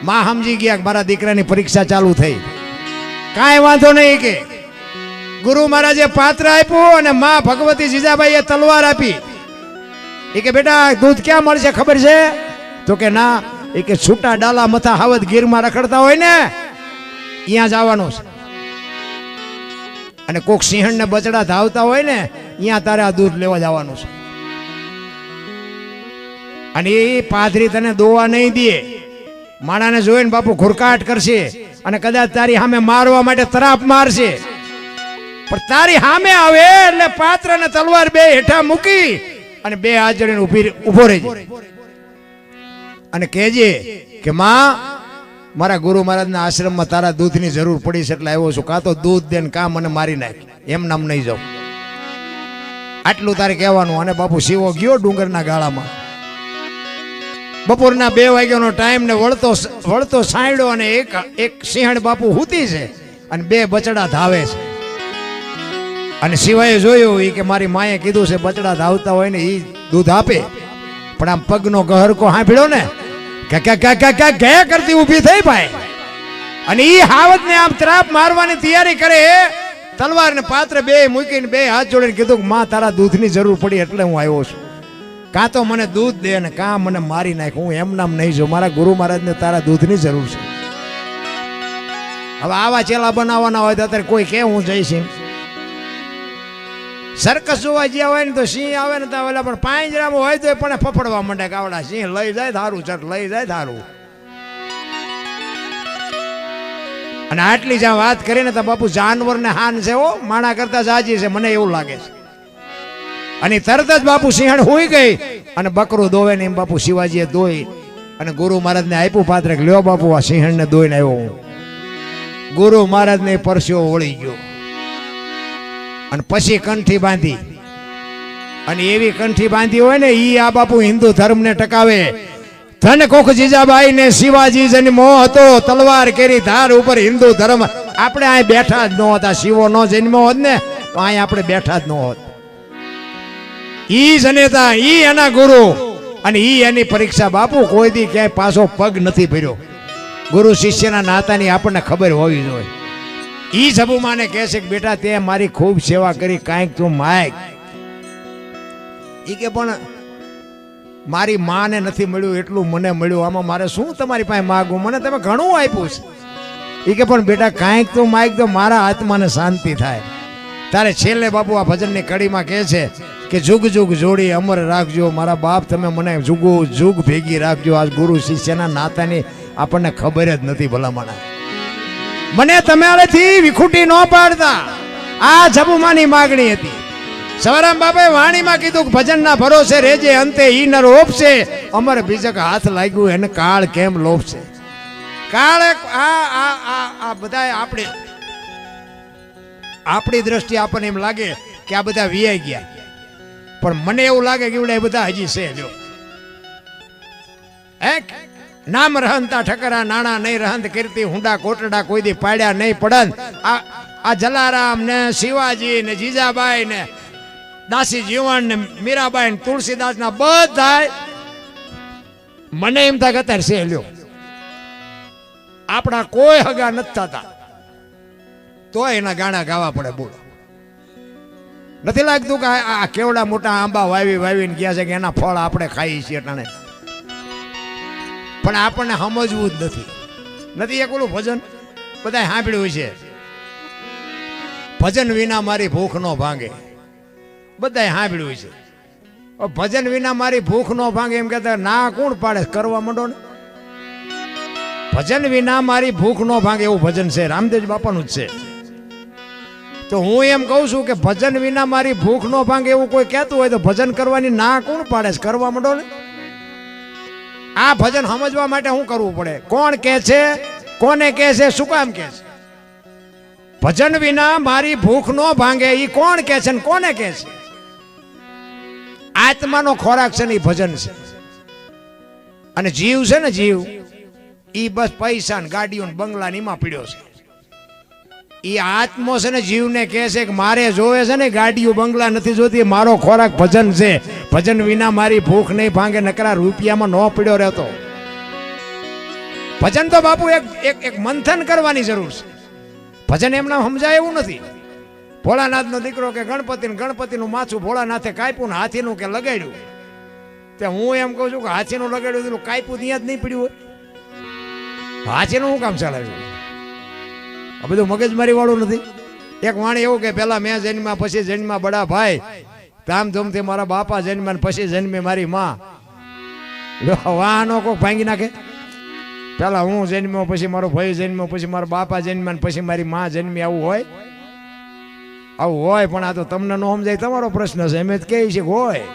માં સમજી ગયા કે મારા દીકરાની પરીક્ષા ચાલુ થઈ. કાંઈ વાંધો નહીં કે ગુરુ મહારાજે પાત્ર આપ્યું અને માં ભગવતી જીજાબાઈએ તલવાર આપી. એ કે બેટા દૂધ ક્યાં મળશે ખબર છે? તો કે ના. એ કે છૂટા ડાલા મથા હાવત ગીરમાં રખડતા હોય ને અહીંયા જવાનું છે અને કોક સિંહણ ને બચડા ધાવતા હોય ને અહીંયા તારે આ દૂધ લેવા જવાનું છે. અને એ પાદરી તને દોવા નહીં દે. માણાને જોઈને બાપુ ઘુરકાટ કરશે અને કદાચ તારી સામે મારવા માટે તરાપ મારશે. પણ તારી સામે આવે એટલે પાત્ર અને તલવાર બે હેઠા મૂકી અને બે હાથ જોડીને ઉભો રહેજે અને કહેજે કે માં મારા ગુરુ મહારાજના આશ્રમમાં તારા દૂધની જરૂર પડી છે એટલે આવ્યો છું. કાં તો દૂધ દે ને કાં મને મારી નાખ. એમ નામ નહીં જાઉં. આટલું તારે કહેવાનું. અને બાપુ શિવો ગયો ડુંગરના ગાળામાં. બપોરના 2 વાગ્યાનો ટાઈમ ને વળતો સાંયડો અને એક સિંહણ બાપુ હૂતી છે અને 2 બચડા ધાવે છે. અને શિવાએ જોયું એ કે મારી માએ કીધું છે બચડા ધાવતા હોય ને એ દૂધ આપે. પણ આમ પગનો ગહરકો સાંભળ્યો ને ગયા કરતી ઊભી થઈ ભાઈ. અને એ હાવતને આમ ત્રાપ મારવાની તૈયારી કરે. તલવાર ને પાત્ર 2 મૂકીને 2 હાથ જોડીને કીધું કે માં તારા દૂધની જરૂર પડી એટલે હું આવ્યો છું. કાં તો મને દૂધ દે ને કાં મને મારી નાખ. હું એમ નામ નહીં જો. મારા ગુરુ મહારાજને તારા દૂધની જરૂર છે. હવે આવા ચેલા બનાવવાના હોય તો અત્યારે કોઈ કે હું જઈશ. સર્કસ જોવા જ્યાં હોય ને તો સિંહ આવે ને તો ઓલા પણ પાંજરામાં હોય તો પણ ફફડવા માંડે કે આવડા સિંહ લઈ જાય ધારું ચટ લઈ જાય ધારું. અને આટલી જ્યાં વાત કરીને તો બાપુ જાનવરને હાન છે હો માણા કરતા જાજી છે મને એવું લાગે છે. અને તરત જ બાપુ સિંહણ હોઈ ગઈ અને બકરું દોવે ને એમ બાપુ શિવાજીએ દોઈ અને ગુરુ મહારાજને આપ્યું પાત્ર કે લ્યો બાપુ આ સિંહણને દોઈને આવ્યો હું. ગુરુ મહારાજને પરસ્યો વળી ગયો અને પછી કંઠી બાંધી. અને એવી કંઠી બાંધી હોય ને ઈ આ બાપુ હિન્દુ ધર્મને ટકાવે. ધન કોખ જીજાબાઈ ને શિવાજી જન્મો હતો તલવાર કેરી ધાર ઉપર હિન્દુ ધર્મ. આપણે અહીં બેઠા જ ન હતા. શિવો નો જન્મો હોત ને તો અહીં આપણે બેઠા જ ન હોત. ઈ જનેતા ઈ એના ગુરુ અને ઈ એની પરીક્ષા. બાપુ કોઈ દી ક્યાંય પાછો પગ નથી ભર્યો. ગુરુ શિષ્યના નાતાની આપણને ખબર હોવી જોઈએ. ઈ સબુમાને કહે છે કે બેટા તે મારી ખૂબ સેવા કરી કાંઈક તું માગ. ઈ કે પણ મારી માને નથી મળ્યું એટલું મને મળ્યું. આમાં મારે શું તમારી પાસે માગવું? મને તમે ઘણું આપ્યું છે. ઈ કે પણ બેટા કાંઈક તું માગ તો મારા આત્માને શાંતિ થાય. તારે છેલ્લે બાપુ આ ભજનની કડીમાં કહે છે કે જુગ જુગ જોડી અમર રાખજો મારા બાપ, તમે મને જુગો જુગ ભેગી રાખજો. આ ગુરુ શિષ્યના નાતાની આપણને ખબર જ નથી ભલામણા. મને તમારેથી વિખૂટી ન પાડતા, આ જબુમાની માગણી હતી. સવારામ બાપાએ વાણીમાં કીધું કે ભજનના ભરોસે રેજે, અંતે ઈ નર ઓપશે. અમર બીજક હાથ લાગ્યું એને કાળ કેમ લોપશે. કાળ આ બધા આપણી દ્રષ્ટિએ આપણને એમ લાગે કે આ બધા વિયાઈ ગયા, પણ મને એવું લાગે કે એ બધા હજી છે. લ્યો નામ રહંતા ઠકરા નાણા નહીં રહંત કીર્તિ હુંડા કોટડા કોઈ દી પાડ્યા નહીં પડન. આ જલારામ ને શિવાજી ને જીજાબાઈ ને દાસી જીવન ને મીરાબાઈ ને તુલસીદાસ ના બધા મને એમ થાય કે અત્યારે છે. લ્યો આપણા કોઈ હગા નથી થતા તો એના ગાણા ગાવા પડે. બોલો, નથી લાગતું કે આ કેવડા મોટા આંબા વાવીને ગયા છે કે એના ફળ આપણે ખાઈએ છીએ ટાણે, પણ આપણને સમજવું જ નથી. એક ઓલું ભજન બધા સાંભળ્યું છે, ભજન વિના મારી ભૂખ નો ભાંગે. બધા સાંભળ્યું છે, ભજન વિના મારી ભૂખ નો ભાંગે એમ કહેતા ના કોણ પાડે, કરવા માંડો ને. ભજન વિના મારી ભૂખ નો ભાંગે એવું ભજન છે, રામદેવ બાપાનું જ છે. તો હું એમ કહું છું કે ભજન વિના મારી ભૂખ નો ભાંગે એવું કોઈ કહેતું હોય તો ભજન કરવાની ના કોણ પાડે, કરવા માંડો ને. આ ભજન સમજવા માટે શું કરવું પડે, કોણ કહે છે, કોને કહે છે, શું કામ કહે છે. ભજન વિના મારી ભૂખ નો ભાંગે ઈ કોણ કહે છે ને કોને કહે છે. આત્માનો ખોરાક છે ને ઈ ભજન છે. અને જીવ છે ને જીવ ઈ બસ પૈસા ને ગાડીઓ ને બંગલા ને એમાં પીડ્યો છે. ઈ આત્મો છે ને જીવને કહે છે કે મારે જોવે છે ને ગાડીઓ બંગલા નથી જોતી, મારો ખોરાક ભજન છે. ભજન વિના મારી ભૂખ નહીં ભાંગે, નકરા રૂપિયામાં ન પીડ્યો રહેતો. ભજન તો બાપુ એક મંથન કરવાની જરૂર છે. ભજન એમના સમજાય એવું નથી. ભોળાનાથ નો દીકરો કે ગણપતિનું માથું ભોળાનાથે કાપ્યું ને હાથીનું કે લગાડ્યું. તે હું એમ કહું છું કે હાથીનું લગાડ્યું કાપ્યું ત્યાં જ નહીં પડ્યું હોય, હાથીનું શું કામ ચલાવ્યું. આ બધું મગજમારી વાળું નથી. એક વાણી એવું કે પેલા મેં જન્મ્યા પછી જન્મ્યા બડા ભાઈ, ધામધૂમથી મારા બાપા જન્મ્યા પછી જન્મે મારી માં. વાહનો કોક ભાંગી નાખે. પેલા હું જન્મ્યો પછી મારો ભાઈ જન્મ્યો પછી મારા બાપા જન્મ્યા પછી મારી માં જન્મી, આવું હોય? આવું હોય, પણ આ તો તમને ન સમજાય તમારો પ્રશ્ન છે. એમ જ કહે છે હોય.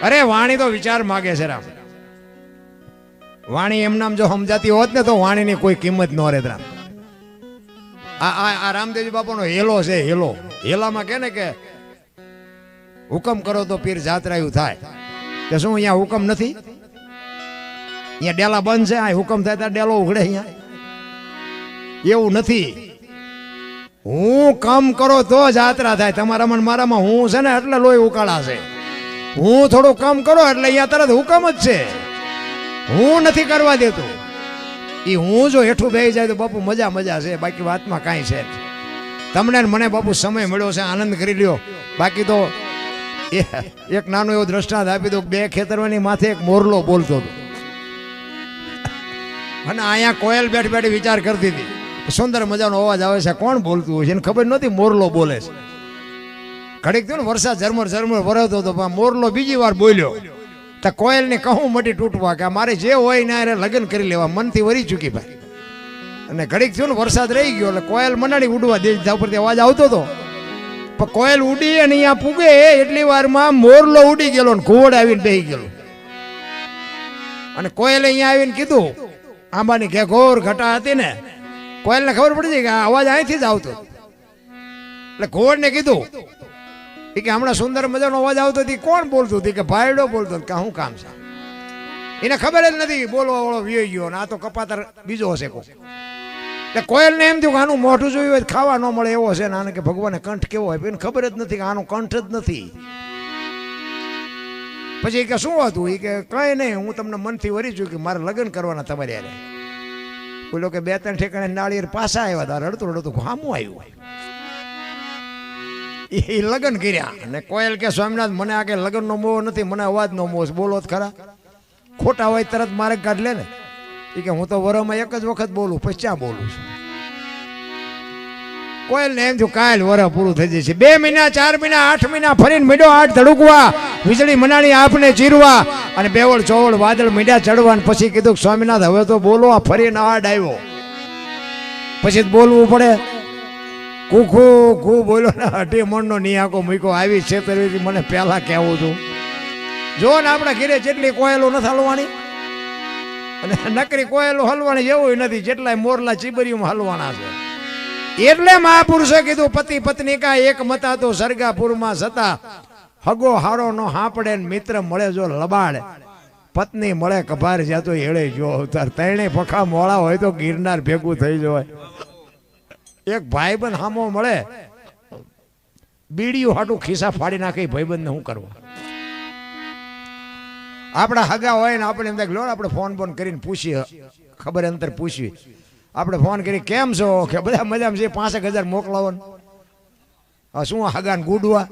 અરે વાણી તો વિચાર માગે છે રામ. વાણી એમ નામ જો સમજાતી હોત ને તો વાણીની કોઈ કિંમત ન રહેત રામ. આ રામદેવજી બાપાનો હેલો છે, હેલો. હેલામાં કે ને કે હુકમ કરો તો પીર જાત્રાયું થાય. કે શું અહીંયા હુકમ નથી? અહીંયા ડેલા બંધ છે, આ હુકમ થાય ત્યાં ડેલો ઉઘડે. અહીંયા એવું નથી. હું કામ કરો તો જાત્રા થાય. તમારામાં મારામાં હું છે ને એટલે લોહી ઉકાળા છે. હું થોડું કામ કરો એટલે અહીંયા તરત હુકમ જ છે. હું નથી કરવા દેતો. એ હું જો હેઠું બેસી જાય તો બાપુ મજા છે, બાકી વાતમાં કાંઈ છે. તમને મને બાપુ સમય મળ્યો છે, આનંદ કરી લ્યો. બાકી તો એક નાનો એવો દ્રષ્ટાંત આપી દો. 2 ખેતરવાની માથે એક મોરલો બોલતો હતો અને અહીંયા કોયલ બેઠી વિચાર કરતી હતી, સુંદર મજાનો અવાજ આવે છે, કોણ બોલતું હોય છે એને ખબર નહોતી. મોરલો બોલે છે. ઘડીક થયું ને વરસાદ ઝરમર વરસતો હતો, મોરલો બીજી વાર બોલ્યો. તો કોયલને કહું મટી તૂટવા કે મારે જે હોય ને એને લગ્ન કરી લેવા, મનથી વરી ચૂકી ભાઈ. અને ઘડીક થયું ને વરસાદ રહી ગયો એટલે કોયલ મનાડી ઉડવા દે ઉપરથી અવાજ આવતો હતો. પણ કોયલ ઉડી અને અહીંયા પૂગે એટલી વારમાં મોરલો ઉડી ગયેલો ને ઘોડ આવીને બેસી ગયેલો. અને કોયલે અહીંયા આવીને કીધું, આંબાની ઘેઘોર ઘટા હતી ને, કોયલને ખબર પડી જાય કે આ અવાજ અહીંથી જ આવતો. એટલે ઘોડને કીધું કે હમણાં સુંદર મજાનો અવાજ આવતો હતી, કોણ બોલતું હતી? કે ભાઈડો બોલતો. કે શું કામ છે? એને ખબર જ નથી. બોલવા વાળો વિયો ગયો ને આ તો કપાતર બીજો હશે કોઈ. એટલે કોયલને એમ થયું કે આનું મોઢું જોયું હોય ખાવા ન મળે એવો છે ને, આને કે ભગવાને કંઠ કેવો હોય, એને ખબર જ નથી કે આનો કંઠ જ નથી. પછી કે શું હતું? એ કે કઈ નહીં, હું તમને મનથી વરી છું કે મારે લગ્ન કરવાના તમારે યારે. બોલો કે 2-3 ઠેકાણે નાળિયેર પાછા આવ્યા હતા, રડતું હામું આવ્યું. એ લગ્ન કર્યા. અને કોયલ કે સ્વામિનાથ મને આ કે લગ્નનો મોહ નથી, મને અવાજનો મોહ. બોલો જ ખરા, ખોટા હોય તરત મારે કાઢ લે ને. એ કે હું તો વરમાં એક જ વખત બોલું, પછી ક્યાં બોલું છું. કોયલ ને એમ થયું કાલ વરસ પૂરું થઈ જશે. 2 મહિના 4 મહિના 8 મહિના ફરીને મીડો આઠ ધડુકવા, વીજળી મનાણી આપને ચીરવા અને બેવળ ચોવળ વાદળ મીડા ચડવા. પછી કીધું સ્વામિનાથ હવે તો બોલો. આ ફરીને આડ આવ્યો પછી બોલવું પડે. કુખુ કુ બોલો ને અઢી મણનો નિયાકો મૂક્યો. આવી છેતરવી મને પહેલા કહેવું છું. જો ને આપણા ઘીરે જેટલી કોયલો નથી હલવાની અને નકરી કોયલો હલવાની જેવું નથી, જેટલાય મોરલા ચીબરીઓમાં હલવાના છે. એટલે મહાપુરુષે કીધું પતિ પત્ની કા એક મતા તો સરગાપુરમાં સતા, હગો હારો નો હાંપડે મિત્ર મળે જો લબાડ, પત્ની મળે કભાર જાતો હેળે જો અવતાર. ત્રણે પખા મોળા હોય તો ગિરનાર ભેગું થઈ જાય. એક ભાઈબંધ હામો મળે બીડીયું હાટું ખિસ્સા ફાડી નાખે, ભાઈબંધને શું કરવા? આપણા હગા હોય ને આપણે એમ થાય લો આપણે ફોન બોન કરીને પૂછીએ, ખબર અંતર પૂછવી. આપણે ફોન કરી કેમ છો કે બધા મજામાં છે, 5,000 મોકલાવો ને શું હગાને ગુડવા.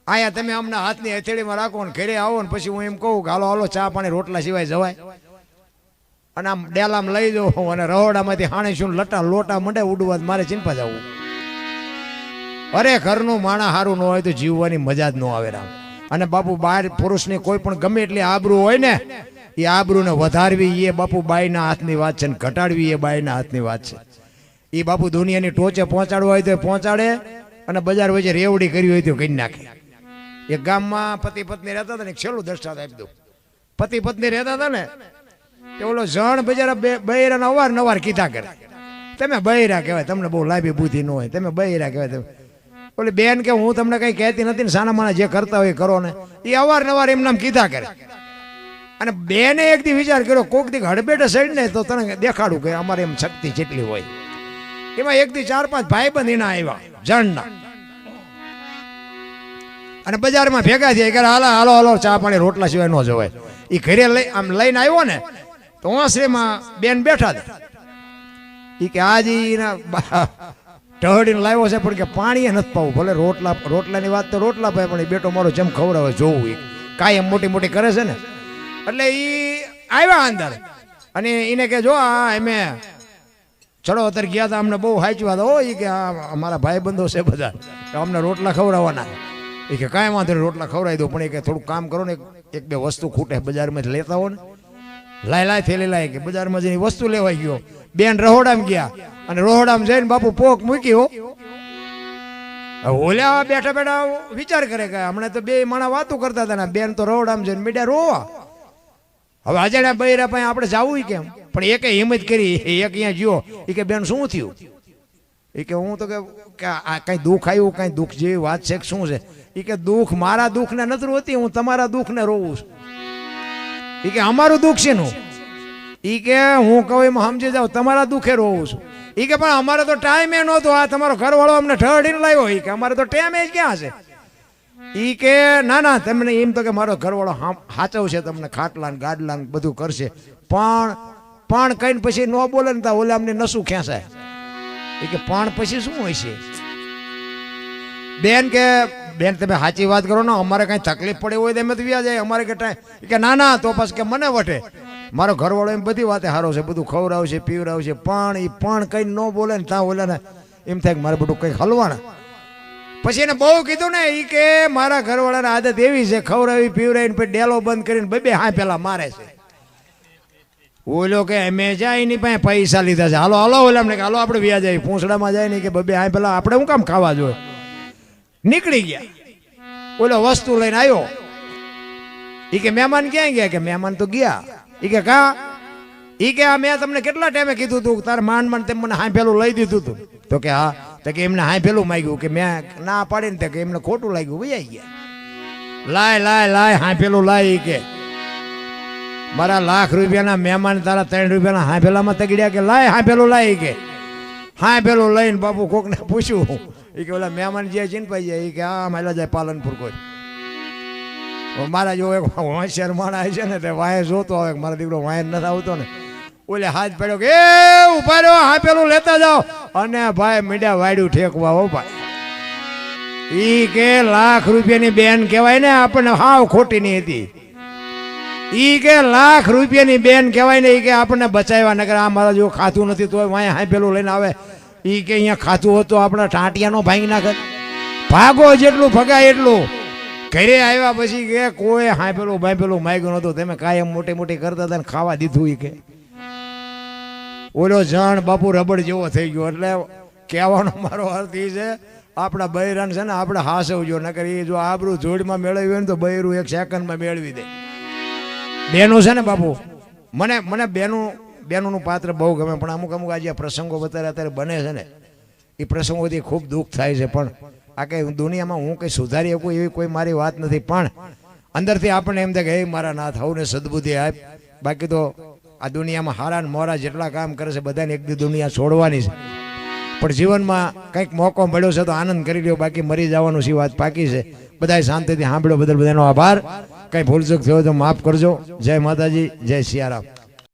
અહીંયા તમે અમને હાથની હથેળીમાં રાખો ને ઘરે આવો ને પછી હું એમ કહું કે હાલો હાલો ચા પાણી રોટલા સિવાય જવાય. અને આમ ડેલામાં લઈ જાઉં અને રહોડામાંથી હાણે શું લટા લોટા મંડે ઉડવા, મારે ચિંતા જવું. અરે ઘરનું માણા સારું ન હોય તો જીવવાની મજા જ ન આવે રામ. અને બાપુ બહાર પુરુષની કોઈ પણ ગમે એટલી આબરૂ હોય ને, એ આબરૂને વધારવી એ બાપુ બાઈના હાથની વાત છે, ને ઘટાડવી એ બાઈના હાથની વાત છે. એ બાપુ દુનિયાની ટોચે પહોંચાડવું હોય તો પહોંચાડે, અને બજાર વચ્ચે રેવડી કરી હોય તો કરી નાખે. એક ગામમાં પતિ પત્ની રહેતા હતા ને, એક છેલ્લું દ્રષ્ટાંત આપી દઉં. પતિ પત્ની રહેતા હતા ને, ઓલો જણ બજારા બૈરાને અવારનવાર કીધા કરે, તમે બૈરા કહેવાય, તમને બહુ લાંબી બુદ્ધિ ન હોય, તમે બૈરા કહેવાય. તમે ઓલી બેન કે હું તમને કઈ કહેતી નથી ને, સાના માના જે કરતા હોય કરો ને, એ અવારનવાર એમ નામ કીધા કરે. અને બેને એક દી વિચાર કર્યો કોક દી હડબેટે સડ ને તો તને દેખાડું કે અમારે એમ શક્તિ જેટલી હોય. એમાં એક દી 4-5 ભાઈબંધ એના આવ્યા જણના, અને બજારમાં ભેગા થયા કે હાલો હાલો હાલો ચા પાણી રોટલા સિવાય ન જવાય. એ ઘરે લઈ આમ લઈને આવ્યો ને તો ઓસરીમાં બેન બેઠા હતા. એ કે આજે ટહડીને લાવ્યો છે પણ કે પાણી નથી પાવું. ભલે રોટલાની વાત તો રોટલા પાય, પણ એ બેટો મારો જેમ ખવડાવે જોવું. એ કાયમ મોટી મોટી કરે છે ને, એટલે એ આવ્યા અંદર અને એને કે જો આ અમે ચડો અત્યારે ગયા હતા, અમને બહુ હાચવા હતા. એ કે અમારા ભાઈ બંધો છે બધા, અમને રોટલા ખવડાવવાના. એ કે કાંઈ વાંધો નહીં રોટલા ખવડાવી દો, પણ એ કે થોડું કામ કરો ને, 1-2 વસ્તુ ખૂટે બજારમાં જ લેતા હો ને. લાય થેલી લાય કે બજારમાં જઈને વસ્તુ લેવાઈ ગયો. બેન રહોડામાં ગયા અને રહોડામાં જઈને બાપુ પોક મૂક્યો. ઓલ્યા બેઠા બેઠા વિચાર કરે કે હમણાં તો 2 માણા વાતો કરતા હતા ને, બેન તો રહોડામાં જઈને મીડિયા રોવા. હવે અજાણ્યા બૈરા પાસે આપણે જવું કેમ? પણ એકે હિંમત કરી, એક અહીંયા ગયો. એ કે બેન શું થયું? એ કે હું તો કે આ કઈ દુઃખ આવ્યું, કઈ દુઃખ જેવી વાત છે કે શું છે? એ કે દુઃખ મારા દુઃખને નથી રોતી, હું તમારા દુઃખને રોવું છું. એ કે અમારું દુઃખ છે નું? એ કે હું કહું એમાં સમજી જાઉં, તમારા દુઃખે રોવું છું. એ કે પણ અમારે તો ટાઈમ એ નહોતો, આ તમારો ઘરવાળો અમને ઠડીને લાવ્યો. એ કે અમારે તો ટાઈમ જ ક્યાં છે? એ કે ના ના તમને એમ તો કે મારો ઘરવાળો હાચવ છે, તમને ખાટલા ને ગાડલા ને બધું કરશે, પણ કઈને પછી ન બોલે ને તા ઓલે અમને નસું ખેંચાય. એ કે પણ પછી શું હોય છે? બેન કે બેન તમે સાચી વાત કરો ને, અમારે કઈ તકલીફ પડે હોય તો એમ તો વ્યા જાય, અમારે કે ટાઈમ. કે ના ના તો પછી કે મને વટે, મારો ઘરવાળો એમ બધી વાતે સારો છે, બધું ખવડાવશે પીવડાવશે, પણ એ પણ કઈ ન બોલે ને ત્યાં ઓલે ને એમ થાય કે મારે બધું કઈ હલવાના. પછી એને બહુ કીધું ને, એ કે મારા ઘરવાળાની આદત એવી છે, ખવડાવી પીવડાવીને પછી ડેલો બંધ કરીને 2 હા પેલા મારે છે. ઓલો કે અમે જાય એની પાસે પૈસા લીધા છે, હાલો હાલો ઓલા કે હાલો આપણે વ્યા જાય, પૂંછડામાં જાય ને કે 2 હા પેલા આપણે શું કામ ખાવા જોઈએ? નીકળી ગયા. ઓલો વસ્તુ લઈને આવ્યો. એ કે મહેમાન ક્યાં ગયા? કે મહેમાન તો ગયા. એ કે કા? એ કે આ મેં તમને કેટલા ટાઈમે કીધું તું તારે માંડ તેમ મને હા પેલું લઈ દીધું તું? તો કે હા. તો કે એમને હા પેલું માંગ્યું, કે મેં ના પાડીને તે કે એમને ખોટું લાગ્યું, વૈયા ગયા. લાય હા પેલું લાય. કે મારા લાખ રૂપિયાના મહેમાન તારા 3 રૂપિયાના હા પેલામાં તગડ્યા. કે લાય હા પેલું લાય. કે હા પેલું લઈને બાપુ કોકને પૂછ્યું. એ કે ઓલા મહેમાન જે ચિંપાઈ જાય, એ કે હા માલા જાય પાલનપુર કોઈ. મારા જો એક હોશિયાર માણસ છે ને, તે વાય જોતો આવે, મારા દીકરો વાય નથી આવતો ને, ઓલે હાથ પડ્યો કે એ ઉભા રહ્યો, હા પેલું લેતા જાઓ. અને ભાઈ મીડિયા વાડ્યું ઠેકવા. હો ભાઈ, ઈ કે લાખ રૂપિયાની બેન કહેવાય ને, આપણને હાવ ખોટી ની હતી. ઈ કે લાખ રૂપિયાની બેન કહેવાય ને, ઈ કે આપણને બચાવ્યા. નકર આ મારા જો ખાતું નથી તો વાય હા પેલું લઈને આવે. ઈ કે અહીંયા ખાતું હોત તો આપણા ટાંટિયાનો ભાંગી નાખત. ભાગો જેટલું ભગાય એટલું. ઘરે આવ્યા પછી કે કોઈ હાંપેલું ભાંપેલું માગ્યું નહોતું, તમે કાયમ મોટી મોટી કરતા હતા ને ખાવા દીધું. ઈ કે ઓલો જણ બાપુ રબડ જેવો થઈ ગયો. એટલે કહેવાનો મારો અર્થ એ છે, આપણા બૈરાન છે ને આપણે હાસવજો, નકર એ જો આબરૂ જોડમાં મેળવ્યું ને તો બૈરું એક સેકન્ડમાં મેળવી દે. બેનું છે ને બાપુ, મને બેનોનું પાત્ર બહુ ગમે, પણ અમુક આજે પ્રસંગો અત્યારે બને છે ને એ પ્રસંગોથી ખૂબ દુઃખ થાય છે. પણ આ કંઈ દુનિયામાં હું કંઈ સુધારી શકું એવી કોઈ મારી વાત નથી, પણ અંદરથી આપણને એમ થાય કે હે મારા નાથ હવને સદબુદ્ધિ આપ. બાકી તો આ દુનિયામાં હારા ને મોરા જેટલા કામ કરે છે બધાને એક દી દુનિયા છોડવાની છે, પણ જીવનમાં કંઈક મોકો મળ્યો છે તો આનંદ કરી લ્યો, બાકી મરી જવાનું છે વાત પાકી છે. બધાય શાંતિથી સાંભળ્યો બદલ બધાનો આભાર. કંઈ ભૂલચૂક થયો તો માફ કરજો. જય માતાજી, જય સિયારામ.